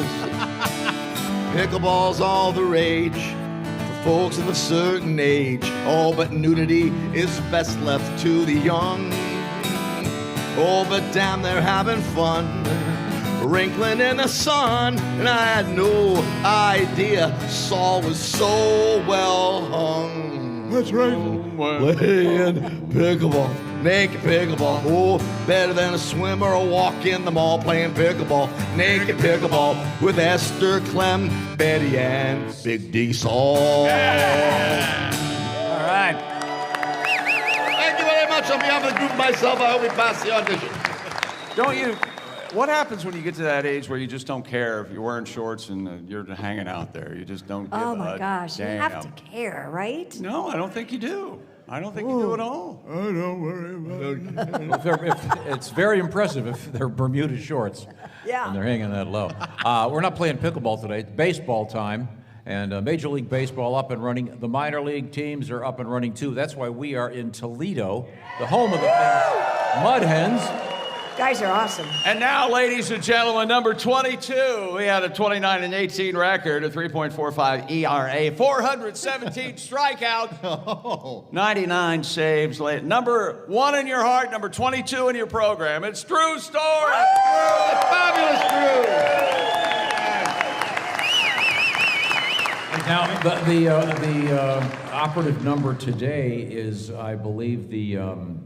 Pickleball's all the rage for folks of a certain age. Oh, but nudity is best left to the young. Oh, but damn, they're having fun, wrinkling in the sun. And I had no idea Saul was so well hung. That's right. Playing pickleball, naked pickleball. Oh, better than a swim or a walk in the mall playing pickleball. Naked pickleball with Esther, Clem, Betty, and Big D Saul. Yeah. All right. Thank you very much on behalf of the group and myself. I hope we pass the audition. Don't you? What happens when you get to that age where you just don't care if you're wearing shorts and you're hanging out there? You just don't give Oh my a gosh, you damn. have to care, right? No, I don't think you do. I don't think you do at all. I don't worry about If it's very impressive if they're Bermuda shorts Yeah. and they're hanging that low. We're not playing pickleball today. It's baseball time. And Major League Baseball up and running. The minor league teams are up and running too. That's why we are in Toledo, the home of the Mud Hens. Guys are awesome. And now, ladies and gentlemen, number 22. We had a 29-18 record, a 3.45 ERA, 417 strikeouts, 99 saves. Number 1 in your heart, number 22 in your program. It's Drew Storen. Fabulous Drew. Now, the operative number today is, I believe, the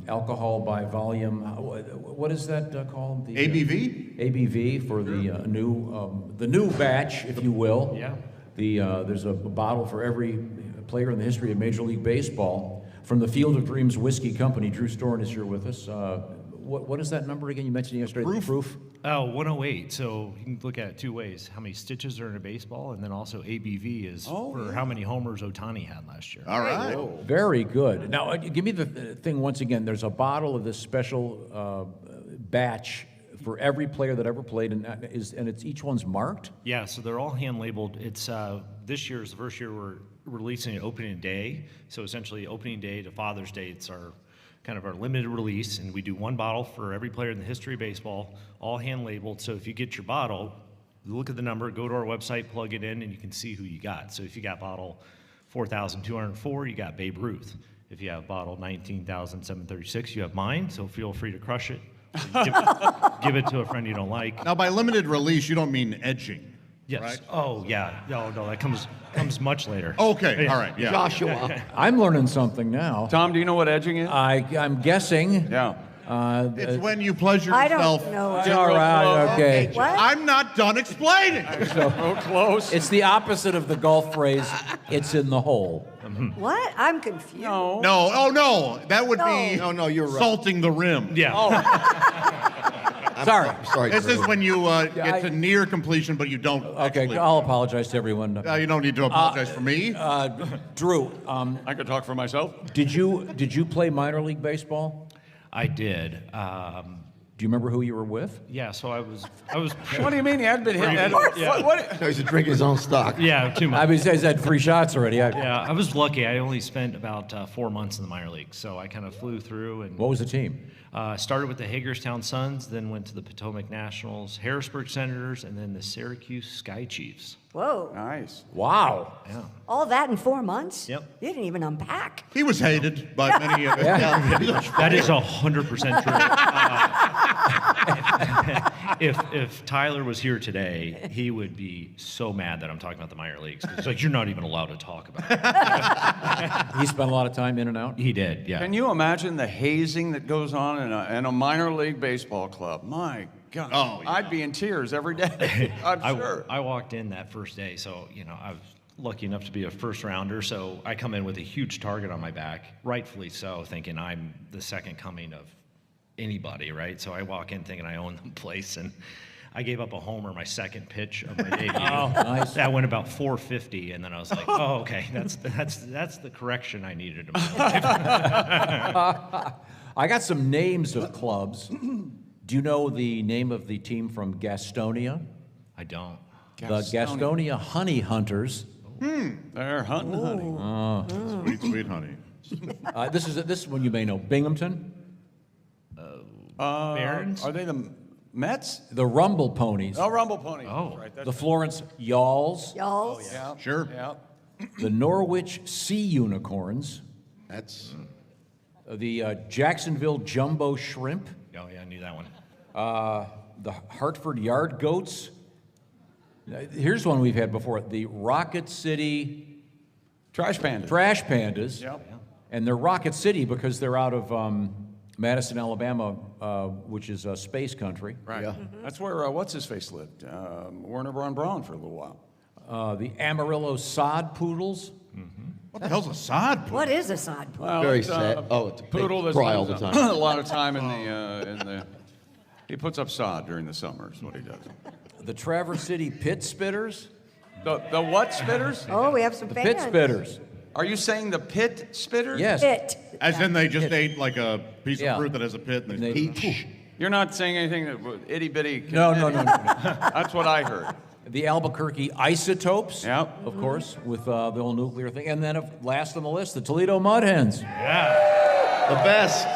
alcohol by volume. What is that called? The, ABV? ABV for the new batch, if you will. Yeah. There's a bottle for every player in the history of Major League Baseball. From the Field of Dreams Whiskey Company, Drew Storen is here with us. What is that number again? You mentioned it yesterday. Proof? The proof? Oh, 108. So you can look at it 2 ways: how many stitches are in a baseball, and then also ABV is for how many homers Ohtani had last year. All right. Very good. Now, give me the thing once again. There's a bottle of this special batch for every player that ever played, and it's each one's marked? Yeah, so they're all hand labeled. It's this year is the first year we're releasing it opening day. So essentially, opening day to Father's Day, it's our kind of our limited release, and we do 1 bottle for every player in the history of baseball, all hand labeled. So if you get your bottle, you look at the number, go to our website, plug it in, and you can see who you got. So if you got bottle 4,204, you got Babe Ruth. If you have bottle 19,736, you have mine. So feel free to crush it. Give it to a friend you don't like. Now, by limited release, you don't mean edging. Yes. Right? Oh, yeah. No, that comes much later. Okay. All right. Yeah. Joshua. I'm learning something now. Tom, do you know what edging is? I'm guessing. Yeah. It's when you pleasure I yourself. don't know. All right, okay. What? I'm not done explaining. So close. It's the opposite of the golf phrase, it's in the hole. What? I'm confused. No. No. Oh, no. That would be No, you're right. salting the rim. Yeah. Sorry. Sorry, This Drew. is when you get to near completion, but you don't. Okay, actually. I'll apologize to everyone. You don't need to apologize for me. Drew, I could talk for myself. did you play minor league baseball? I did. Do you remember who you were with? Yeah, so I was. What do you mean you hadn't been hit? Yeah. What? No, he's drinking his own stock. Yeah, too much. I mean, he's had 3 shots already. Yeah, I was lucky. I only spent about 4 months in the minor league, so I kind of flew through. And What was the team? started with the Hagerstown Suns, then went to the Potomac Nationals, Harrisburg Senators, and then the Syracuse Sky Chiefs. Whoa. Nice. Wow. Yeah. All that in 4 months? Yep. You didn't even unpack. He was hated by many of us. That is 100% true. if Tyler was here today, he would be so mad that I'm talking about the minor leagues. It's like, you're not even allowed to talk about it. He spent a lot of time in and out? He did, yeah. Can you imagine the hazing that goes on in a minor league baseball club? My God. Oh, yeah. I'd be in tears every day. I'm sure. I walked in that first day, so, I was lucky enough to be a first rounder, so I come in with a huge target on my back, rightfully so, thinking I'm the second coming of anybody, right? So I walk in thinking I own the place, and I gave up a homer my second pitch of my debut. Oh, nice. That went about 450, and then I was like, oh, okay, that's the correction I needed. I got some names of clubs. Do you know the name of the team from Gastonia? I don't. The Gastonia Honey Hunters. They're hunting honey. Sweet honey. This one you may know. Binghamton. Barons? Are they the Mets? The Rumble Ponies. Oh, Rumble Ponies. Oh. That's right. The Florence Yalls. Y'all. Yeah. Sure. Yeah. The Norwich Sea Unicorns. That's The Jacksonville Jumbo Shrimp. Oh, yeah, I knew that one. The Hartford Yard Goats. Here's one we've had before. The Rocket City Trash Pandas. Trash Pandas. Yep. And they're Rocket City because they're out of Madison, Alabama, which is space country. Right. Yeah. That's where what's his face lived. Werner von Braun for a little while. The Amarillo Sod Poodles. What the hell's a sod poodle? What is a sod poodle? Well, very it's, sad. Oh, it's a poodle big that cry all the spends time. a lot of time in the. He puts up sod during the summer. Is what he does. The Traverse City Pit Spitters. The what spitters? Oh, we have some The fans. Pit Spitters. Are you saying the pit spitters? Yes. Pit. As in they just ate like a piece Yeah. of fruit that has a pit and they Peach. You're not saying anything that itty bitty. No. That's what I heard. The Albuquerque Isotopes. Yep. Of course, with the whole nuclear thing. And then last on the list, the Toledo Mud Hens. the best.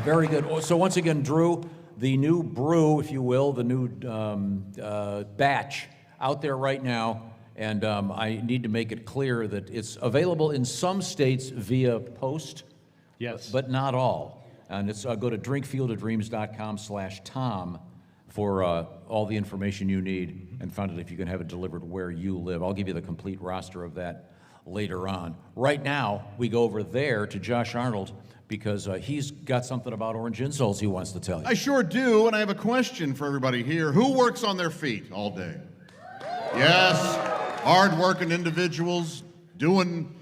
Very good. So once again, Drew, the new brew, if you will, the new batch out there right now. And I need to make it clear that it's available in some states via post. Yes. But not all. And it's go to drinkfieldofdreams.com/Tom for all the information you need and find out if you can have it delivered where you live. I'll give you the complete roster of that later on. Right now, we go over there to Josh Arnold because he's got something about orange insoles he wants to tell you. I sure do, and I have a question for everybody here. Who works on their feet all day? Yes, hard-working individuals doing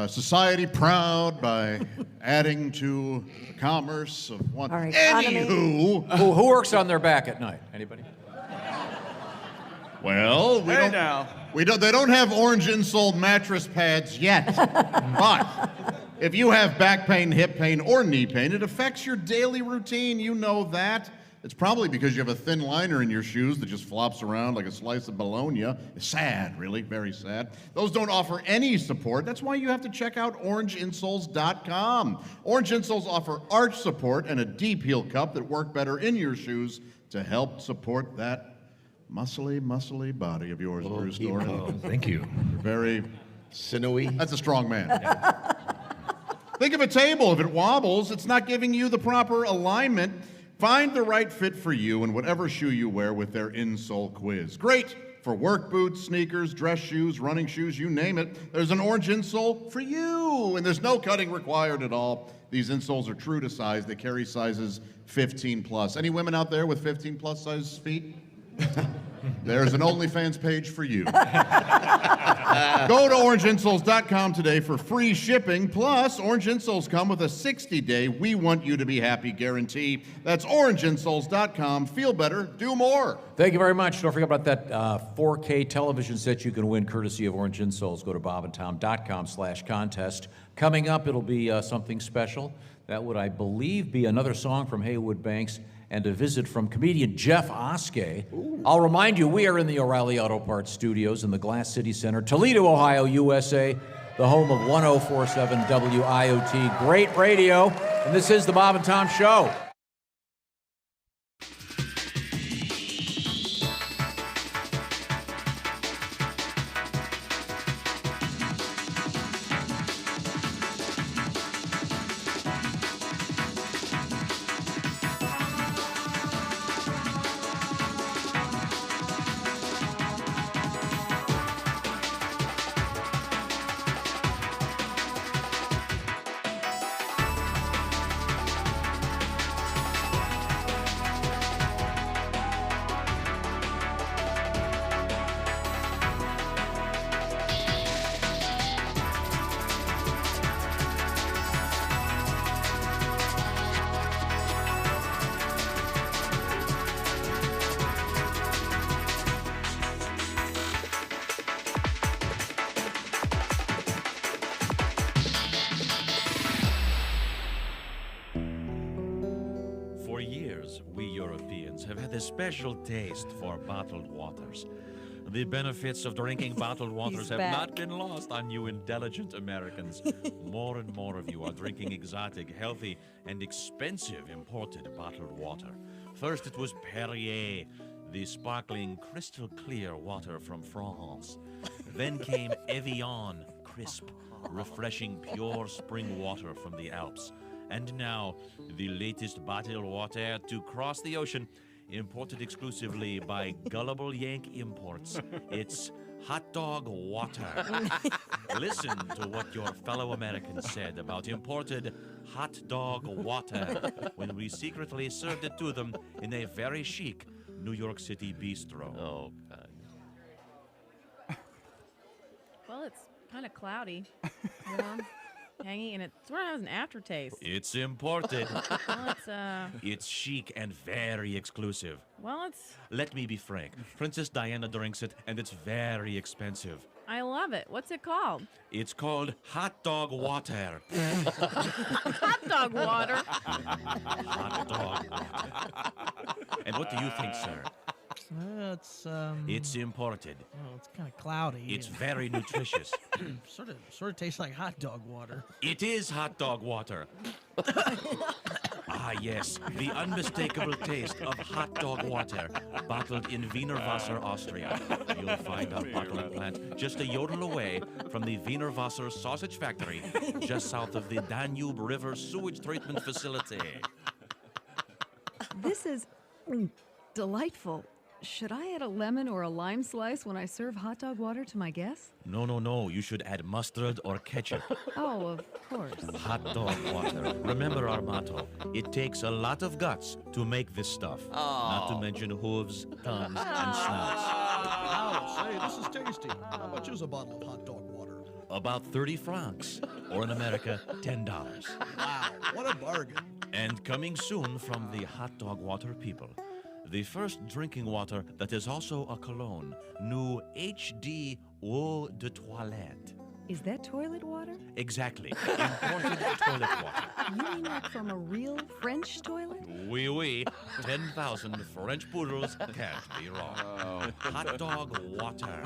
society proud by adding to the commerce of one. Our economy. Anywho, Who works on their back at night? Anybody? well, Hey now. they don't have orange insole mattress pads yet. But if you have back pain, hip pain, or knee pain, it affects your daily routine. You know that. It's probably because you have a thin liner in your shoes that just flops around like a slice of bologna. It's sad, really, very sad. Those don't offer any support. That's why you have to check out orangeinsoles.com. Orange Insoles offer arch support and a deep heel cup that work better in your shoes to help support that muscly body of yours, Bruce Storen. Oh, thank you. You're very Sinewy. That's a strong man. Think of a table. If it wobbles, it's not giving you the proper alignment. Find the right fit for you in whatever shoe you wear with their insole quiz. Great for work boots, sneakers, dress shoes, running shoes, you name it. There's an orange insole for you, and there's no cutting required at all. These insoles are true to size. They carry sizes 15 plus. Any women out there with 15 plus size feet? There's an OnlyFans page for you. Go to orangeinsoles.com today for free shipping. Plus, Orange Insoles come with a 60-day We Want You to Be Happy guarantee. That's orangeinsoles.com. Feel better, do more. Thank you very much. Don't forget about that 4K television set you can win courtesy of Orange Insoles. Go to bobandtom.com/contest. Coming up, it'll be something special. That would, I believe, be another song from Heywood Banks and a visit from comedian Jeff Oskey. I'll remind you, we are in the O'Reilly Auto Parts Studios in the Glass City Center, Toledo, Ohio, USA, the home of 104.7 WIOT. Great radio, and this is the Bob and Tom Show. For years, we Europeans have had a special taste for bottled waters. The benefits of drinking bottled waters have back. not been lost on you intelligent Americans. More and more of you are drinking exotic, healthy, and expensive imported bottled water. First, it was Perrier, the sparkling, crystal clear water from France. Then came Evian, crisp, refreshing, pure spring water from the Alps. And now, the latest bottled water to cross the ocean, imported exclusively by Gullible Yank Imports. It's hot dog water. Listen to what your fellow Americans said about imported hot dog water when we secretly served it to them in a very chic New York City bistro. Oh, God. Well, it's kind of cloudy, you know, tangy, and it sort of has an aftertaste. It's imported. Well, It's chic and very exclusive. well, it's. Let me be frank. Princess Diana drinks it, and it's very expensive. I love it. What's it called? It's called hot dog water. Hot dog water. Hot dog water. And what do you think, sir? It's It's imported. well, it's kind of cloudy. It's and very nutritious. sort of tastes like hot dog water. It is hot dog water. Ah, yes, the unmistakable taste of hot dog water, bottled in Wienerwasser, Austria. You'll find our bottling plant just a yodel away from the Wienerwasser sausage factory, just south of the Danube River sewage treatment facility. This is delightful. Should I add a lemon or a lime slice when I serve hot dog water to my guests? No, you should add mustard or ketchup. Oh, of course. Hot dog water. Remember our motto. It takes a lot of guts to make this stuff. Not to mention hooves, tongues, and snouts. Wow, say, this is tasty. How much is a bottle of hot dog water? About 30 francs. Or in America, $10. Wow, what a bargain. And coming soon from the hot dog water people, the first drinking water that is also a cologne, new HD Eau de Toilette. Is that toilet water? Exactly. Imported toilet water. You mean like from a real French toilet? Oui. 10,000 French poodles can't be wrong. Hot dog water.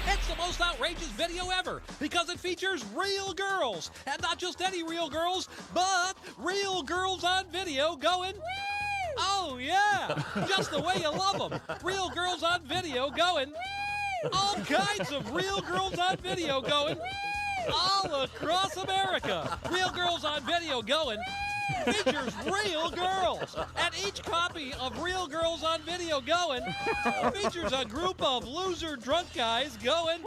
It's the most outrageous video ever because it features real girls. And not just any real girls, but real girls on video going, woo! Oh, yeah. Just the way you love them. Real girls on video going, woo! All kinds of real girls on video going, woo! All across America. Real girls on video going, features real girls. And each copy of Real Girls on Video Going features a group of loser drunk guys going,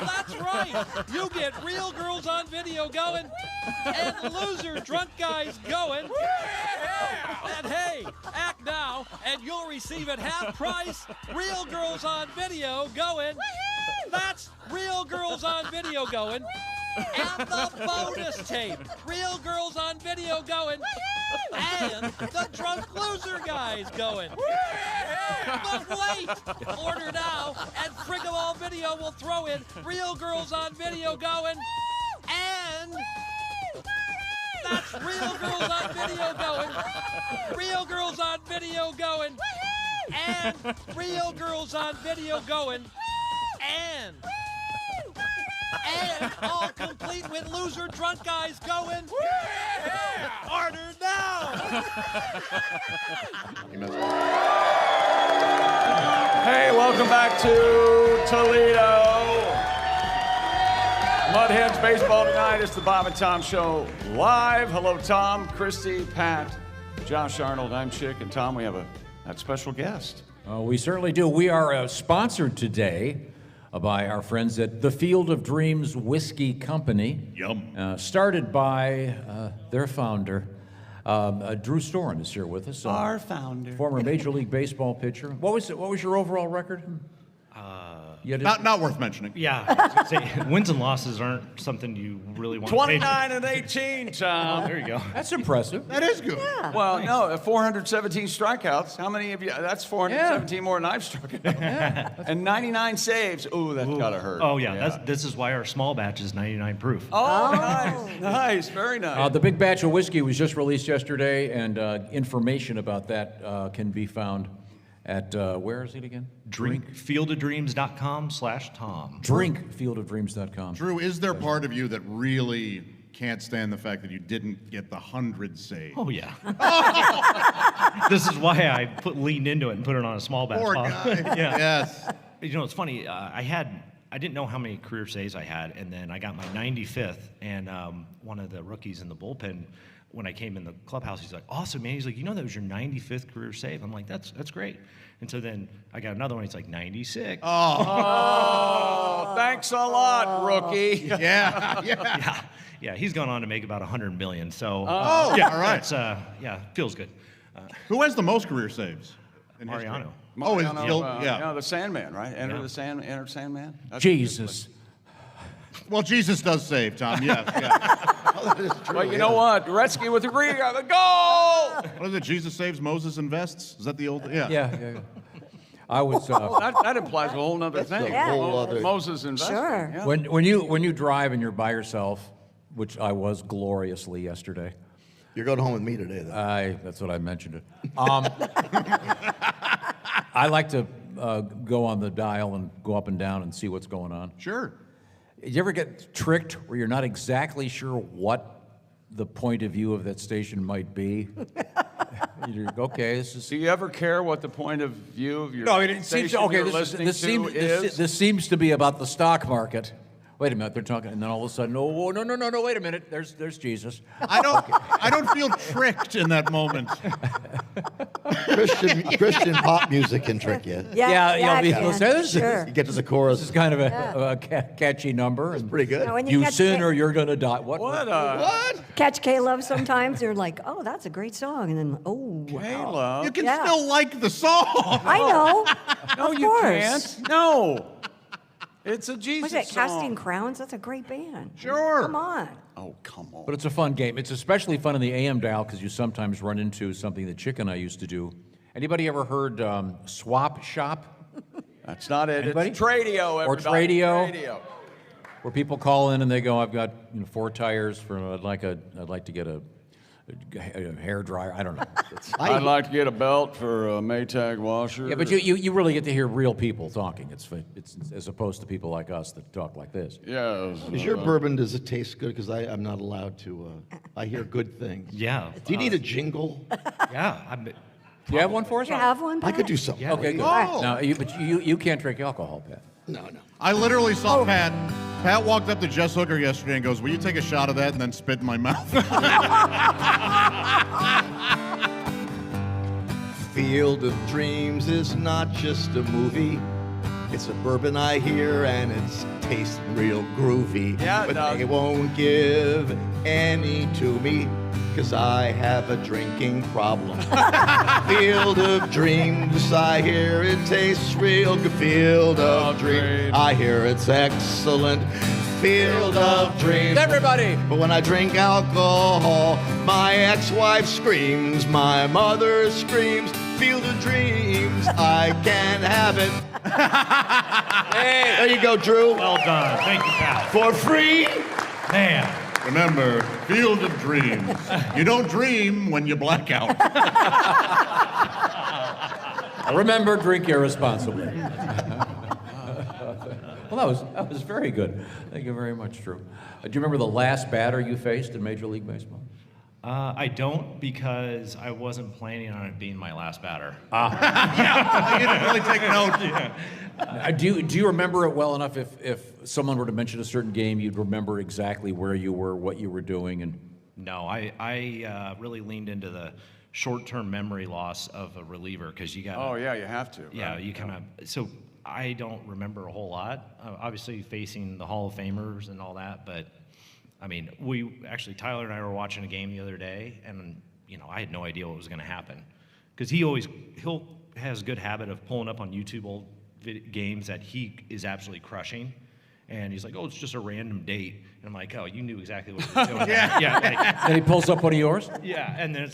that's right. You get Real Girls on Video Going and loser drunk guys going. And hey, act now and you'll receive at half price Real Girls on Video Going. That's Real Girls on Video Going. And the bonus tape, Real Girls on Video Going, and the drunk loser guys going. But wait, order now, and Frickalall Video will throw in Real Girls on Video Going, and that's Real Girls on Video Going, Real Girls on Video Going, and Real Girls on Video Going, and all complete with loser drunk guys going. Order now! Hey, welcome back to Toledo. Mud Hens baseball tonight. It's the Bob and Tom Show live. Hello, Tom, Christy, Pat, Josh Arnold. I'm Chick, and Tom, we have that special guest. We certainly do. We are sponsored today by our friends at the Field of Dreams Whiskey Company. Yum. Started by their founder, Drew Storen is here with us. Our founder. Former Major League Baseball pitcher. What was your overall record? Not worth mentioning. Yeah, I was gonna say, wins and losses aren't something you really want to pay 29 and 18, Tom. There you go. That's impressive. That is good. Yeah. Well, no, 417 strikeouts. How many of you? That's 417 more than I've struck out. And 99 saves. Ooh, that's gotta hurt. Oh yeah, this is why our small batch is 99 proof. Oh, nice, very nice. The big batch of whiskey was just released yesterday, and information about that can be found at, where is it again? Drinkfieldofdreams.com/Tom. Drinkfieldofdreams.com. Drew, is there part of you that really can't stand the fact that you didn't get the 100 save? Oh yeah. This is why I leaned into it and put it on a small batch. Poor guy. Yeah. Yes. You know, it's funny. I didn't know how many career saves I had, and then I got my 95th, and one of the rookies in the bullpen, when I came in the clubhouse, he's like, "Awesome, man." He's like, "You know that was your 95th career save?" I'm like, "That's great." And so then I got another one. He's like, 96. Oh, thanks a lot, rookie. Yeah. He's gone on to make about 100 million. So all right. It's feels good. Who has the most career saves? In Mariano. History? The Sandman, right? Enter Sandman. That's Jesus. Well, Jesus does save, Tom. Yes. Well, you know what? Gretzky with the goal. What is it? Jesus saves, Moses invests. Is that the old? Yeah. I was. That implies a whole nother thing. a whole other- Moses investing. Sure. Yeah. When you drive and you're by yourself, which I was gloriously yesterday. You're going home with me today, though. That's what I mentioned it. I like to go on the dial and go up and down and see what's going on. Sure. You ever get tricked where you're not exactly sure what the point of view of that station might be? You're, okay, this is. Do you ever care what the point of view of your it station seems okay. you're This listening to is? This seems to be about the stock market. Wait a minute, they're talking, and then all of a sudden, oh no, wait a minute, there's Jesus. I don't feel tricked in that moment. Christian pop music can trick you. You'll say this. Sure. You get to the chorus. This is kind of a catchy number. It's pretty good. Now, when you You catch sin K- or you're gonna die. What? Catch K-Love sometimes, you're like, oh, that's a great song. And then, oh, wow. K-Love. You can still like the song. I know. No, of you course. can't. No. It's a Jesus Was it song. Casting Crowns? That's a great band. Sure. Come on. Oh, come on. But it's a fun game. It's especially fun in the AM dial because you sometimes run into something that Chick and I used to do. Anybody ever heard Swap Shop? That's not it. Anybody? It's Tradio, Or everybody. Tradio. Where people call in and they go, "I've got 4 tires for. I'd like to get a hair dryer." I don't know. I'd like to get a belt for a Maytag washer. Yeah, but you really get to hear real people talking. It's as opposed to people like us that talk like this. Yeah. Is your bourbon, does it taste good? Because I'm not allowed to. I hear good things. Yeah. Do you need a jingle? Yeah. Do you have one for us? You have one? I could do something. Yeah. Okay, good. Oh. No, but you can't drink alcohol, Pat. No. I literally saw Pat. Pat walked up to Jess Hooker yesterday and goes, "Will you take a shot of that?" and then spit in my mouth. Field of Dreams is not just a movie. It's a bourbon I hear and it's tasting real groovy. Yeah, it but does. they won't give any to me because I have a drinking problem. Field of Dreams, I hear it tastes real good. Field of Dreams, I hear it's excellent. Field of Dreams. Everybody! But when I drink alcohol, my ex-wife screams, my mother screams. Field of Dreams, I can't have it. Hey! There you go, Drew. Well done. Thank you, Pat. For free? Man. Remember, Field of Dreams. You don't dream when you black out. Remember, drink irresponsibly. Well, that was very good. Thank you very much, Drew. Do you remember the last batter you faced in Major League Baseball? I don't, because I wasn't planning on it being my last batter. You didn't really take note. Do you remember it well enough if someone were to mention a certain game, you'd remember exactly where you were, what you were doing? And No, I really leaned into the short-term memory loss of a reliever, because you got. Oh, yeah, you have to. Yeah, right? you kind of. So I don't remember a whole lot. Obviously, facing the Hall of Famers and all that, but I mean, Tyler and I were watching a game the other day, and I had no idea what was going to happen, because he has a good habit of pulling up on YouTube old games that he is absolutely crushing. And he's like, oh, it's just a random date. And I'm like, oh, you knew exactly what he was doing. Yeah. And he pulls up one of yours? Yeah, and then,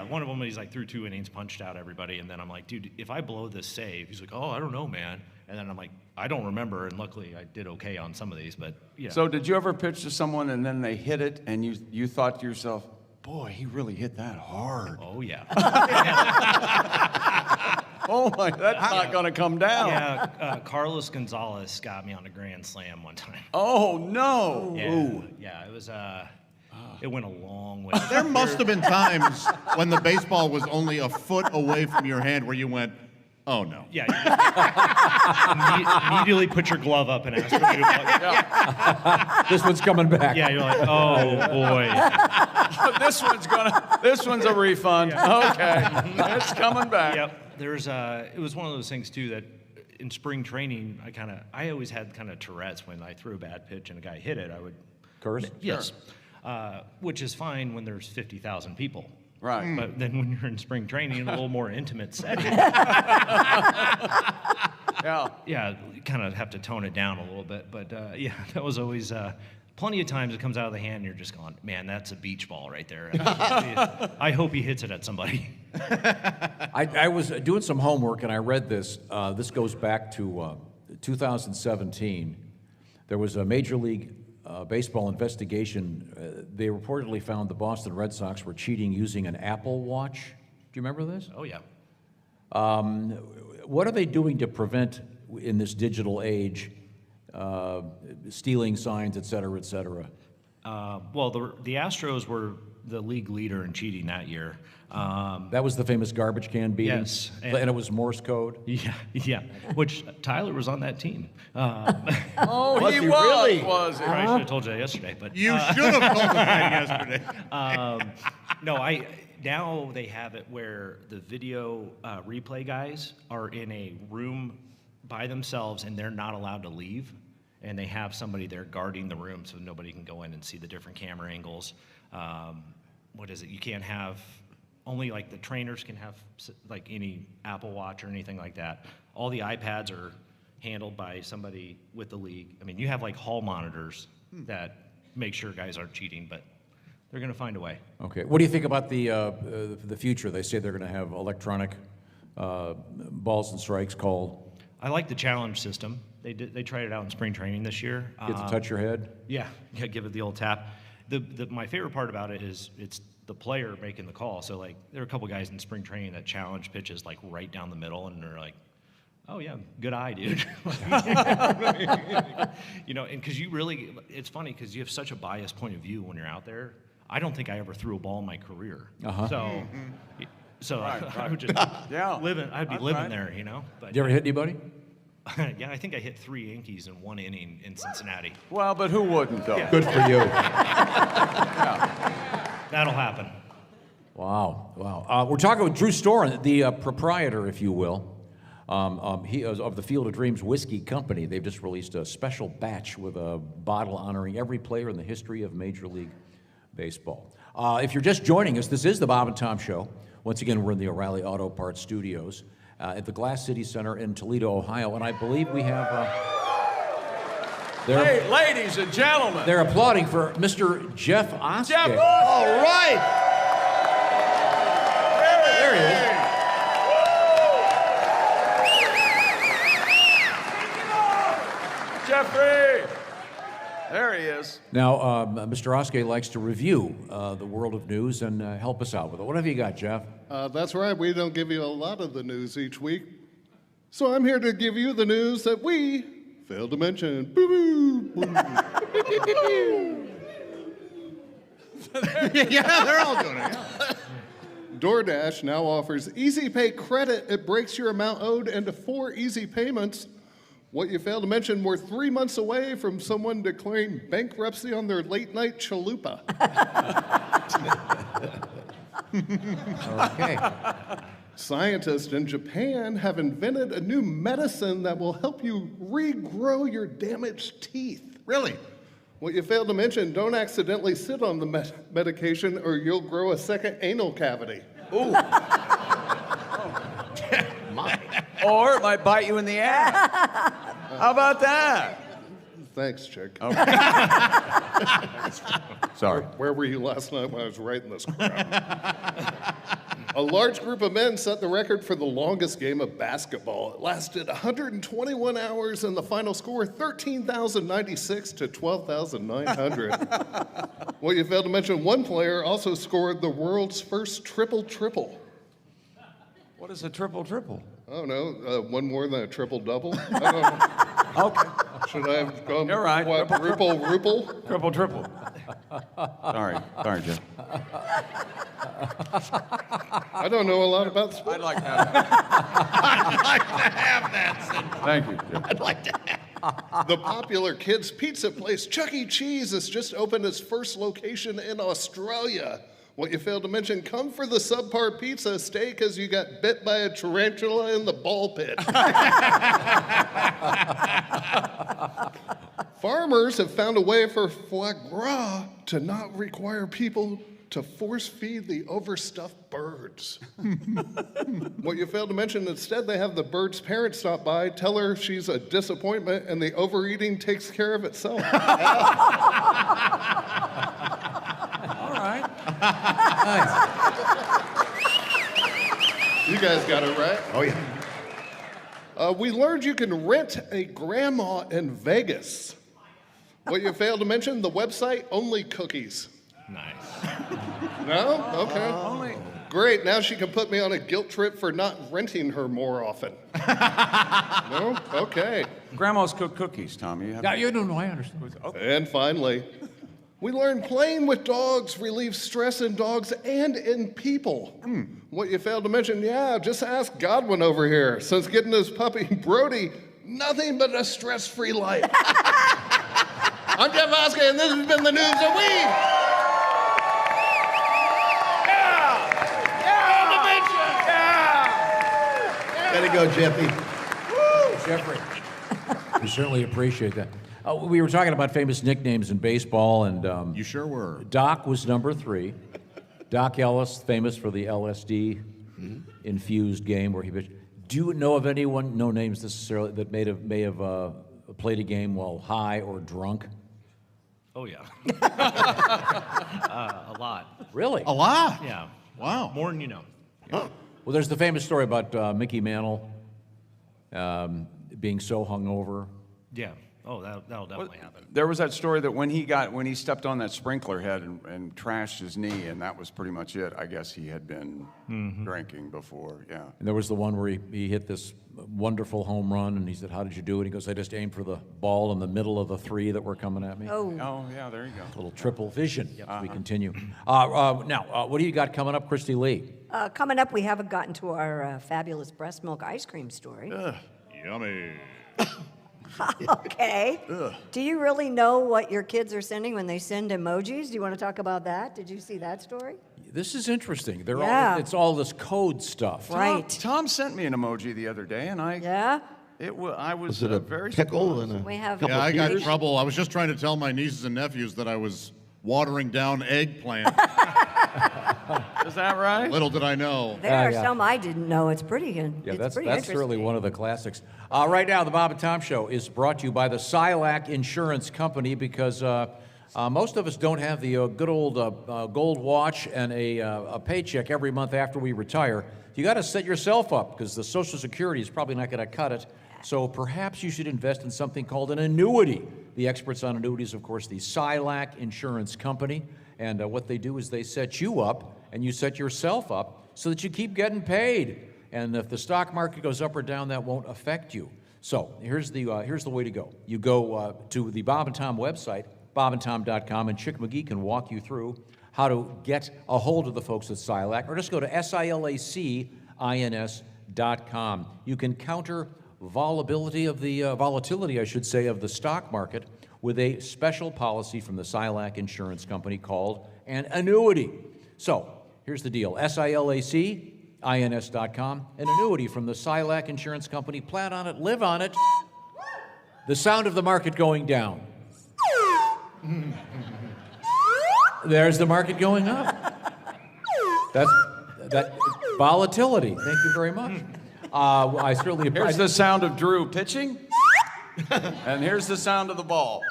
one of them, he's like, through 2 innings, punched out everybody. And then I'm like, dude, if I blow this save, he's like, oh, I don't know, man. And then I'm like, I don't remember, and luckily I did okay on some of these, but yeah. So did you ever pitch to someone and then they hit it, and you thought to yourself, boy, he really hit that hard? Oh, yeah. Oh, my, that's not going to come down. Yeah, Carlos Gonzalez got me on a grand slam one time. Oh, no. Yeah, it was, it went a long way. There must have been times when the baseball was only a foot away from your hand where you went, oh, no. Yeah. Immediately put your glove up and ask for me to This one's coming back. Yeah, you're like, oh, boy. This one's a refund. Okay, it's coming back. Yep. It was one of those things too that in spring training I always had kind of Tourette's. When I threw a bad pitch and a guy hit it, I would curse. Yes, which is fine when there's 50,000 people. Right. But then when you're in spring training in a little more intimate setting, yeah, you kind of have to tone it down a little bit. But yeah, that was always. Plenty of times it comes out of the hand and you're just going, man, that's a beach ball right there. I hope he hits it at somebody. I was doing some homework and I read this. This goes back to 2017. There was a Major League Baseball investigation. They reportedly found the Boston Red Sox were cheating using an Apple Watch. Do you remember this? Oh, yeah. What are they doing to prevent, in this digital age, stealing signs, et cetera, et cetera? Well, the Astros were the league leader in cheating that year. That was the famous garbage can beating? Yes. And it was Morse code? Yeah. Which Tyler was on that team. Oh, he really? Was he? I should have told you that yesterday. But You should have told us that yesterday. No, now they have it where the video replay guys are in a room by themselves and they're not allowed to leave. And they have somebody there guarding the room so nobody can go in and see the different camera angles. What is it? You can't have, only like the trainers can have like any Apple Watch or anything like that. All the iPads are handled by somebody with the league. I mean, you have like hall monitors that make sure guys aren't cheating, but they're going to find a way. Okay. What do you think about the future? They say they're going to have electronic balls and strikes called. I like the challenge system. They tried it out in spring training this year. Get to touch your head? Yeah, give it the old tap. My favorite part about it is it's the player making the call. So like there are a couple guys in spring training that challenge pitches like right down the middle, and they're like, "Oh yeah, good eye, dude." And because it's funny because you have such a biased point of view when you're out there. I don't think I ever threw a ball in my career. So I would just I'd be living there, But, you ever hit anybody? Yeah, I think I hit 3 Yankees in 1 inning in Cincinnati. Well, but who wouldn't, though? Yeah. Good for you. That'll happen. Wow. We're talking with Drew Storen, the proprietor, if you will. He is of the Field of Dreams Whiskey Company. They've just released a special batch with a bottle honoring every player in the history of Major League Baseball. If you're just joining us, this is the Bob and Tom Show. Once again, we're in the O'Reilly Auto Parts Studios at the Glass City Center in Toledo, Ohio, and I believe we have... Hey, ladies and gentlemen. They're applauding for Mr. Jeff Oskey. Jeff, all right. There he is. Jeffrey. There he is. Now, Mr. Oskey likes to review the world of news and help us out with it. What have you got, Jeff? That's right. We don't give you a lot of the news each week. So I'm here to give you the news that we failed to mention. Boo-boo. Yeah, they're all doing it. Yeah. DoorDash now offers Easy Pay credit. It breaks your amount owed into 4 easy payments. What you failed to mention, we're 3 months away from someone declaring bankruptcy on their late-night chalupa. Okay. Scientists in Japan have invented a new medicine that will help you regrow your damaged teeth. Really? What you failed to mention, don't accidentally sit on the medication or you'll grow a second anal cavity. Ooh. Or it might bite you in the ass. How about that? Thanks, chick. Sorry. Where were you last night when I was writing this crap? A large group of men set the record for the longest game of basketball. It lasted 121 hours, and the final score 13,096 to 12,900. What you failed to mention, one player also scored the world's first triple-triple. What is a triple-triple? I don't know, one more than a triple-double? I don't know. Okay. Should I have gone You're right. quadruple-ruple? Triple-triple. Sorry, Jeff. I don't know a lot about sports. I'd like to have that. I'd like to have that, Sid. Thank you, Jeff. I'd like to have. The popular kids' pizza place, Chuck E. Cheese, has just opened its first location in Australia. What you failed to mention, come for the subpar pizza, stay because you got bit by a tarantula in the ball pit. Farmers have found a way for foie gras to not require people to force feed the overstuffed birds. What you failed to mention, instead they have the bird's parents stop by, tell her she's a disappointment, and the overeating takes care of itself. All right. You guys got it right. Oh, yeah. We learned you can rent a grandma in Vegas. What you failed to mention, the website, Only Cookies. Nice. No? Okay. Great, now she can put me on a guilt trip for not renting her more often. No? Okay. Grandmas cook cookies, Tommy. Yeah, you don't know, I understand. And finally, we learned playing with dogs relieves stress in dogs and in people. What you failed to mention, yeah, just ask Godwin over here. Since getting his puppy Brody, nothing but a stress-free life. I'm Jeff Oscar, and this has been the News of Weed. Way to go, Jeffy. Jeffrey. We certainly appreciate that. We were talking about famous nicknames in baseball, and You sure were. Doc was number 3. Doc Ellis, famous for the LSD infused game where he pitched. Do you know of anyone, no names necessarily, that may have played a game while high or drunk? Oh, yeah. A lot. Really? A lot? Yeah. Wow. More than you know. Well, there's the famous story about Mickey Mantle being so hungover. Yeah. Oh, that'll definitely happen. There was that story that when he stepped on that sprinkler head and trashed his knee, and that was pretty much it. I guess he had been drinking before, yeah. And there was the one where he hit this wonderful home run, and he said, "How did you do it?" He goes, "I just aimed for the ball in the middle of the 3 that were coming at me." Oh, yeah, there you go. A little triple vision. We continue. Now, what do you got coming up, Christy Lee? Coming up, we haven't gotten to our fabulous breast milk ice cream story. Yummy. Okay. Do you really know what your kids are sending when they send emojis? Do you want to talk about that? Did you see that story? This is interesting. It's all this code stuff. Right. Tom sent me an emoji the other day, and I was it a very pickle surprised. and a We have couple Yeah, I got Peters? trouble. I was just trying to tell my nieces and nephews that I was watering down eggplant. Is that right? Little did I know. There are some I didn't know. It's pretty. Yeah, it's that's pretty certainly interesting. one of the classics. Right now, the Bob and Tom Show is brought to you by the Silac Insurance Company because most of us don't have the good old gold watch and a paycheck every month after we retire. You got to set yourself up because the Social Security is probably not going to cut it. So perhaps you should invest in something called an annuity. The experts on annuities, of course, the Silac Insurance Company. And what they do is they set you up and you set yourself up so that you keep getting paid. And if the stock market goes up or down, that won't affect you. So here's the way to go. You go to the Bob and Tom website, bobandtom.com, and Chick McGee can walk you through how to get a hold of the folks at Silac, or just go to silacins.com. You can counter volatility of the volatility, I should say, of the stock market with a special policy from the Silac Insurance Company called an annuity. So here's the deal: silacins.com, an annuity from the Silac Insurance Company. Plan on it, live on it. The sound of the market going down. There's the market going up. That's that volatility. Thank you very much. I certainly. Here's the sound of Drew pitching, and here's the sound of the ball.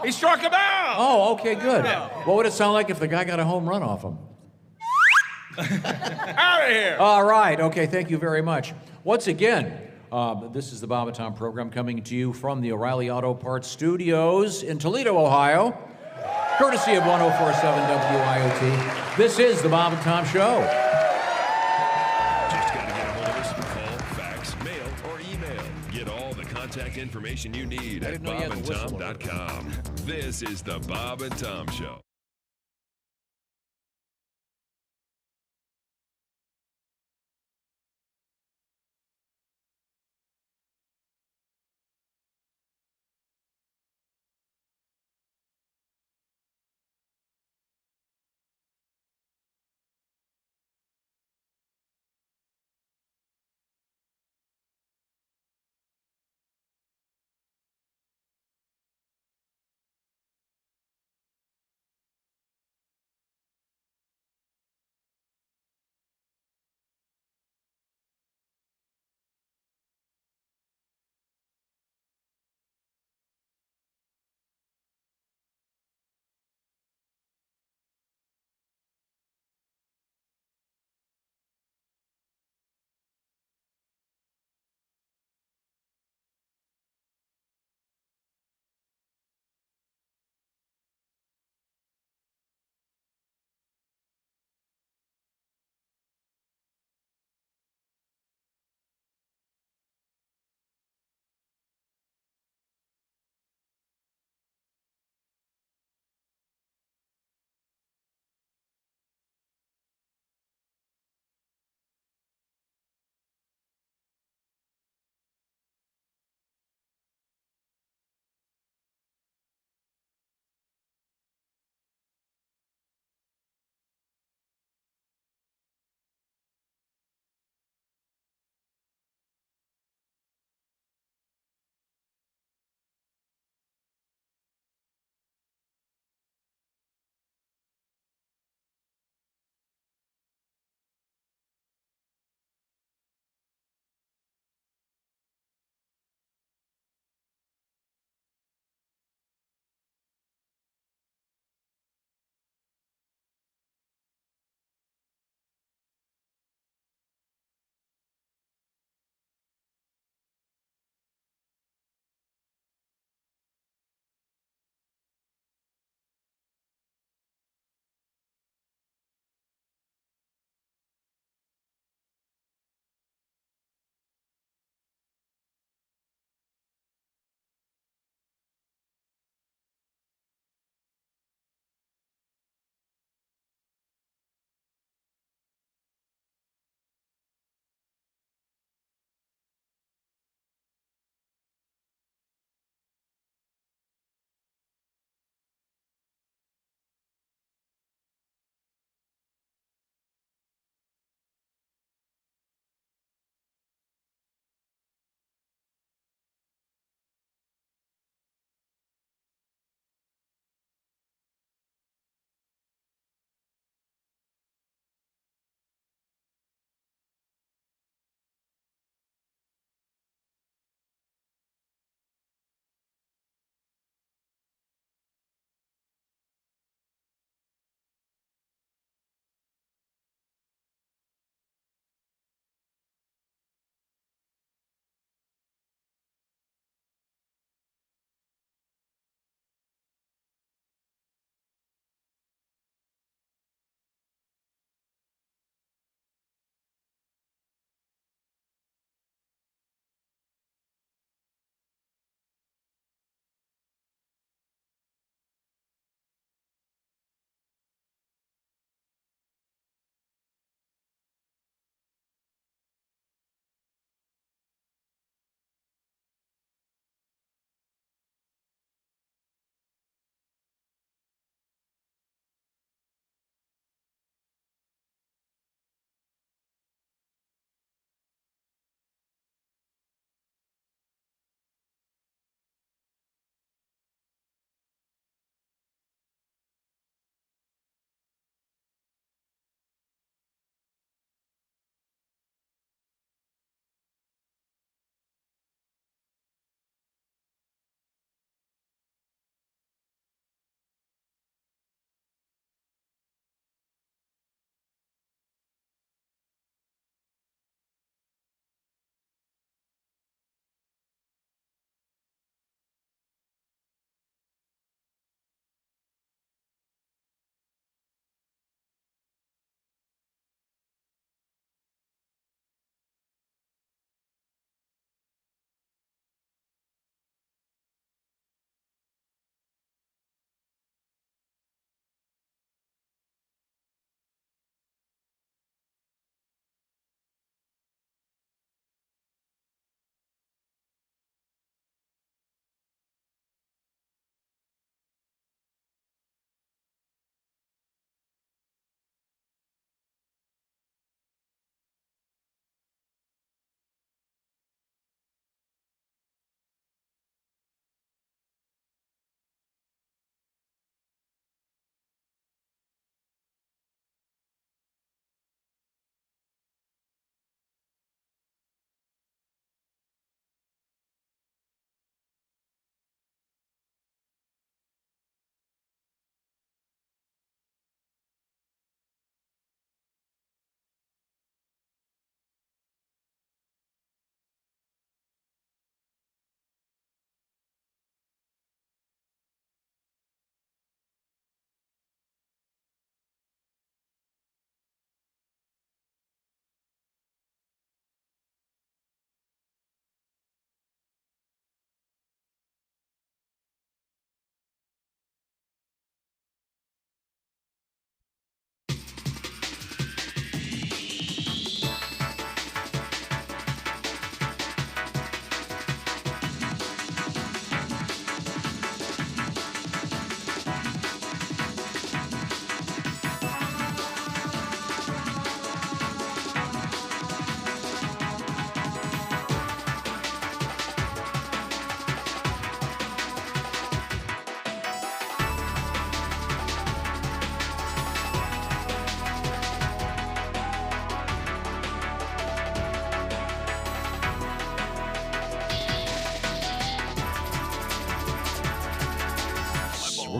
He struck him out. Oh, okay, good. What would it sound like if the guy got a home run off him? Out of here. All right. Okay. Thank you very much. Once again, this is the Bob and Tom program coming to you from the O'Reilly Auto Parts Studios in Toledo, Ohio, courtesy of 104.7 WIOT. This is the Bob and Tom Show. Just got to get a hold of us. Call, fax, mail, or email. Get all the contact information you need at bobandtom.com. This is the Bob and Tom Show.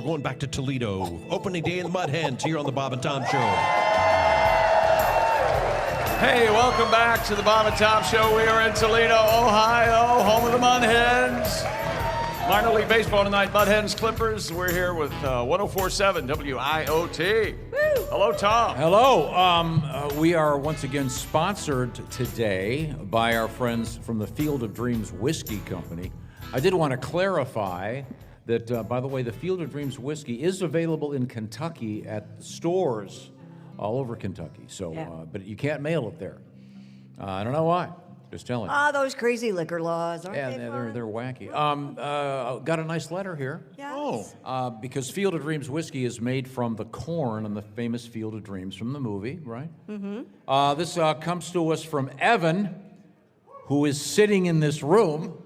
going back to Toledo. Opening day in the Mud Hens here on the Bob and Tom Show. Hey, welcome back to the Bob and Tom Show. We are in Toledo, Ohio, home of the Mud Hens. Minor League Baseball tonight, Mud Hens Clippers. We're here with 104.7 WIOT. Woo. Hello, Tom. Hello. We are once again sponsored today by our friends from the Field of Dreams Whiskey Company. I did want to clarify that, by the way, the Field of Dreams Whiskey is available in Kentucky at stores all over Kentucky. So, but you can't mail it there. I don't know why. Just telling you. Those crazy liquor laws, aren't they? They're wacky. Got a nice letter here. Yes. Because Field of Dreams whiskey is made from the corn on the famous Field of Dreams from the movie, right? Mm-hmm. This comes to us from Evan, who is sitting in this room.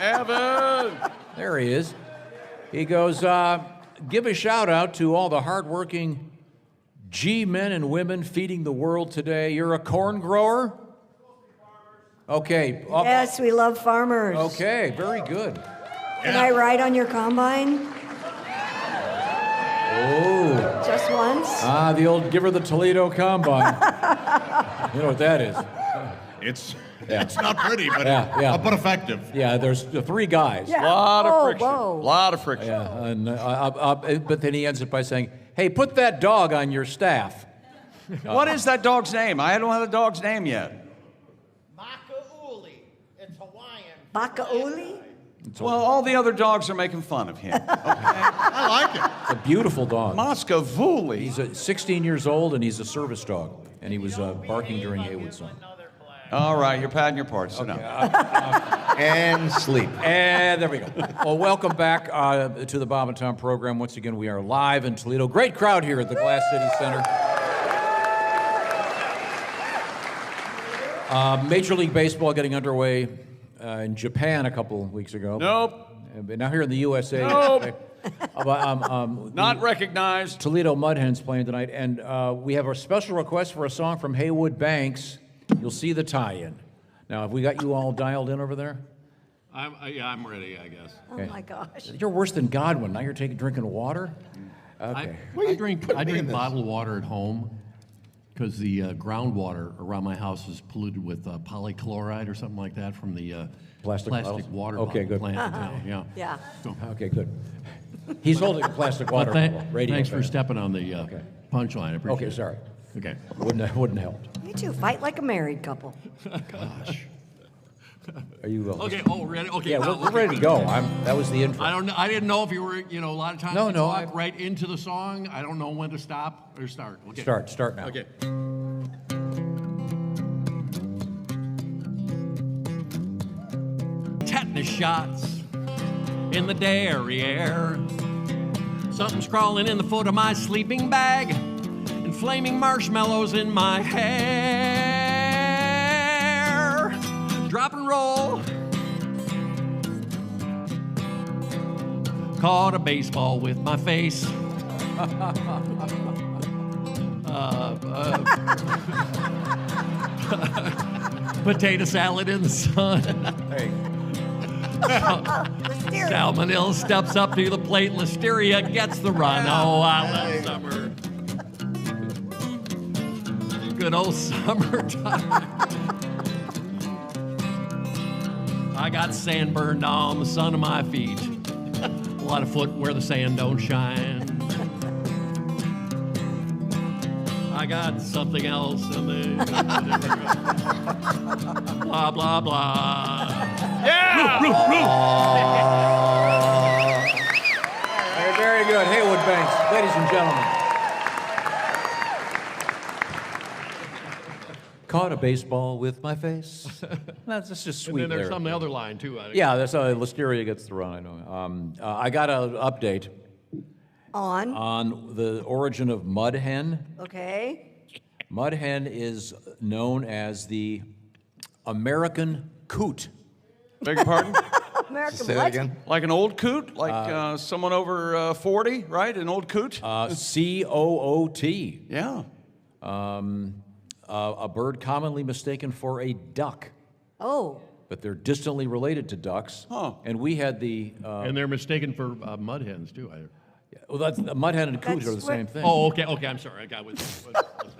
Evan! There he is. He goes, give a shout out to all the hardworking G men and women feeding the world today. You're a corn grower? Okay. Yes, we love farmers. Okay, very good. Can I ride on your combine? Oh. Just once? The old give her the Toledo combine. You know what that is. It's not pretty, but but effective. Yeah, there's the three guys. Yeah. Lot of friction. Whoa. Lot of friction. Yeah, and, but then he ends it by saying, hey, put that dog on your staff. What is that dog's name? I don't have the dog's name yet. Bakauli? Well, all the other dogs are making fun of him. Okay? I like it. It's a beautiful dog. Moskavuli. He's 16 years old, and he's a service dog. And he was barking during Heywood's song. All right, you're padding your parts. Sit down. And sleep. And there we go. Well, welcome back to the Bob and Tom program. Once again, we are live in Toledo. Great crowd here at the Glass City Center. Major League Baseball getting underway in Japan a couple weeks ago. Nope. But now here in the USA. Nope. Not the recognized. Toledo Mud Hens playing tonight. And we have a special request for a song from Heywood Banks. You'll see the tie-in. Now, have we got you all dialed in over there? I'm ready, I guess. Oh my gosh. You're worse than Godwin. Now you're drinking water? Okay. I drink bottled water at home because the groundwater around my house is polluted with polychloride or something like that from the Plastic water Okay, bottle good. plant in town. Yeah. Yeah. Okay, good. He's holding a plastic water bottle. Radio Thanks for fan. stepping on the punchline. I appreciate Okay, it. sorry. Okay. Wouldn't help. You two fight like a married couple. Gosh. Are you Okay. Oh, ready? Okay. Yeah, now, we're ready to go. That was the intro. I didn't know if you were. A lot of times No, you no, talk right into the song. I don't know when to stop or start. Okay. Start now. Okay. Tetanus shots in the derriere. Something's crawling in the foot of my sleeping bag, and flaming marshmallows in my hair. Drop and roll. Caught a baseball with my face. Potato salad in the sun. Hey. Salmonella steps up to the plate. Listeria gets the run. Oh, I love summer. Good old summertime. I got sand burned on the sun of my feet. A lot of foot where the sand don't shine. I got something else in there. Blah, blah, blah. Yeah! Very good. Heywood Banks, ladies and gentlemen. Caught a baseball with my face. That's just sweet. And then there's lyric. some other line, too. Yeah, that's Listeria gets the run, I know. I got an update on the origin of mud hen. Okay. Mud hen is known as the American coot. Beg your pardon? American Say that what? again. Like an old coot? Like someone over 40, right? An old coot? C-O-O-T. Yeah. A bird commonly mistaken for a duck. Oh. But they're distantly related to ducks. Huh. And we had the... and they're mistaken for mud hens, too. Well, that's, a mud hen and coot That's are the same thing. Oh, okay, I'm sorry. I got with.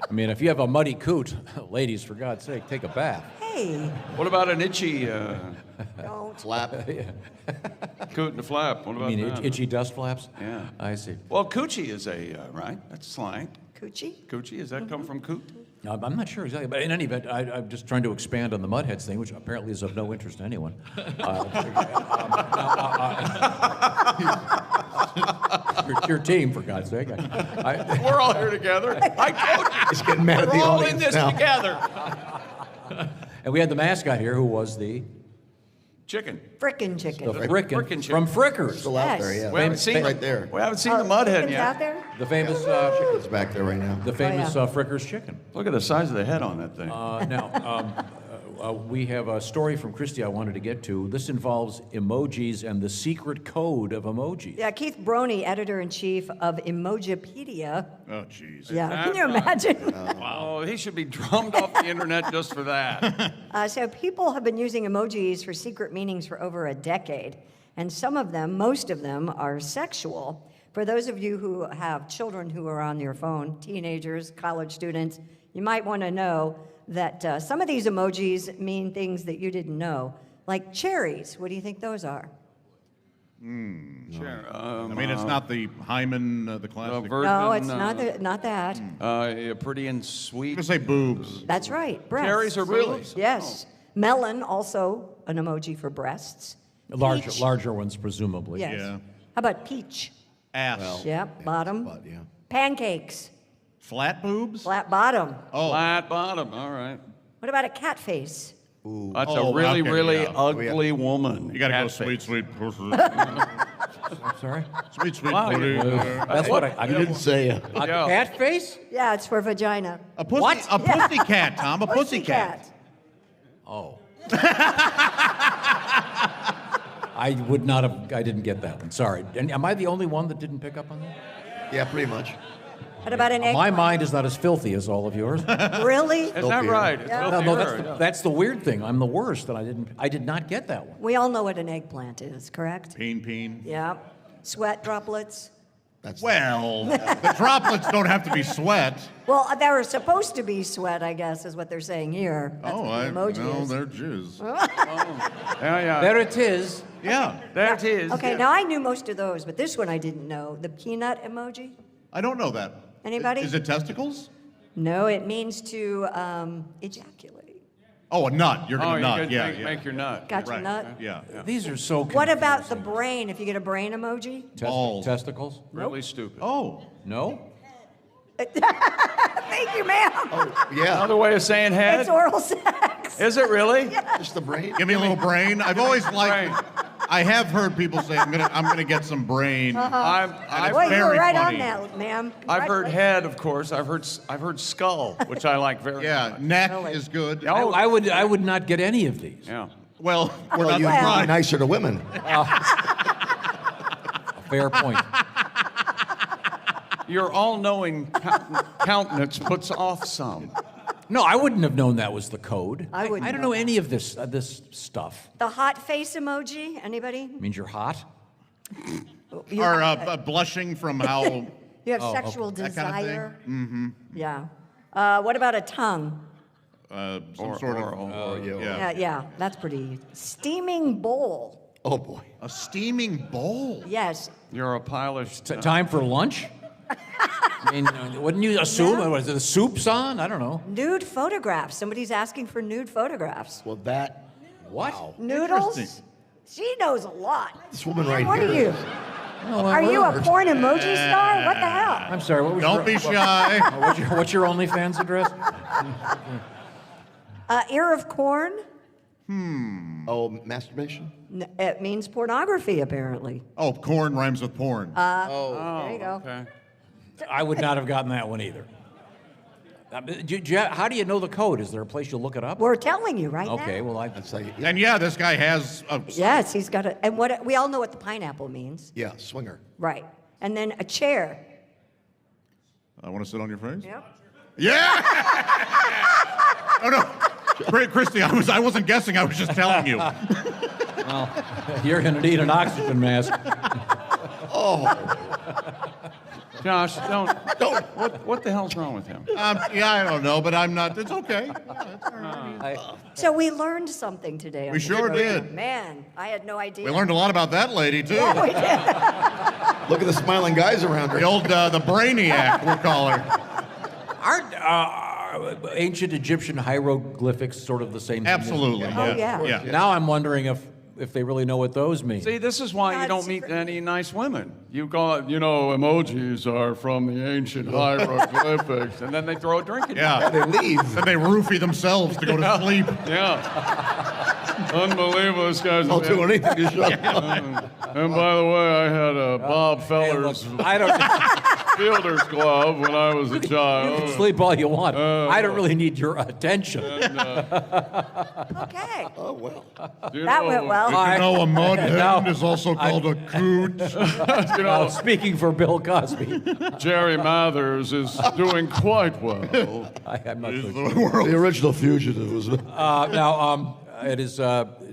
I mean, if you have a muddy coot, ladies, for God's sake, take a bath. Hey, What about an itchy don't. Flap. coot and a flap? What I about mean, that? itchy dust flaps? Yeah. I see. Well, coochie is right? That's slang. Coochie? Coochie, does that come from coot? I'm not sure exactly, but in any event, I'm just trying to expand on the mudheads thing, which apparently is of no interest to anyone. Your team, for God's sake. We're all here together. He's getting mad at the We're all in audience this now. together. And we had the mascot here, who was the Chicken. Frickin' chicken. Frickin' chicken. from Frickers. Still out there, yeah. We haven't seen right there. We haven't seen the mud hen Chicken's yet. out there? The famous It's back there right now. the famous yeah. Frickers chicken. Look at the size of the head on that thing. We have a story from Christy I wanted to get to. This involves emojis and the secret code of emojis. Yeah, Keith Broney, editor-in-chief of Emojipedia. Oh, jeez. Yeah, can you imagine? Oh, he should be drummed off the internet just for that. So people have been using emojis for secret meanings for over a decade, and some of them, most of them, are sexual. For those of you who have children who are on your phone, teenagers, college students, you might want to know that some of these emojis mean things that you didn't know, like cherries. What do you think those are? Sure. I mean, it's not the Hyman, the classic. No, it's not that. Pretty and sweet. I'm going to say boobs. That's right, breasts. Cherries are boobs? Yes. Melon, also an emoji for breasts. Peach. Larger ones, presumably. Yes. Yeah. How about peach? Ass. Yep, bottom. But, yeah. Pancakes, Flat boobs? flat bottom. Oh. Flat bottom. All right. What about a cat face? That's Oh, a really, okay, really yeah. ugly woman. You got to go Cat sweet, face. sweet pussy. I'm sorry? Sweet, sweet Wow, pussy. That's what I You didn't say A cat face? Yeah, it's for vagina. A pussy, What? A pussy cat, Tom. A pussy cat. Oh. I would not have, I didn't get that one. Sorry. And am I the only one that didn't pick up on that? Yeah, pretty much. What about an egg? My mind is not as filthy as all of yours. Really? Is that right? It's Yeah. No, filthier, that's the weird thing. I'm the worst, and I did not get that one. We all know what an eggplant is, correct? Peen. Yeah. Sweat droplets. Well, the droplets don't have to be sweat. Well, they were supposed to be sweat, I guess, is what they're saying here. That's Oh, what the emoji no, is. they're jizz. Yeah. There it is. Yeah. There it is. Okay, now I knew most of those, but this one I didn't know. The peanut emoji? I don't know that. Anybody? Is it testicles? No, it means to ejaculate. Oh, a nut. You're going to nut. could Yeah, make your nut. Got your Right. nut? Yeah. These are so What about the brain? If you get a brain emoji? Balls. Testicles? Really stupid. Oh. No? Thank you, ma'am. Yeah. Another way of saying head? It's oral sex. Is it really? Just the brain. Give me a little brain. I've always liked. I have heard people say I'm gonna get some brain. I've Well, you were very right funny. on that, ma'am. I've heard Congratulations. head, of course. I've heard skull, which I like very Yeah, much. neck is good. Oh, I would not get any of these. yeah. Well, we're Well, not you'd the be nicer to women. Fair point. Your all-knowing countenance puts off some. No, I wouldn't have known that was the code. I wouldn't I don't know know any of this stuff. The hot face emoji? Anybody? It means you're hot. You, Or blushing from how. you have Oh, okay. sexual That kind of thing? desire? Mm-hmm. Yeah. What about a tongue? Some Or- sort or- of. Yeah, yeah, that's pretty. Steaming bowl. Oh, boy. A steaming bowl. Yes. You're a pile of... Time for lunch? I mean, wouldn't you assume, No. was it the soup's on? I don't know. Nude photographs. Somebody's asking for nude photographs. Well, that. What? Wow. Noodles? Interesting. She knows a lot. This woman Man, right what here. are you? Are you a porn emoji star? What the hell? I'm sorry, what was Don't your, be shy. what's your OnlyFans address? Ear of corn? Oh, masturbation? It means pornography, apparently. Oh, corn rhymes with porn. There you go. Okay. I would not have gotten that one either. How do you know the code? Is there a place you look it up? We're telling you right Okay, now. well, That's like, And yeah, this guy has a. Yes, he's got a. And what we all know what the pineapple means, yeah, swinger. right? And then a chair. I want to sit on your face. Yep. Yeah. Oh no, Christy, I wasn't guessing. I was just telling you. Well, you're going to need an oxygen mask. Oh. Josh, don't. What the hell's wrong with him? Yeah, I don't know, but I'm not. It's okay. So we learned something today. on We the sure program. did. Man, I had no idea. We learned a lot about that lady, too. Yeah, we did. Look at the smiling guys around her. The old, the brainiac, we'll call her. Aren't ancient Egyptian hieroglyphics sort of the same thing? Absolutely. Oh, yeah. Now I'm wondering if they really know what those mean. See, this is why you don't meet any nice women. You go, emojis are from the ancient hieroglyphics, and then they throw a drink in you. Yeah. They leave. Then they roofie themselves to go to sleep. Yeah. Unbelievable. This guy's. I'll do anything to shut up. And by the way, I had a Bob Feller's I don't. fielder's glove when I was a You can child. sleep all you want. I don't really need your attention. Okay. Oh, well. That went well. Did you know a mud hen Now- is also called a coot? Speaking for Bill Cosby, Jerry Mathers is doing quite well. I'm not so sure. The original fugitive was. Now, it is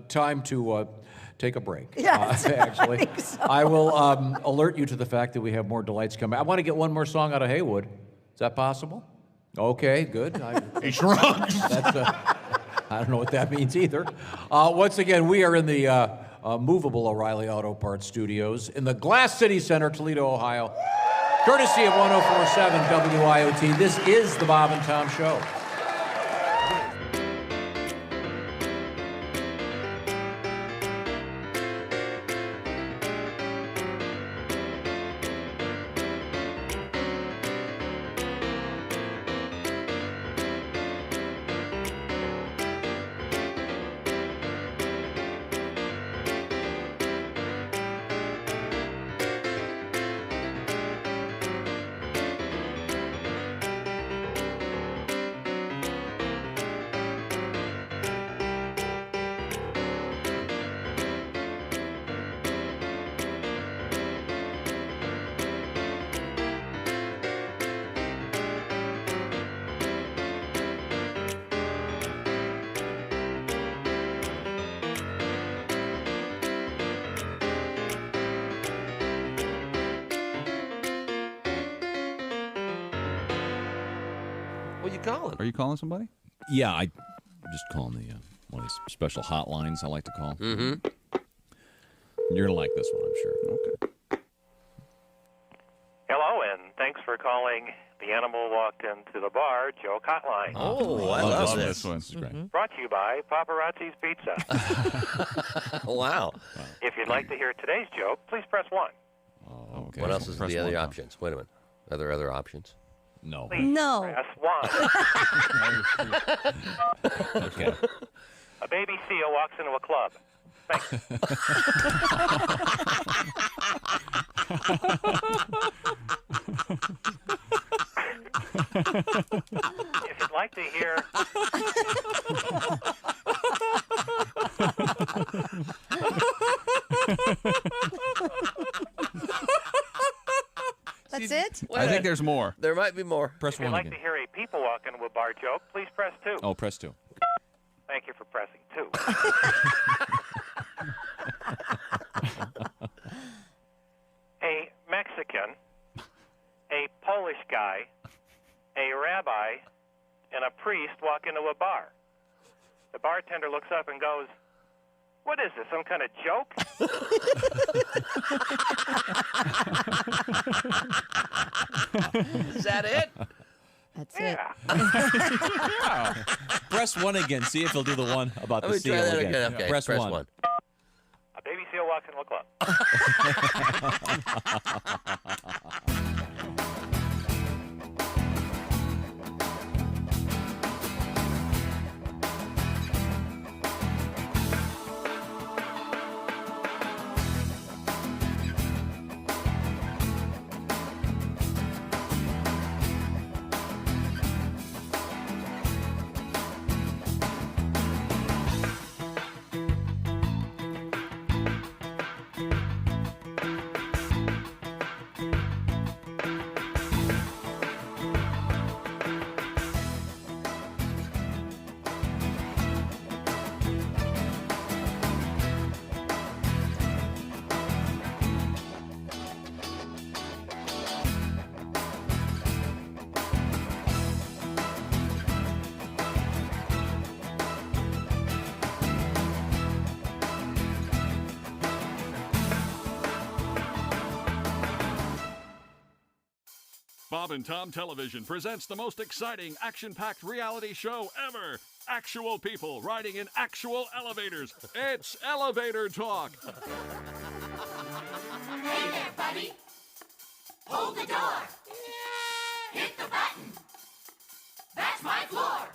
time to take a break. Yes, I actually. think so. I will alert you to the fact that we have more delights coming. I want to get one more song out of Heywood. Is that possible? Okay, good. He shrugs. That's, I don't know what that means either. Once again, we are in the movable O'Reilly Auto Parts Studios in the Glass City Center, Toledo, Ohio. Courtesy of 104.7 WIOT, this is the Bob and Tom Show. What are you calling? Are you calling somebody? Yeah, I'm just calling the one of these special hotlines I like to call. Mm-hmm. You're gonna like this one, I'm sure. Okay. Hello, and thanks for calling The Animal Walked Into the Bar joke hotline. Oh, I love this. one. This is great. Brought to you by Paparazzi's Pizza. Wow. If you'd like to hear today's joke, please press 1. Oh, okay. What else is Press the other one, huh? options? Wait a minute. Are there other options? No. Please No. press 1. Okay. A baby seal walks into a club. Thanks. If you'd like to hear... That's it? I think there's more. There might be more. Press If you'd one like again. to hear a people walk into a bar joke, please press 2. Oh, press 2. Thank you for pressing 2. A Mexican, a Polish guy, a rabbi, and a priest walk into a bar. The bartender looks up and goes, "What is this, some kind of joke?" Is that it? That's Yeah. Press 1 again. See if he'll do the one about Let the me seal try that again. again. Okay, Press press 1. one. A baby seal walks into a club. Bob and Tom Television presents the most exciting, action-packed reality show ever. Actual people riding in actual elevators. It's Elevator Talk. Hey there, buddy. Hold the door. Hit the button. That's my floor.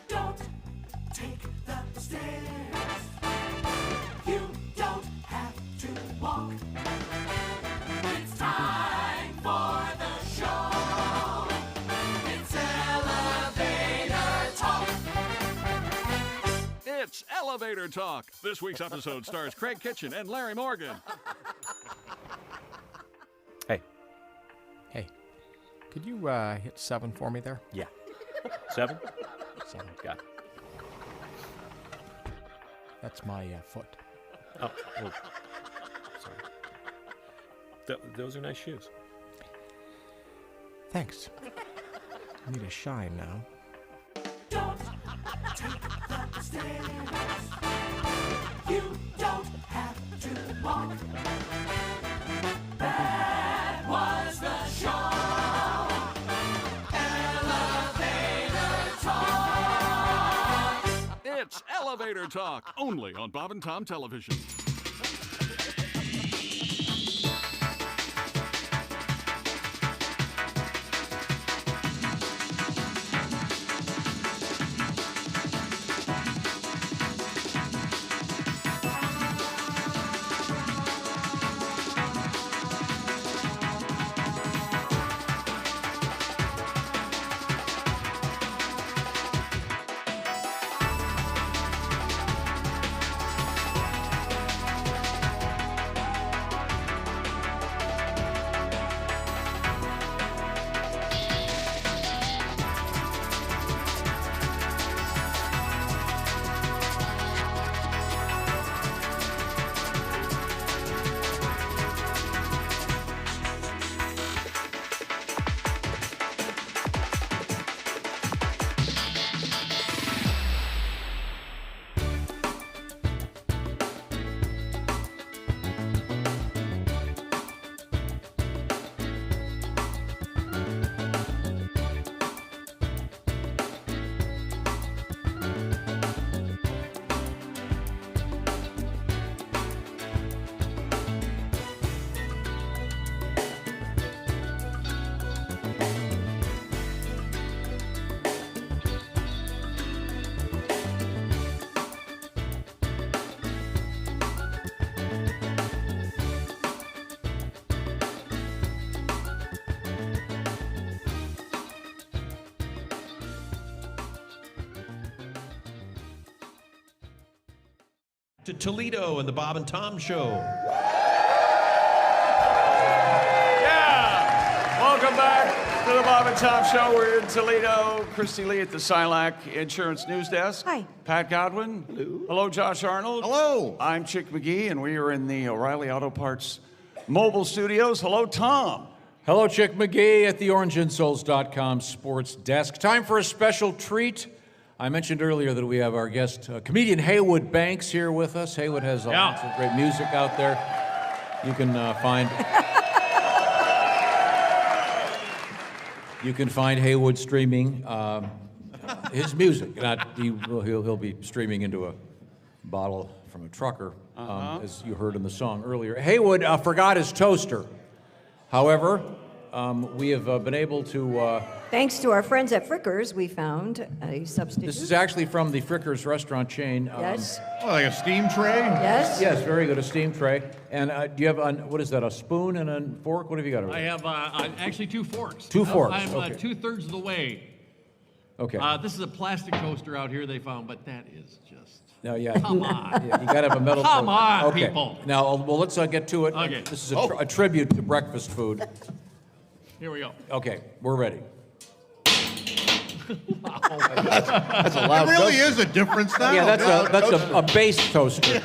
Don't take the stairs. You don't have to walk. It's time for the show. It's Elevator Talk. It's Elevator Talk. This week's episode stars Craig Kitchen and Larry Morgan. Hey, could you hit 7 for me there? Yeah. 7? 7, got it. That's my foot. Oh, well, sorry. Those are nice shoes. Thanks. I need a shine now. Don't take the stairs. You don't have to walk. That was the show. Elevator Talk. It's Elevator Talk, only on Bob and Tom Television. To Toledo and the Bob and Tom Show. Yeah! Welcome back to the Bob and Tom Show. We're in Toledo. Christy Lee at the Silac Insurance News Desk. Hi. Pat Godwin. Hello. Hello, Josh Arnold. Hello. I'm Chick McGee, and we are in the O'Reilly Auto Parts mobile studios. Hello, Tom. Hello, Chick McGee at the OrangeInsoles.com sports desk. Time for a special treat. I mentioned earlier that we have our guest, comedian Heywood Banks, here with us. Heywood has lots of great music out there. You can find Heywood streaming his music. He'll be streaming into a bottle from a trucker, as you heard in the song earlier. Heywood forgot his toaster. However, we have been able to... Thanks to our friends at Frickers, we found a substitute. This is actually from the Frickers restaurant chain. Yes. Like a steam tray? Yes. Yes, very good, a steam tray. And do you have, what is that, a spoon and a fork? What have you got over I there? have actually 2 forks. Two forks, I'm okay. 2/3 of the way. Okay. This is a plastic toaster out here they found, but that is just... No, yeah. Come on. Yeah, you got to have a metal Come fork. on, Okay. people. Now, well, let's get to it. Okay. This is a tribute to breakfast food. Here we go. Okay, we're ready. That's a loud. It really is a different sound. Yeah, that's a bass toaster.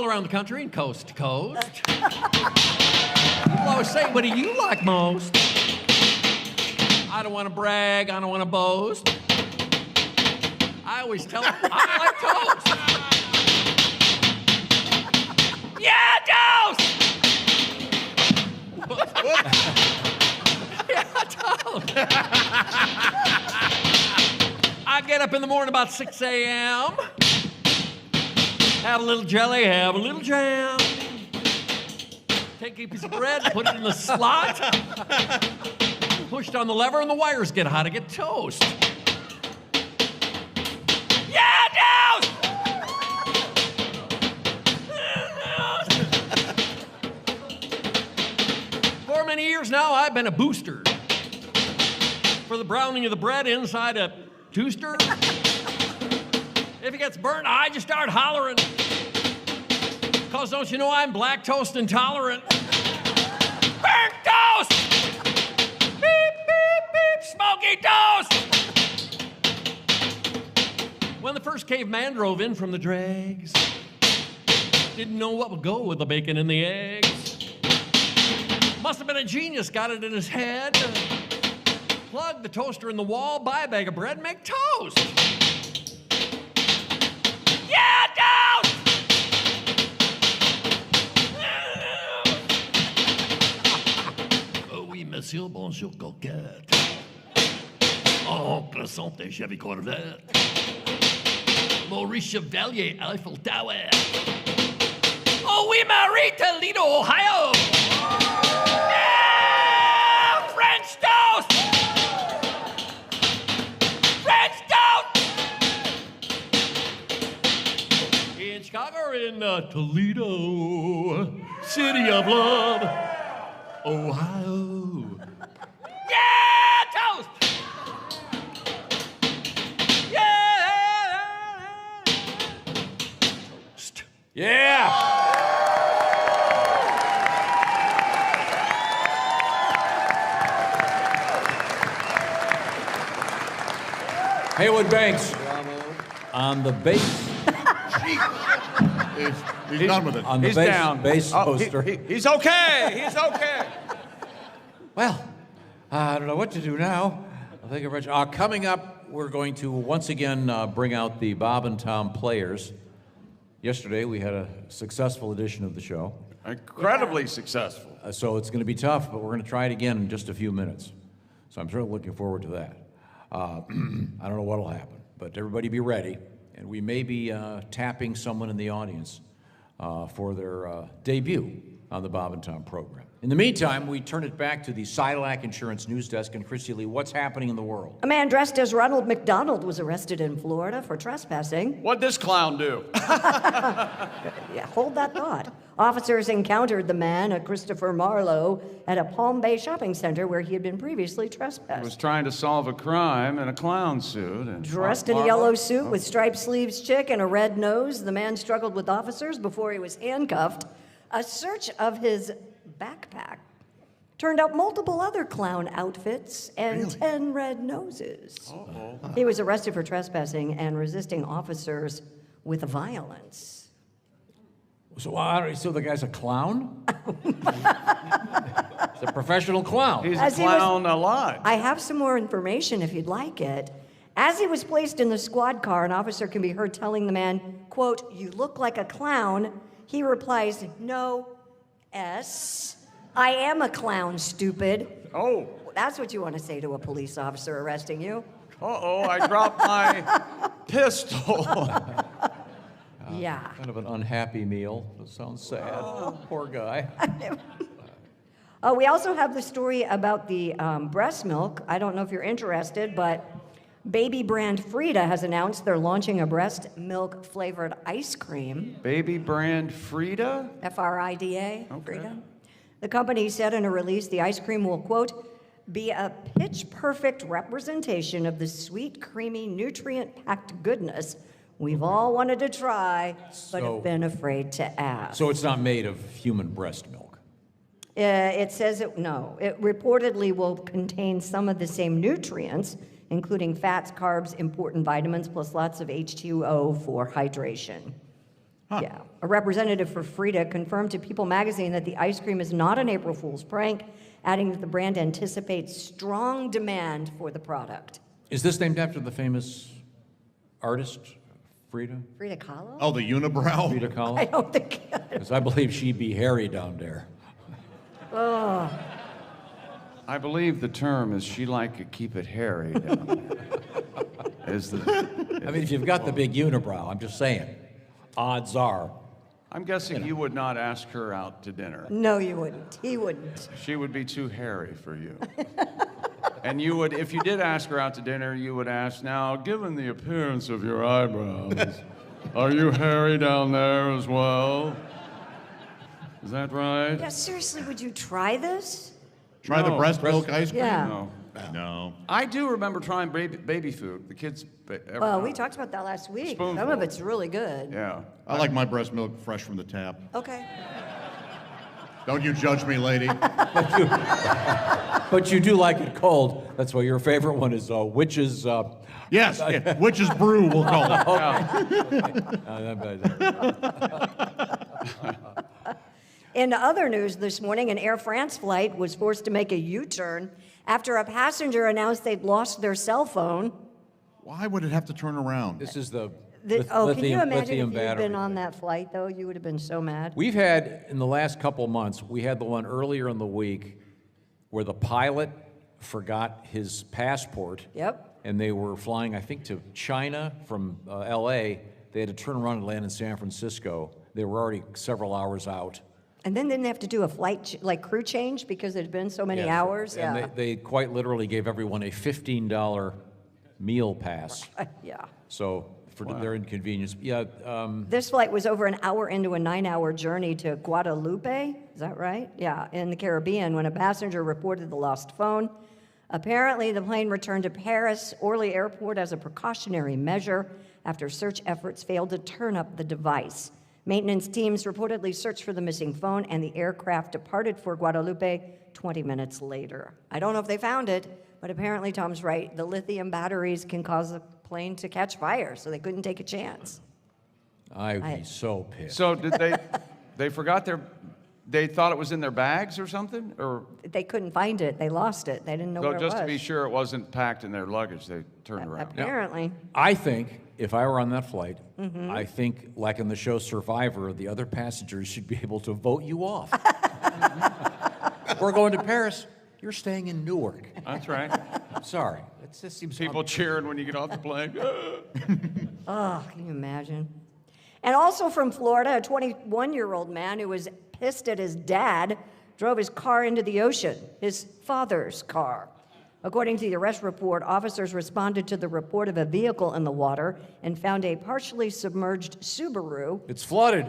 all around the country and coast to coast. People always say, what do you like most? I don't want to brag, I don't want to boast. I always tell them, I like toast. Yeah, toast! Yeah, toast. I get up in the morning about 6 a.m., have a little jelly, have a little jam. Take a piece of bread, put it in the slot, pushed on the lever, and the wires get hot. I get toast. Yeah, toast! For many years now, I've been a booster for the browning of the bread inside a toaster. If it gets burnt, I just start hollering. Cause don't you know I'm black toast intolerant? Burnt toast! Beep, beep, beep, smoky toast! When the first caveman drove in from the dregs, didn't know what would go with the bacon and the eggs. Must have been a genius, got it in his head. Plug the toaster in the wall, buy a bag of bread, make toast. Yeah, toast! Oh oui, monsieur, bonjour, coquette. Oncle Santé, Chevy Corvette. Maurice Chevalier, Eiffel Tower. Oh oui, Marie, Toledo, Ohio. Yeah, French toast! French toast! In Chicago or in Toledo, city of love, Ohio. Yeah, toast! Yeah! Haywood Banks on the bass. He's done with it. On the He's bass, down. bass Oh, poster. he's okay. He's okay. Well, I don't know what to do now. I think coming up, we're going to once again bring out the Bob and Tom Players. Yesterday, we had a successful edition of the show. Incredibly successful. So it's going to be tough, but we're going to try it again in just a few minutes. So I'm certainly looking forward to that. I don't know what will happen, but everybody be ready. And we may be tapping someone in the audience for their debut on the Bob and Tom program. In the meantime, we turn it back to the Silac Insurance News Desk. And Christy Lee, what's happening in the world? A man dressed as Ronald McDonald was arrested in Florida for trespassing. What'd this clown do? Yeah, hold that thought. Officers encountered the man, Christopher Marlowe, at a Palm Bay shopping center where he had been previously trespassed. Was trying to solve a crime in a clown suit. And Dressed in a yellow suit with striped sleeves chick and a red nose, the man struggled with officers before he was handcuffed. A search of his backpack turned up multiple other clown outfits and 10 red noses. Uh-oh. He was arrested for trespassing and resisting officers with violence. So the guy's a clown? He's a professional clown. He's a clown alive. I have some more information if you'd like it. As he was placed in the squad car, an officer can be heard telling the man, quote, "You look like a clown." He replies, "No, I am a clown, stupid." Oh. That's what you want to say to a police officer arresting you. Uh-oh, I dropped my pistol. Yeah. Kind of an unhappy meal. That sounds sad. Poor guy. We also have the story about the breast milk. I don't know if you're interested, but Baby brand Frida has announced they're launching a breast milk flavored ice cream. Baby brand Frida? Frida, Frida. The company said in a release the ice cream will, quote, be a pitch-perfect representation of the sweet, creamy, nutrient-packed goodness we've all wanted to try, but have been afraid to ask. So it's not made of human breast milk? It says no. It reportedly will contain some of the same nutrients, including fats, carbs, important vitamins, plus lots of H2O for hydration. Yeah. A representative for Frida confirmed to People magazine that the ice cream is not an April Fool's prank, adding that the brand anticipates strong demand for the product. Is this named after the famous artist, Frida? Frida Kahlo? Oh, the unibrow? Frida Kahlo? I don't think. Because I believe she'd be hairy down there. Oh. I believe the term is she like to keep it hairy down there. I mean, if you've got the big unibrow, I'm just saying, odds are. I'm guessing you would not ask her out to dinner. No, you wouldn't. He wouldn't. She would be too hairy for you. And you would, if you did ask her out to dinner, you would ask, now, given the appearance of your eyebrows, are you hairy down there as well? Is that right? Yeah, seriously, would you try this? Try the breast milk ice cream? Yeah. No. No. I do remember trying baby food. The kids. Well, we talked about that last week. Spoonful. Some of it's really good. Yeah. I like my breast milk fresh from the tap. Okay. Don't you judge me, lady. But you do like it cold. That's why your favorite one is Witch's. Yes, yeah, Witch's Brew, we'll call it. In other news this morning, an Air France flight was forced to make a U-turn after a passenger announced they'd lost their cell phone. Why would it have to turn around? This is the Can you imagine if lithium you'd battery. been on that flight, though? You would have been so mad. We've had, in the last couple months, we had the one earlier in the week where the pilot forgot his passport. Yep. And they were flying, I think, to China from L.A. They had to turn around and land in San Francisco. They were already several hours out. And then didn't have to do a flight, crew change because it had been so many hours? And Yeah. they quite literally gave everyone a $15 meal pass. Yeah. So, for their inconvenience. Yeah. This flight was over an hour into a 9-hour journey to Guadalupe, is that right? Yeah, in the Caribbean when a passenger reported the lost phone. Apparently, the plane returned to Paris Orly Airport as a precautionary measure after search efforts failed to turn up the device. Maintenance teams reportedly searched for the missing phone, and the aircraft departed for Guadalupe 20 minutes later. I don't know if they found it, but apparently Tom's right. The lithium batteries can cause the plane to catch fire, so they couldn't take a chance. I'd be so pissed. So did they forgot they thought it was in their bags or something? Or They couldn't find it. They lost it. They didn't know so where it was. just to be sure it wasn't packed in their luggage, they turned around. Apparently. I think if I were on that flight, Mhm. I think, like in the show Survivor, the other passengers should be able to vote you off. We're going to Paris. You're staying in Newark. That's right. I'm sorry. It just seems People cheering when you get off the plane. Oh, can you imagine? And also from Florida, a 21-year-old man who was pissed at his dad drove his car into the ocean, his father's car. According to the arrest report, officers responded to the report of a vehicle in the water and found a partially submerged Subaru. It's flooded.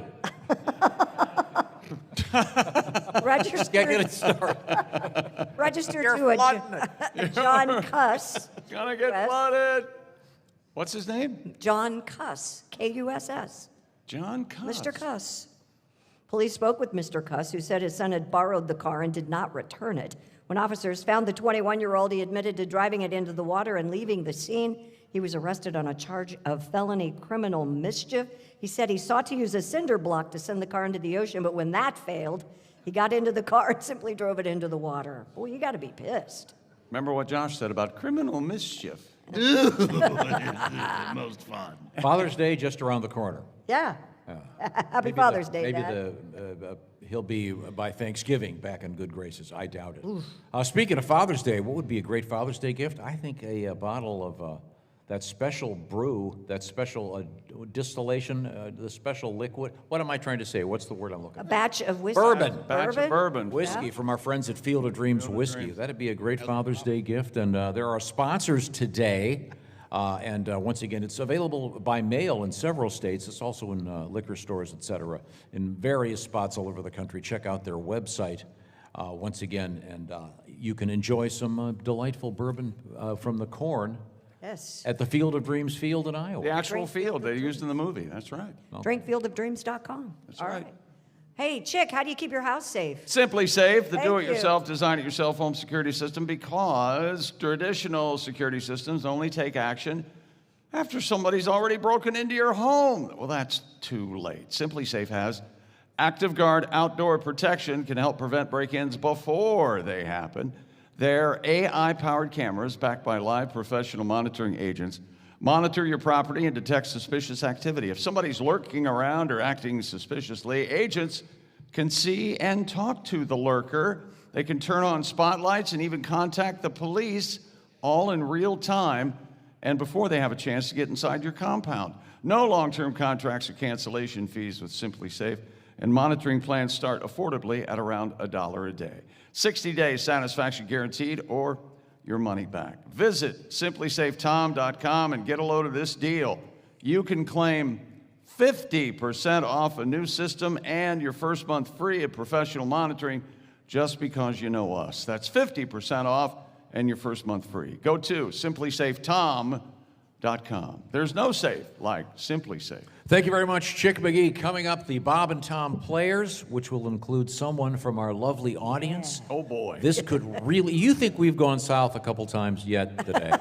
Registered, Get it started. registered You're to a flooding John Cuss. It's gonna get flooded. What's his name? John Cuss, K-U-S-S. John Cuss. Mr. Cuss. Police spoke with Mr. Cuss, who said his son had borrowed the car and did not return it. When officers found the 21-year-old, he admitted to driving it into the water and leaving the scene. He was arrested on a charge of felony criminal mischief. He said he sought to use a cinder block to send the car into the ocean, but when that failed, he got into the car and simply drove it into the water. Boy, you got to be pissed. Remember what Josh said about criminal mischief. Most fun. Father's Day just around the corner. Yeah. Happy Maybe Father's Day, Maybe Dad. he'll be by Thanksgiving back in good graces. I doubt it. Speaking of Father's Day, what would be a great Father's Day gift? I think a bottle of that special brew, that special distillation, the special liquid. What am I trying to say? What's the word I'm looking A for? batch of whiskey. Bourbon. Batch of bourbon. Whiskey Yeah. from our friends at Field of Dreams Whiskey. That'd be a great Father's Day gift. And there are sponsors today. And once again, it's available by mail in several states. It's also in liquor stores, et cetera, in various spots all over the country. Check out their website once again, and you can enjoy some delightful bourbon from the corn Yes. at the Field of Dreams field in Iowa. The actual field they used in the movie. That's right. Drinkfieldofdreams.com. That's All right. Hey, Chick, how do you keep your house safe? Simply Safe, the Thank do-it-yourself, design-it-yourself home security system, because traditional security systems only take action after somebody's already broken into your home. Well, that's too late. Simply Safe has Active Guard outdoor protection, can help prevent break-ins before they happen. Their AI-powered cameras, backed by live professional monitoring agents, monitor your property and detect suspicious activity. If somebody's lurking around or acting suspiciously, agents can see and talk to the lurker. They can turn on spotlights and even contact the police, all in real time and before they have a chance to get inside your compound. No long-term contracts or cancellation fees with Simply Safe, and monitoring plans start affordably at around $1 a day. 60-day satisfaction guaranteed or your money back. Visit simplysafetom.com and get a load of this deal. You can claim 50% off a new system and your first month free of professional monitoring just because you know us. That's 50% off and your first month free. Go to simplysafetom.com. There's no safe like Simply Safe. Thank you very much, Chick McGee. Coming up, the Bob and Tom Players, which will include someone from our lovely audience. Oh, boy. This could really, you think we've gone south a couple times yet today.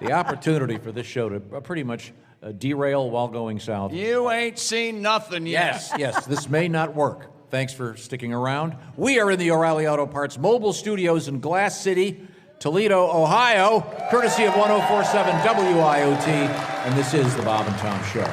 The opportunity for this show to pretty much derail while going south. You ain't seen nothing yet. Yes, this may not work. Thanks for sticking around. We are in the O'Reilly Auto Parts mobile studios in Glass City, Toledo, Ohio, courtesy of 104.7 WIOT, and this is the Bob and Tom Show.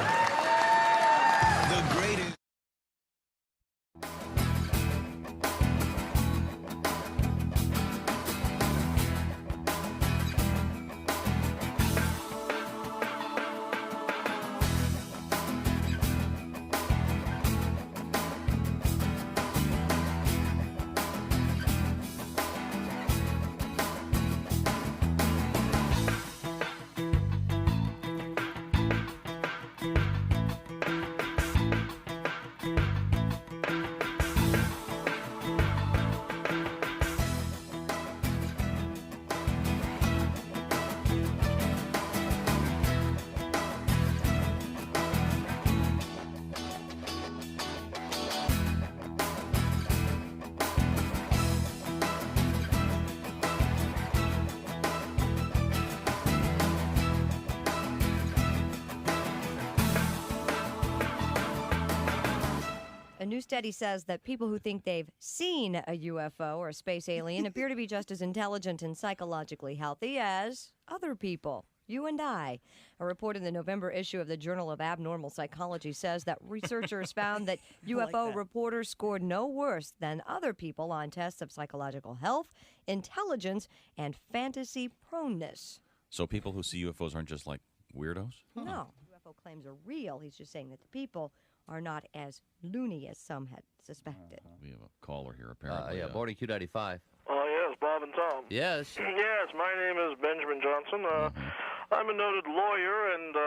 A new study says that people who think they've seen a UFO or a space alien appear to be just as intelligent and psychologically healthy as other people, you and I. A report in the November issue of the Journal of Abnormal Psychology says that researchers found that UFO reporters scored no worse than other people on tests of psychological health, intelligence, and fantasy proneness. So people who see UFOs aren't just like weirdos? No, UFO claims are real. He's just saying that the people are not as loony as some had suspected. We have a caller here, apparently. Boarding Q95. Oh, yes, Bob and Tom. Yes. Yes, my name is Benjamin Johnson. I'm a noted lawyer, and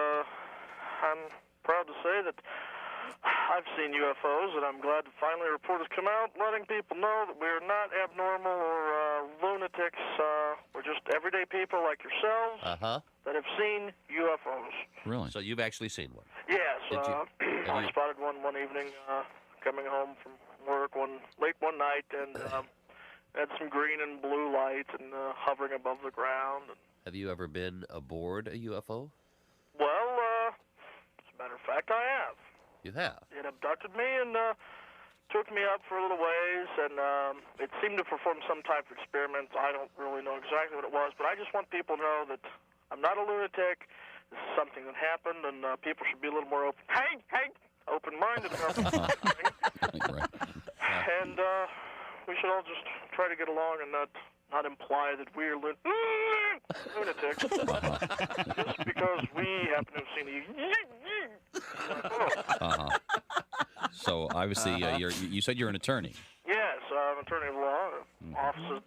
I'm proud to say that I've seen UFOs, and I'm glad that finally reports come out letting people know that we're not abnormal or lunatics. We're just everyday people like yourselves that have seen UFOs. Really? So you've actually seen one? Yes. I spotted one evening coming home from work late one night, and had some green and blue lights and hovering above the ground. Have you ever been aboard a UFO? Well, as a matter of fact, I have. You have? It abducted me and took me up for a little ways, and it seemed to perform some type of experiment. I don't really know exactly what it was, but I just want people to know that I'm not a lunatic. This is something that happened, and people should be a little more open-minded about this. And we should all just try to get along and not imply that we're lunatics just because we happen to have seen the So obviously, you said you're an attorney. Yes, I'm an attorney of law, offices.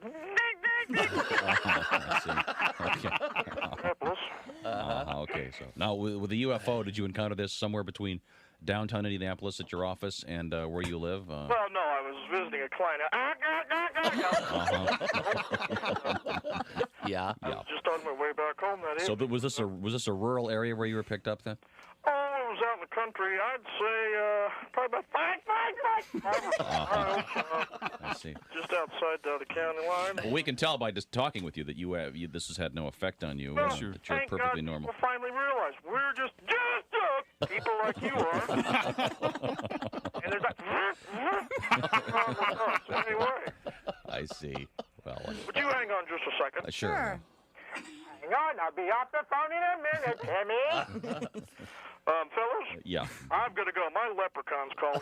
Okay, so now with the UFO, did you encounter this somewhere between downtown Indianapolis at your office and where you live? Well, no, I was visiting a client. Yeah. I was just on my way back home that So evening. was this a rural area where you were picked up then? Oh, it was out in the country, I'd say probably about 5 miles. I see. Just outside the county line. Well, we can tell by just talking with you that this has had no effect on you. Well, That you're thank perfectly God normal. people finally realize we're just people like you are. And there's that anyway. I see. Well, Would you hang on just a second? sure. Hang on, I'll be off the phone in a minute, Timmy. Fellas? Yeah. I'm gonna go. My leprechaun's calling.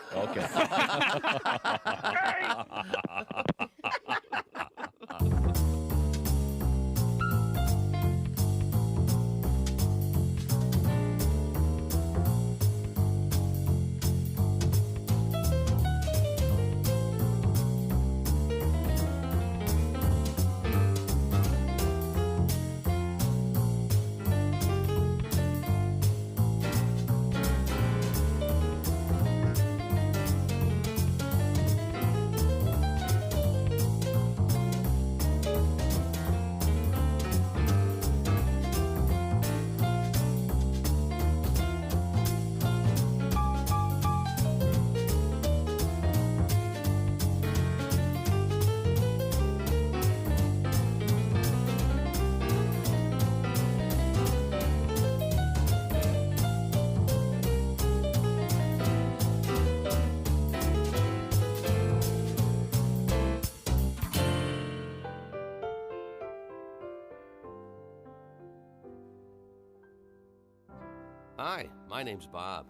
Hi, my name's Bob.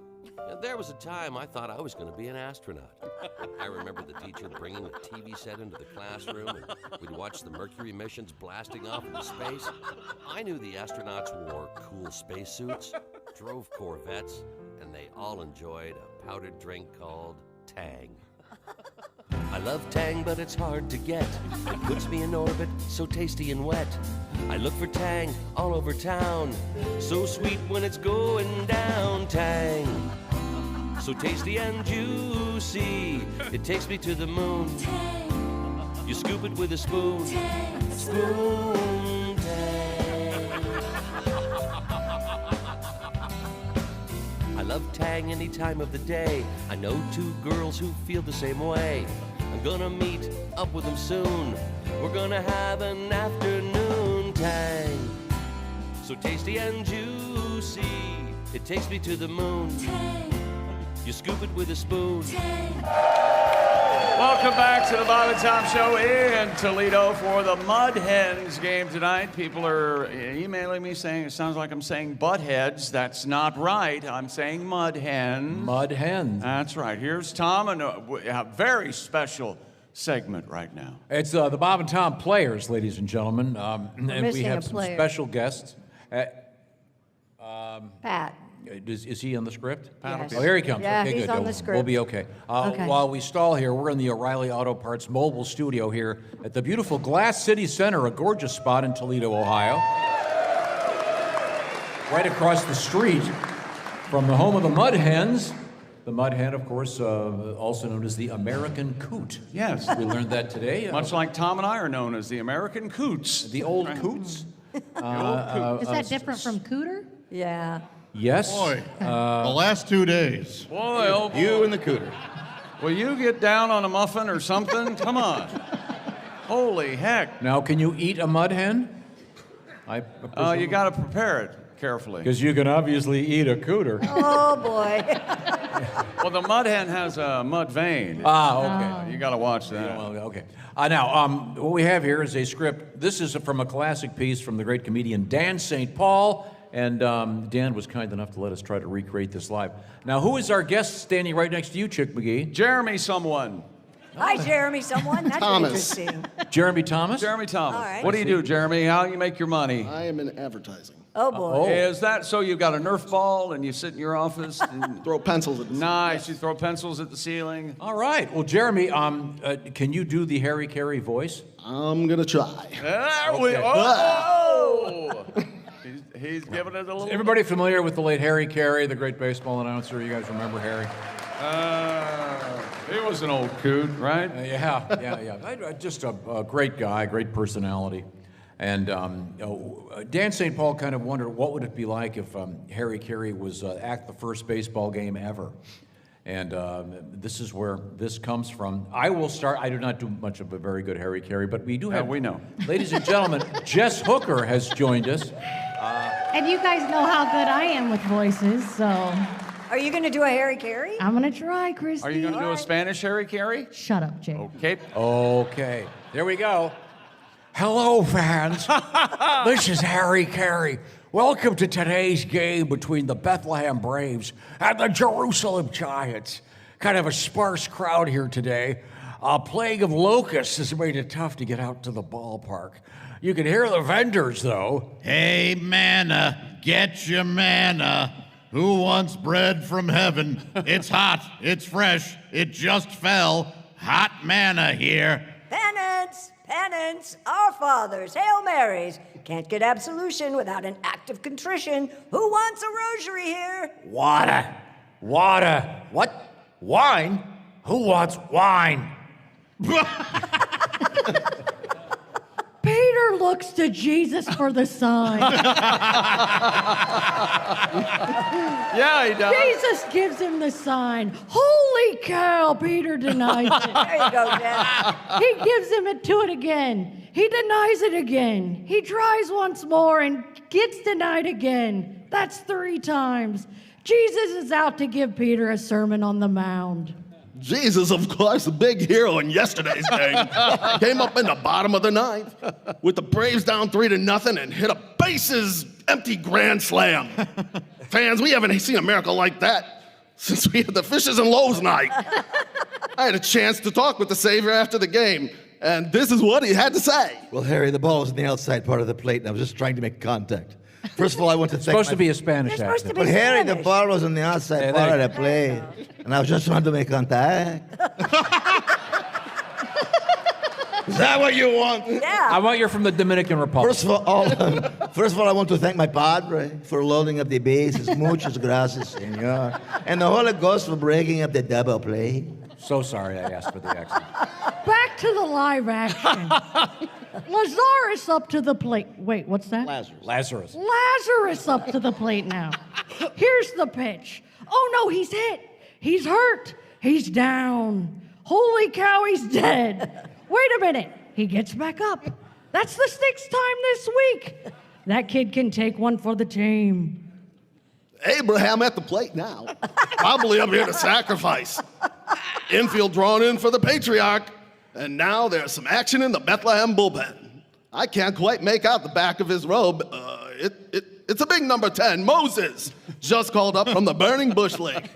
There was a time I thought I was going to be an astronaut. I remember the teacher bringing the TV set into the classroom, and we'd watch the Mercury missions blasting off into space. I knew the astronauts wore cool spacesuits, drove Corvettes, and they all enjoyed a powdered drink called Tang. I love Tang, but it's hard to get. It puts me in orbit, so tasty and wet. I look for Tang all over town, so sweet when it's going down. Tang, so tasty and juicy, it takes me to the moon. You scoop it with a spoon. Spoon Tang. I love Tang any time of the day. I know 2 girls who feel the same way. I'm gonna meet up with them soon. We're gonna have an afternoon. Tang, so tasty and juicy, it takes me to the moon. You scoop it with a spoon. Welcome back to the Bob and Tom Show in Toledo for the Mud Hens game tonight. People are emailing me saying it sounds like I'm saying butt heads. That's not right. I'm saying Mud Hens. Mud Hens. That's right. Here's Tom and a very special segment right now. It's the Bob and Tom Players, ladies and gentlemen. And we missing have a some player. special guests. Pat. Is he on the script? Yes. Oh, here he comes. Yeah, okay, he's good. on the We'll script. be okay. Okay. While we stall here, we're in the O'Reilly Auto Parts mobile studio here at the beautiful Glass City Center, a gorgeous spot in Toledo, Ohio. Right across the street from the home of the Mud Hens. The Mud Hen, of course, also known as the American Coot. Yes. We learned that today. Much like Tom and I are known as the American Coots. The old Coots. Is that different from cooter? Yeah. Yes. Boy, the last 2 days. Boy, oh boy. You and the cooter. Will you get down on a muffin or something? Come on. Holy heck. Now, can you eat a mud hen? You got to prepare it carefully. Because you can obviously eat a cooter. Oh, boy. Well, the mud hen has a mud vein. Okay. You got to watch that. Okay. Now, what we have here is a script. This is from a classic piece from the great comedian Dan St. Paul. And Dan was kind enough to let us try to recreate this live. Now, who is our guest standing right next to you, Chick McGee? Jeremy someone. Hi, Jeremy, someone. That's Thomas. interesting. Jeremy Thomas? Jeremy Thomas. All right. What do you do, Jeremy? How do you make your money? I am in advertising. Oh, boy. Is that so you've got a Nerf ball and you sit in your office and Throw pencils at the nice, you throw pencils at the ceiling? All right. Well, Jeremy, can you do the Harry Carey voice? I'm going to try. There we oh! He's giving it a little. Everybody familiar with the late Harry Carey, the great baseball announcer? You guys remember Harry? He was an old coot, right? Yeah. Just a great guy, great personality. And Dan St. Paul kind of wondered what would it be like if Harry Carey was at the first baseball game ever. And this is where this comes from. I will start. I do not do much of a very good Harry Carey, but we do have. we know. Ladies and gentlemen, Jess Hooker has joined us. And you guys know how good I am with voices, so. Are you going to do a Harry Carey? I'm going to try, Christy. Are you going to do a Spanish Harry Carey? Shut up, Jake. Okay. Okay, there we go. Hello, fans. This is Harry Carey. Welcome to today's game between the Bethlehem Braves and the Jerusalem Giants. Kind of a sparse crowd here today. A plague of locusts has made it tough to get out to the ballpark. You can hear the vendors, though. Hey, manna, get your manna. Who wants bread from heaven? It's hot, it's fresh, it just fell. Hot manna here. Penance, penance, our fathers, Hail Marys. Can't get absolution without an act of contrition. Who wants a rosary here? Water. Water. What? Wine? Who wants wine? Peter looks to Jesus for the sign. Yeah, he does. Jesus gives him the sign. Holy cow, Peter denies it. There you go, Jeff. He gives him it again. He denies it again. He tries once more and gets denied again. That's 3 times. Jesus is out to give Peter a sermon on the mound. Jesus, of course, the big hero in yesterday's game, came up in the bottom of the 9th with the Braves down 3-0 and hit a bases empty grand slam. Fans, we haven't seen a miracle like that since we had the Fishes and Loaves night. I had a chance to talk with the Savior after the game, and this is what he had to say. Well, Harry, the ball was in the outside part of the plate, and I was just trying to make contact. First of all, I want to thank Supposed to be a Spanish accent. But Harry, the ball was on the outside part of the plate, and I was just trying to make contact. Is that what you want? Yeah. I want you from the Dominican Republic. First of all, I want to thank my padre for loading up the bases. Muchas gracias, senor. And the Holy Ghost for breaking up the double play. So sorry I asked for the accent. Back to the live action. Lazarus up to the plate. Wait, what's that? Lazarus. Lazarus up to the plate now. Here's the pitch. Oh no, he's hit. He's hurt. He's down. Holy cow, he's dead. Wait a minute. He gets back up. That's the 6th time this week. That kid can take one for the team. Abraham at the plate now. Probably up here to sacrifice. Infield drawn in for the patriarch. And now there's some action in the Bethlehem bullpen. I can't quite make out the back of his robe. It's a big number 10, Moses, just called up from the Burning Bush League.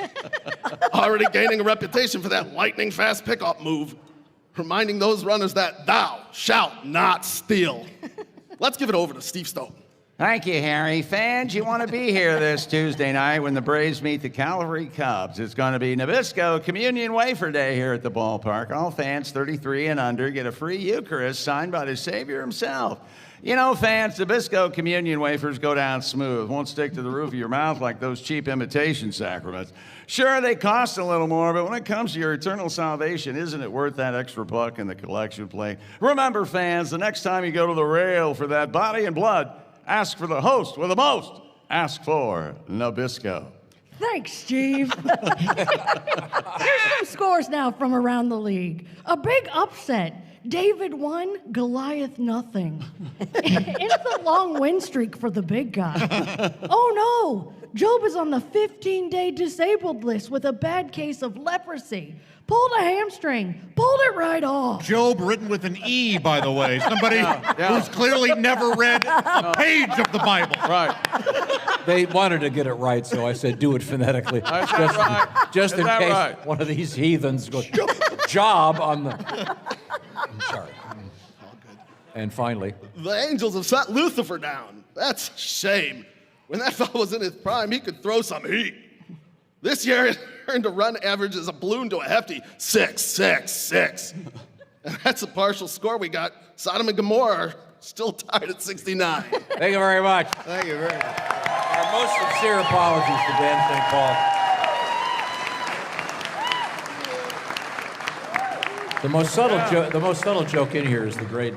Already gaining a reputation for that lightning fast pickup move, reminding those runners that thou shalt not steal. Let's give it over to Steve Storen. Thank you, Harry. Fans, you want to be here this Tuesday night when the Braves meet the Calvary Cubs. It's going to be Nabisco Communion Wafer Day here at the ballpark. All fans 33 and under get a free Eucharist signed by the Savior himself. You know, fans, Nabisco Communion Wafers go down smooth. Won't stick to the roof of your mouth like those cheap imitation sacraments. Sure, they cost a little more, but when it comes to your eternal salvation, isn't it worth that extra buck in the collection plate? Remember, fans, the next time you go to the rail for that body and blood, ask for the host with the most. Ask for Nabisco. Thanks, Steve. Here's some scores now from around the league. A big upset. David 1, Goliath nothing. It's a long win streak for the big guy. Oh no, Job is on the 15-day disabled list with a bad case of leprosy. Pulled a hamstring, pulled it right off. Job written with an E, by the way. Somebody who's clearly never read a page of the Bible. Right. They wanted to get it right, so I said do it phonetically. Just in case one of these heathens goes, job on the... I'm sorry. And finally... The Angels have set Lucifer down. That's a shame. When that fellow was in his prime, he could throw some heat. This year, he earned a run average as a balloon to a hefty 6. And that's a partial score we got. Sodom and Gomorrah are still tied at 69. Thank you very much. Thank you very much. Our most sincere apologies to Dan St. Paul. The most subtle joke in here is the great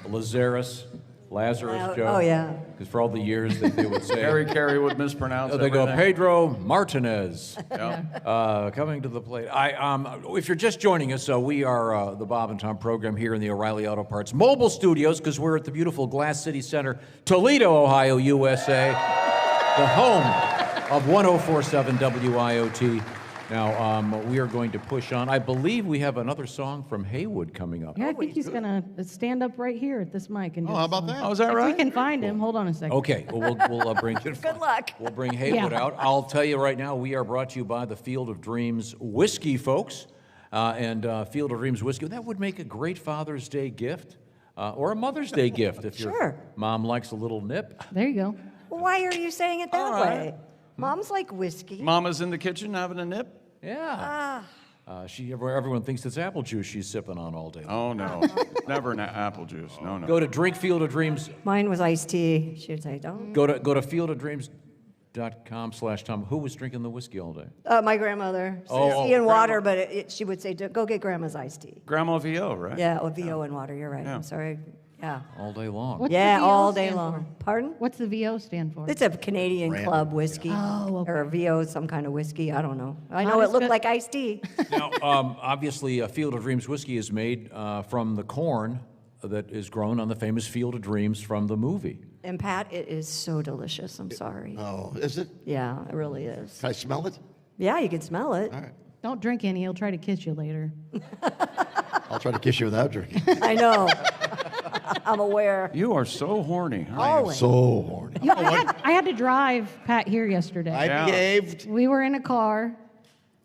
Lazarus Lazarus Joe. Oh, yeah. Because for all the years that they would say. Harry Carey would mispronounce They go, everything. Pedro Martinez. Yeah. Coming to the plate. If you're just joining us, we are the Bob and Tom program here in the O'Reilly Auto Parts mobile studios because we're at the beautiful Glass City Center, Toledo, Ohio, USA, the home of 104.7 WIOT. Now, we are going to push on. I believe we have another song from Heywood coming up. Yeah, I think he's gonna stand up right here at this mic and. Oh, how about that? Oh, is that If right? we can find him, hold on a second. Okay, well, we'll bring Good luck. We'll bring Heywood Yeah. out. I'll tell you right now, we are brought to you by the Field of Dreams whiskey, folks. Field of Dreams whiskey, that would make a great Father's Day gift or a Mother's Day gift if your Sure. mom likes a little nip. There you go. Why are you saying it that All right. way? Mom's like whiskey. Mama's in the kitchen having a nip? Yeah. Everyone thinks it's apple juice she's sipping on all day long. Oh, no. Never apple juice. No, no. Go to Drink Field of Dreams. Mine was iced tea. She would say, don't. Go to fieldofdreams.com/Tom. Who was drinking the whiskey all day? My grandmother. Oh, Tea and water, but she would say, go get grandma's iced tea. Grandma VO, right? Yeah, VO and water. You're right. Yeah. I'm sorry. Yeah. All day long. What's Yeah, the VO all day stand long. for? Pardon? What's the VO stand for? It's a Canadian Brand. club whiskey. Oh, okay. Or a VO, some kind of whiskey. I don't know. I Not know as it looked good- like iced tea. Now, obviously, Field of Dreams whiskey is made from the corn that is grown on the famous Field of Dreams from the movie. And Pat, it is so delicious. I'm sorry. Oh, is it? Yeah, it really is. Can I smell it? Yeah, you can smell it. All right. Don't drink any. He'll try to kiss you later. I'll try to kiss you without drinking. I know. I'm aware. You are so horny. Always. So horny. You know, I had to drive Pat here yesterday. I Yeah. behaved We were in a car.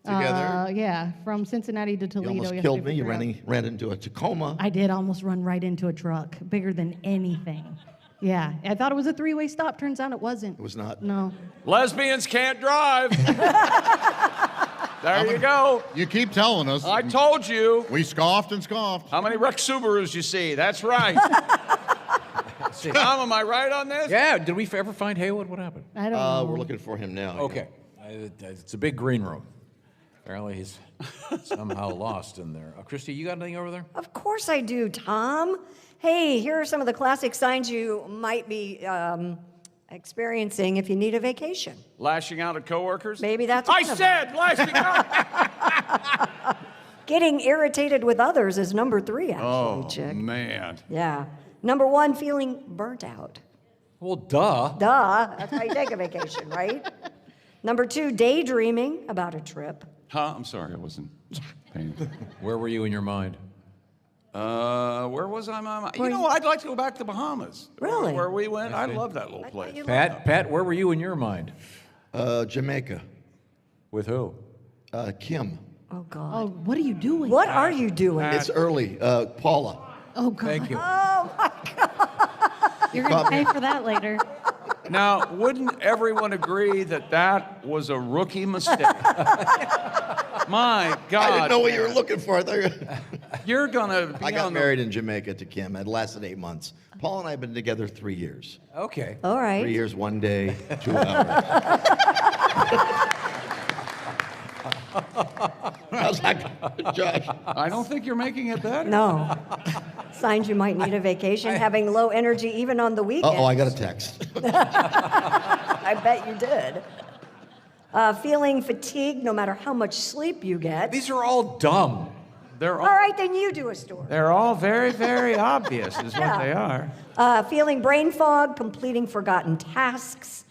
together. Yeah, from Cincinnati to You Toledo. almost yesterday killed me. You for Giraffe. ran into a Tacoma. I did almost run right into a truck, bigger than anything. Yeah, I thought it was a three-way stop. Turns out it wasn't. It was not. No. Lesbians can't drive. There you go. You keep telling us. I told you. We scoffed and scoffed. How many Rex Subarus you see? That's right. Tom, am I right on this? Yeah, did we ever find Heywood? What happened? I don't know. We're looking for him now. Okay, it's a big green room. Apparently he's somehow lost in there. Christy, you got anything over there? Of course I do, Tom. Hey, here are some of the classic signs you might be experiencing if you need a vacation. Lashing out at coworkers? Maybe that's I one of said lashing out. Getting irritated with others is number 3, actually, Oh, chick. man. Yeah. Number 1, feeling burnt out. Well, duh. Duh. That's how you take a vacation, right? Number 2, daydreaming about a trip. Huh? I'm sorry, I wasn't paying attention. Where were you in your mind? Where was I? You know what? I'd like to go back to the Bahamas. Really? Where we went. I love that little place. Pat, where were you in your mind? Jamaica. With who? Kim. Oh, God. Oh, what are you doing? What are you doing? It's early. Paula. Oh, God. Thank you. Oh, my God. You're going to pay for that later. Now, wouldn't everyone agree that that was a rookie mistake? My God. I didn't know what you were looking for. I thought you were... You're gonna be I got on the- married in Jamaica to Kim. It lasted 8 months. Paul and I have been together 3 years. Okay. All right. 3 years, 1 day, 2 hours. How's that, Josh? I don't think you're making it better. No. Signs you might need a vacation, having low energy even on the weekend. Uh-oh, I got a text. I bet you did. Feeling fatigued no matter how much sleep you get. These are all dumb. They're All right, then you do a story. They're all very, very obvious, is what they are. Feeling brain fog, completing forgotten tasks,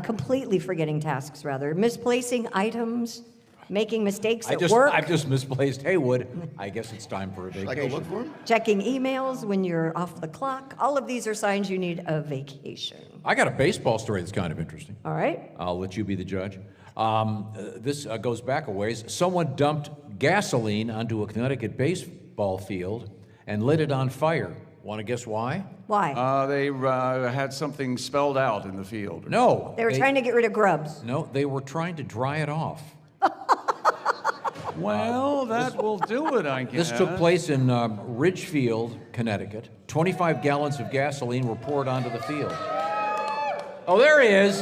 completely forgetting tasks, rather. Misplacing items, making mistakes at work. I've just misplaced Heywood. I guess it's time for a Should I vacation. go look for him? Checking emails when you're off the clock. All of these are signs you need a vacation. I got a baseball story that's kind of interesting. All right? I'll let you be the judge. This goes back a ways. Someone dumped gasoline onto a Connecticut baseball field and lit it on fire. Want to guess why? Why? They had something spelled out in the field. No. They were trying to get rid of grubs. No, they were trying to dry it off. Well, that will do it, I guess. This took place in Ridgefield, Connecticut. 25 gallons of gasoline were poured onto the field. Oh, there he is.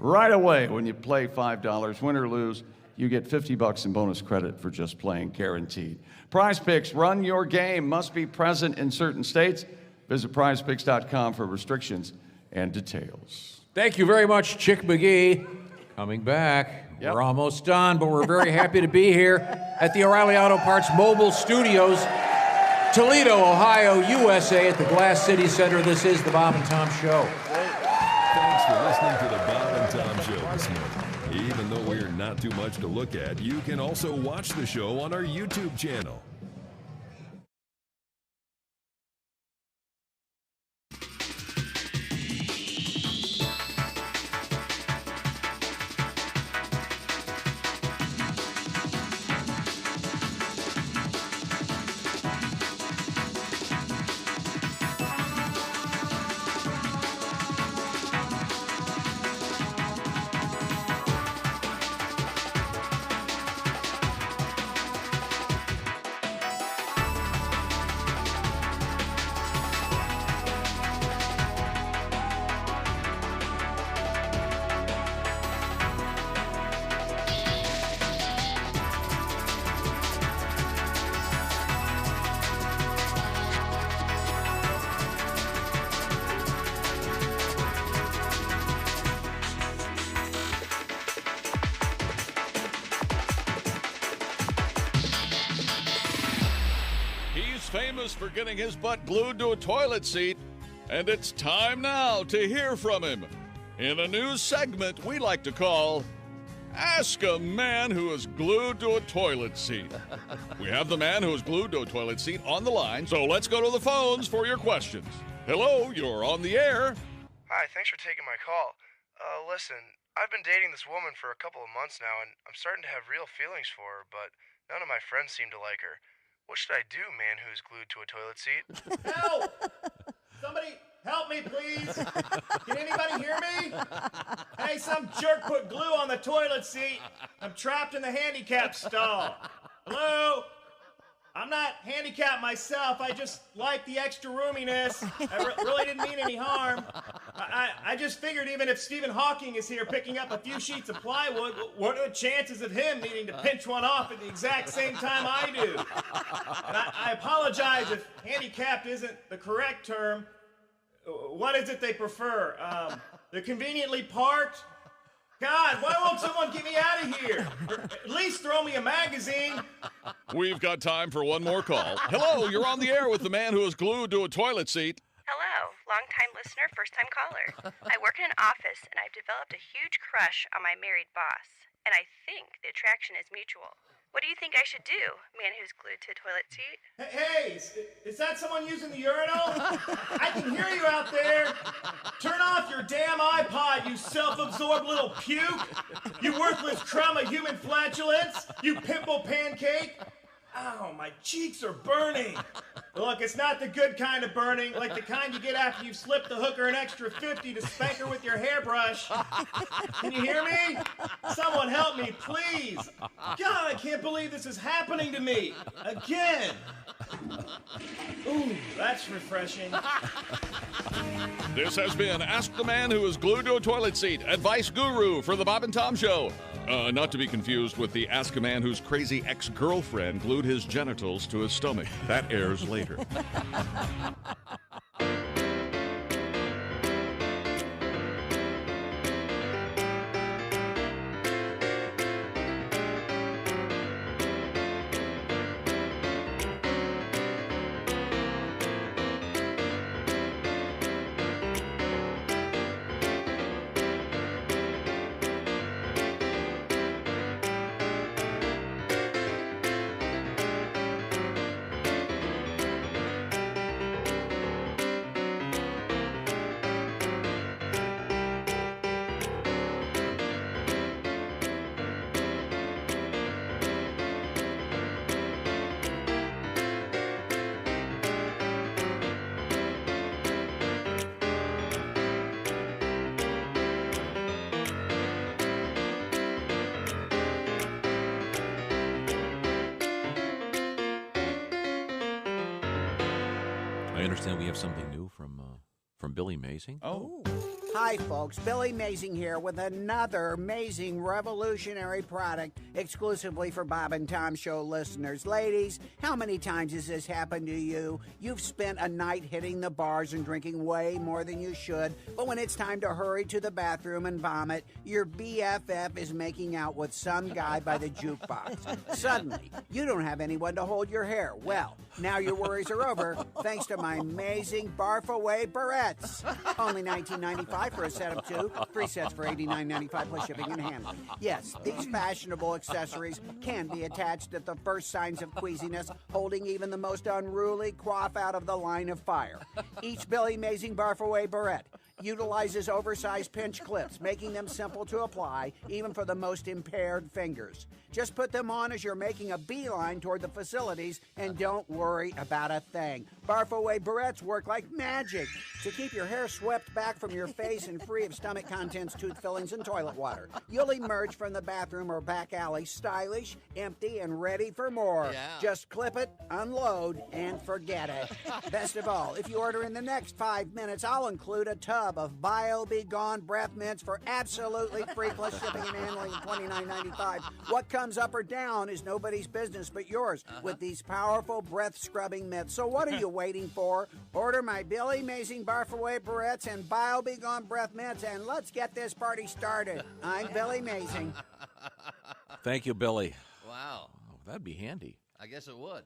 right away when you play $5. Win or lose, you get $50 in bonus credit for just playing, guaranteed. Prize Picks, run your game, must be present in certain states. Visit prizepicks.com for restrictions and details. Thank you very much, Chick McGee. Coming back. Yep. We're almost done, but we're very happy to be here at the O'Reilly Auto Parts Mobile Studios, Toledo, Ohio, USA, at the Glass City Center. This is the Bob and Tom Show. Thanks for listening to the Bob and Tom Show this morning. Even though we're not too much to look at, you can also watch the show on our YouTube channel. Famous for getting his butt glued to a toilet seat, and it's time now to hear from him in a new segment we like to call Ask a Man Who Is Glued to a Toilet Seat. We have the man who is glued to a toilet seat on the line, so let's go to the phones for your questions. Hello, you're on the air. Hi, thanks for taking my call. Listen, I've been dating this woman for a couple of months now, and I'm starting to have real feelings for her, but none of my friends seem to like her. What should I do, man who's glued to a toilet seat? Help! Somebody help me, please. Can anybody hear me? Hey, some jerk put glue on the toilet seat. I'm trapped in the handicap stall. Hello? I'm not handicapped myself. I just like the extra roominess. I really didn't mean any harm. I just figured even if Stephen Hawking is here picking up a few sheets of plywood, what are the chances of him needing to pinch one off at the exact same time I do? And I apologize if handicapped isn't the correct term. What is it they prefer? They're conveniently parked? God, why won't someone get me out of here? Or at least throw me a magazine. We've got time for one more call. Hello, you're on the air with the man who is glued to a toilet seat. Hello, long-time listener, first-time caller. I work in an office, and I've developed a huge crush on my married boss. And I think the attraction is mutual. What do you think I should do, man who's glued to a toilet seat? Hey, is that someone using the urinal? I can hear you out there. Turn off your damn iPod, you self-absorbed little puke. You worthless crumb of human flatulence. You pimple pancake. Ow, my cheeks are burning. Look, it's not the good kind of burning, like the kind you get after you've slipped the hooker an extra 50 to spank her with your hairbrush. Can you hear me? Someone help me, please. God, I can't believe this is happening to me. Again. Ooh, that's refreshing. This has been Ask the Man Who Is Glued to a Toilet Seat, advice guru for the Bob and Tom Show. Not to be confused with the Ask a Man Whose crazy ex-girlfriend glued his genitals to his stomach. That airs later. I understand we have something new from Billy Mazing. Oh. Hi, folks. Billy Mazing here with another amazing revolutionary product exclusively for Bob and Tom Show listeners. Ladies, how many times has this happened to you? You've spent a night hitting the bars and drinking way more than you should, but when it's time to hurry to the bathroom and vomit, your BFF is making out with some guy by the jukebox. Suddenly, you don't have anyone to hold your hair. Well, now your worries are over thanks to my amazing Barf Away barrettes. Only $19.95 for a set of 2, 3 sets for $89.95 plus shipping and handling. Yes, these fashionable accessories can be attached at the first signs of queasiness, holding even the most unruly quaff out of the line of fire. Each Billy Mazing Barf Away barrette utilizes oversized pinch clips, making them simple to apply, even for the most impaired fingers. Just put them on as you're making a beeline toward the facilities, and don't worry about a thing. Barf Away barrettes work like magic to keep your hair swept back from your face and free of stomach contents, tooth fillings, and toilet water. You'll emerge from the bathroom or back alley stylish, empty, and ready for more. Just clip it, unload, and forget it. Best of all, if you order in the next 5 minutes, I'll include a tub of Bio Be Gone breath mints for absolutely free plus shipping and handling of $29.95. What comes up or down is nobody's business but yours with these powerful breath scrubbing mitts. So what are you waiting for? Order my Billy Mazing Barf Away barrettes and Bio Be Gone breath mints, and let's get this party started. I'm Billy Mazing. Thank you, Billy. Wow. Oh, that'd be handy. I guess it would.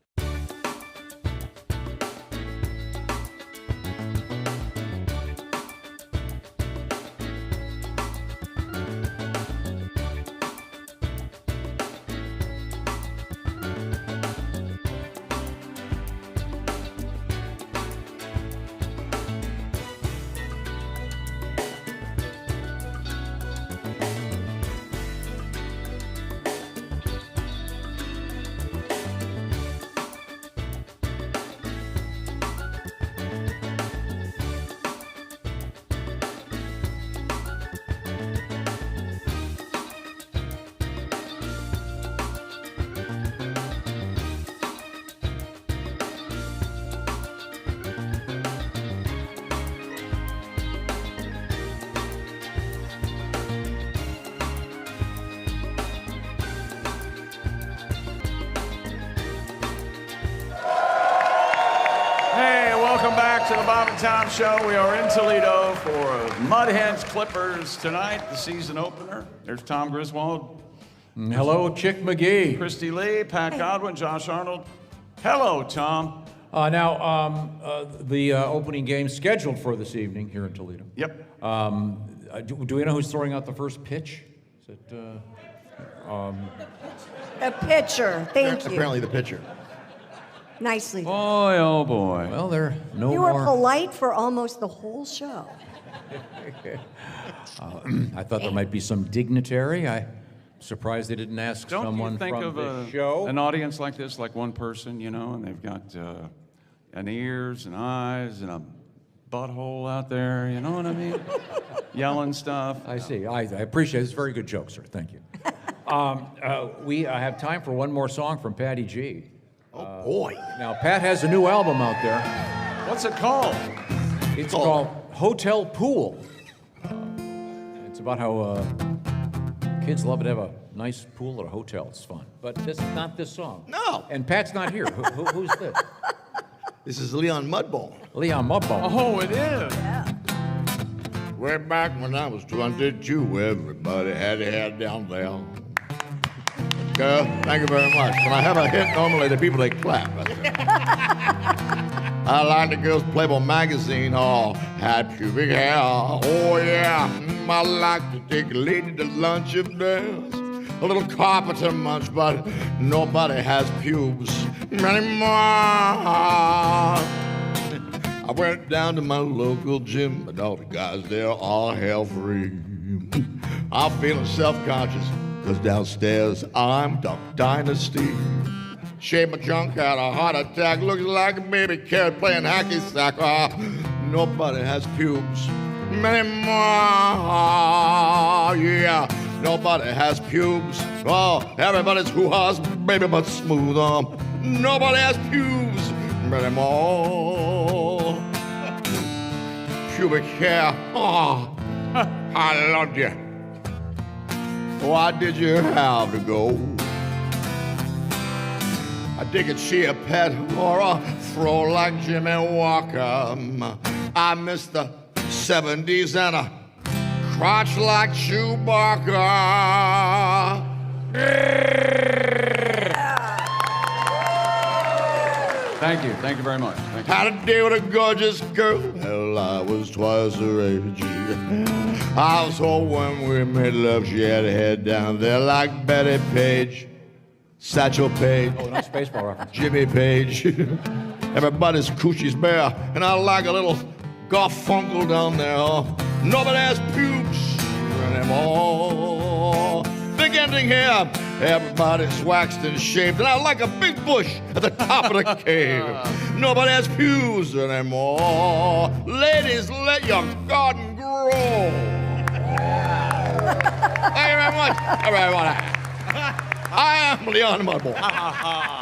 Welcome back to the Bob and Tom Show. We are in Toledo for Mud Hens Clippers tonight, the season opener. There's Tom Griswold. Hello, Chick McGee. Christy Lee, Pat Godwin, Josh Arnold. Hello, Tom. The opening game scheduled for this evening here in Toledo. Yep. Do we know who's throwing out the first pitch? Is it? The pitcher. Thank you. Apparently the pitcher. Nicely done. Boy, oh boy. Well, there no You more. were polite for almost the whole show. I thought there might be some dignitary. I'm surprised they didn't ask Don't someone you think from of the show. an audience like this, like one person, you know, and they've got an ears and eyes and a butthole out there, you know what I mean? Yelling stuff. I see. I appreciate it. It's a very good joke, sir. Thank you. We have time for one more song from Patty G. Oh, boy. Now, Pat has a new album out there. What's it called? It's called Hotel Pool. It's about how kids love to have a nice pool at a hotel. It's fun. But this is not this song. No. And Pat's not here. Who's this? This is Leon Mudbone. Leon Mudbone. Oh, it is. Yeah. Way back when I was 22, everybody had a head down there. Girl, thank you very much. When I have a hit, normally the people, they clap. I like the girls Playboy magazine, all had pubic hair. Oh, yeah. I like to take a lady to lunch if there's a little carpenter munch, but nobody has pubes anymore. I went down to my local gym, and all the guys there are hell free. I'm feeling self-conscious, because downstairs I'm Duck Dynasty. Shave my junk, had a heart attack, looks like a baby cat playing hacky sack. Nobody has pubes anymore. Yeah, nobody has pubes. Oh, everybody's hoo-ha's baby but smooth. Nobody has pubes anymore. Pubic hair, I loved you. Why did you have to go? I dig it, she a pet or a throw like Jimmy Walker. I miss the 70s and a crotch like Chewbacca. Thank you. Thank you very much. Thank you. Had a day with a gorgeous girl. Hell, I was twice her age. I was told when we made love, she had a head down there like Betty Page, Satchel Paige. Oh, nice baseball reference. Jimmy Page. Everybody's coochie's bare, and I like a little Garfunkel down there. Nobody has pubes anymore. Big ending here. Everybody's waxed and shaved, and I like a big bush at the top of the cave. Nobody has pews anymore. Ladies, let your garden grow. Thank you very much, everyone. I am Leon Mudboy.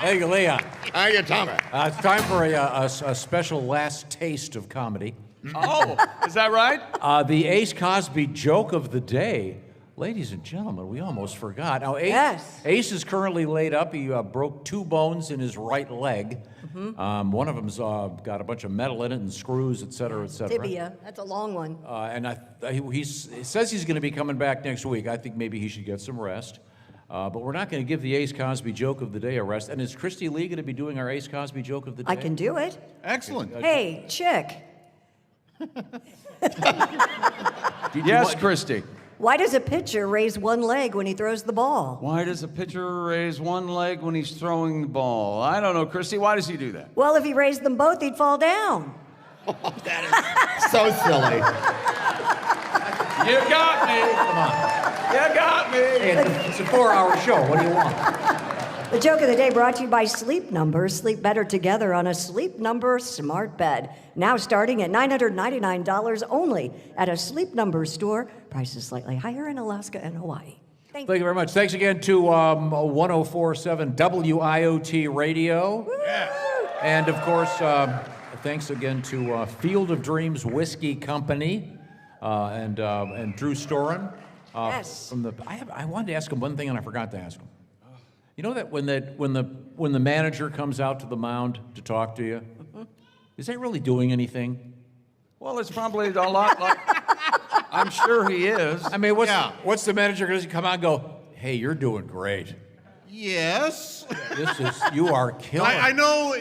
Thank you, Leon. Thank you, Tommy. It's time for a special last taste of comedy. Oh, is that right? The Ace Cosby joke of the day. Ladies and gentlemen, we almost forgot. Now, Ace is currently laid up. He broke 2 bones in his right leg. One of them's got a bunch of metal in it and screws, et cetera, et cetera. Tibia. That's a long one. And he says he's going to be coming back next week. I think maybe he should get some rest. But we're not going to give the Ace Cosby joke of the day a rest. And is Christy Lee going to be doing our Ace Cosby joke of the day? I can do it. Excellent. Hey, chick. Yes, Christy. Why does a pitcher raise one leg when he throws the ball? Why does a pitcher raise one leg when he's throwing the ball? I don't know, Christy. Why does he do that? Well, if he raised them both, he'd fall down. That is so silly. You got me. Come on. You got me. Hey, it's a 4-hour show. What do you want? The joke of the day brought to you by Sleep Number. Sleep better together on a Sleep Number smart bed. Now starting at $999 only at a Sleep Number store. Prices slightly higher in Alaska and Hawaii. Thank you very much. Thanks again to 104.7 WIOT Radio. And, of course, thanks again to Field of Dreams Whiskey Company and Drew Storen. Yes. I wanted to ask him one thing, and I forgot to ask him. You know that when the manager comes out to the mound to talk to you, is that really doing anything? Well, it's probably a lot like. I'm sure he is. I mean, what's the manager going to come out and go? Hey, you're doing great. Yes. You are killing. I know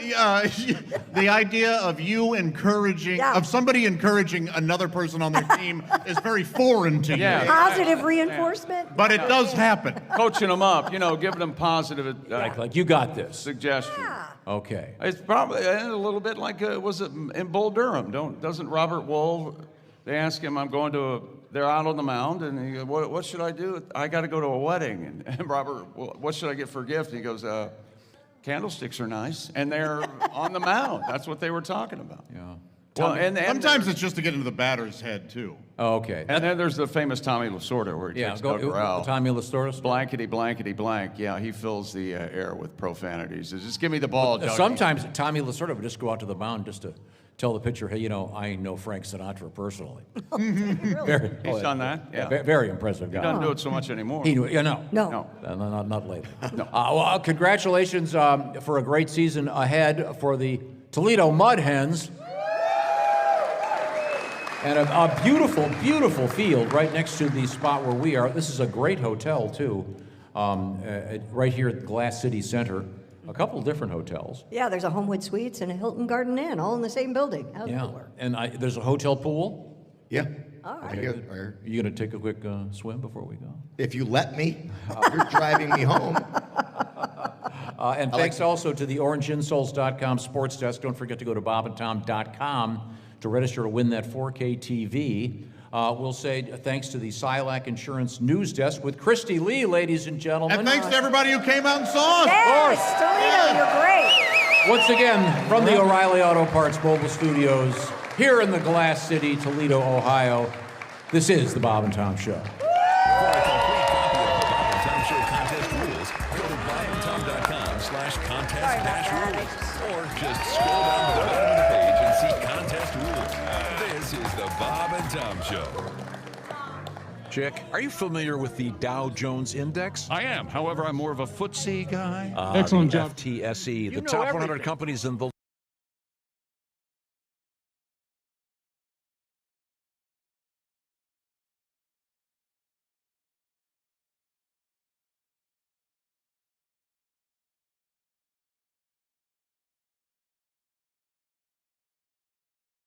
the idea of you encouraging, of somebody encouraging another person on their team is very foreign to you. Positive reinforcement. But it does happen. Coaching them up, giving them positive like you got this suggestion. Okay. It's probably a little bit like was it in Bull Durham? Doesn't Robert Wool? They ask him, they're out on the mound, and he goes, what should I do? I got to go to a wedding. And Robert, what should I get for a gift? And he goes, candlesticks are nice. And they're on the mound. That's what they were talking about. Yeah. Well, and sometimes it's just to get into the batter's head, too. Oh, okay. And then there's the famous Tommy Lasorda where he takes Doug Corral. Tommy Lasorda? Blankety, blankety, blank. Yeah, he fills the air with profanities. Just give me the ball, Doug. Sometimes Tommy Lasorda would just go out to the mound just to tell the pitcher, hey, I know Frank Sinatra personally. He's done that? Yeah. Very impressive guy. He doesn't do it so much anymore. No. Not lately. Well, congratulations for a great season ahead for the Toledo Mud Hens. And a beautiful, beautiful field right next to the spot where we are. This is a great hotel, too, right here at Glass City Center. A couple of different hotels. Yeah, there's a Homewood Suites and a Hilton Garden Inn, all in the same building. How's that work? And there's a hotel pool? Yeah. All right. Are you going to take a quick swim before we go? If you let me. You're driving me home. And thanks also to the OrangeInsoles.com sports desk. Don't forget to go to bobandtom.com to register to win that 4K TV. We'll say thanks to the Silac Insurance News Desk with Christy Lee, ladies and gentlemen. And thanks to everybody who came out and saw us. Yes, Toledo, you're great. Once again, from the O'Reilly Auto Parts Mobile Studios, here in the Glass City, Toledo, Ohio, this is the Bob and Tom Show. For a complete copy of the Bob and Tom Show contest rules, go to bobandtom.com/contest-rules, or just scroll down to the bottom of the page and see contest rules. This is the Bob and Tom Show. Chick, are you familiar with the Dow Jones Index? I am. However, I'm more of a footsie guy. Excellent job. FTSE, the top 100 companies in the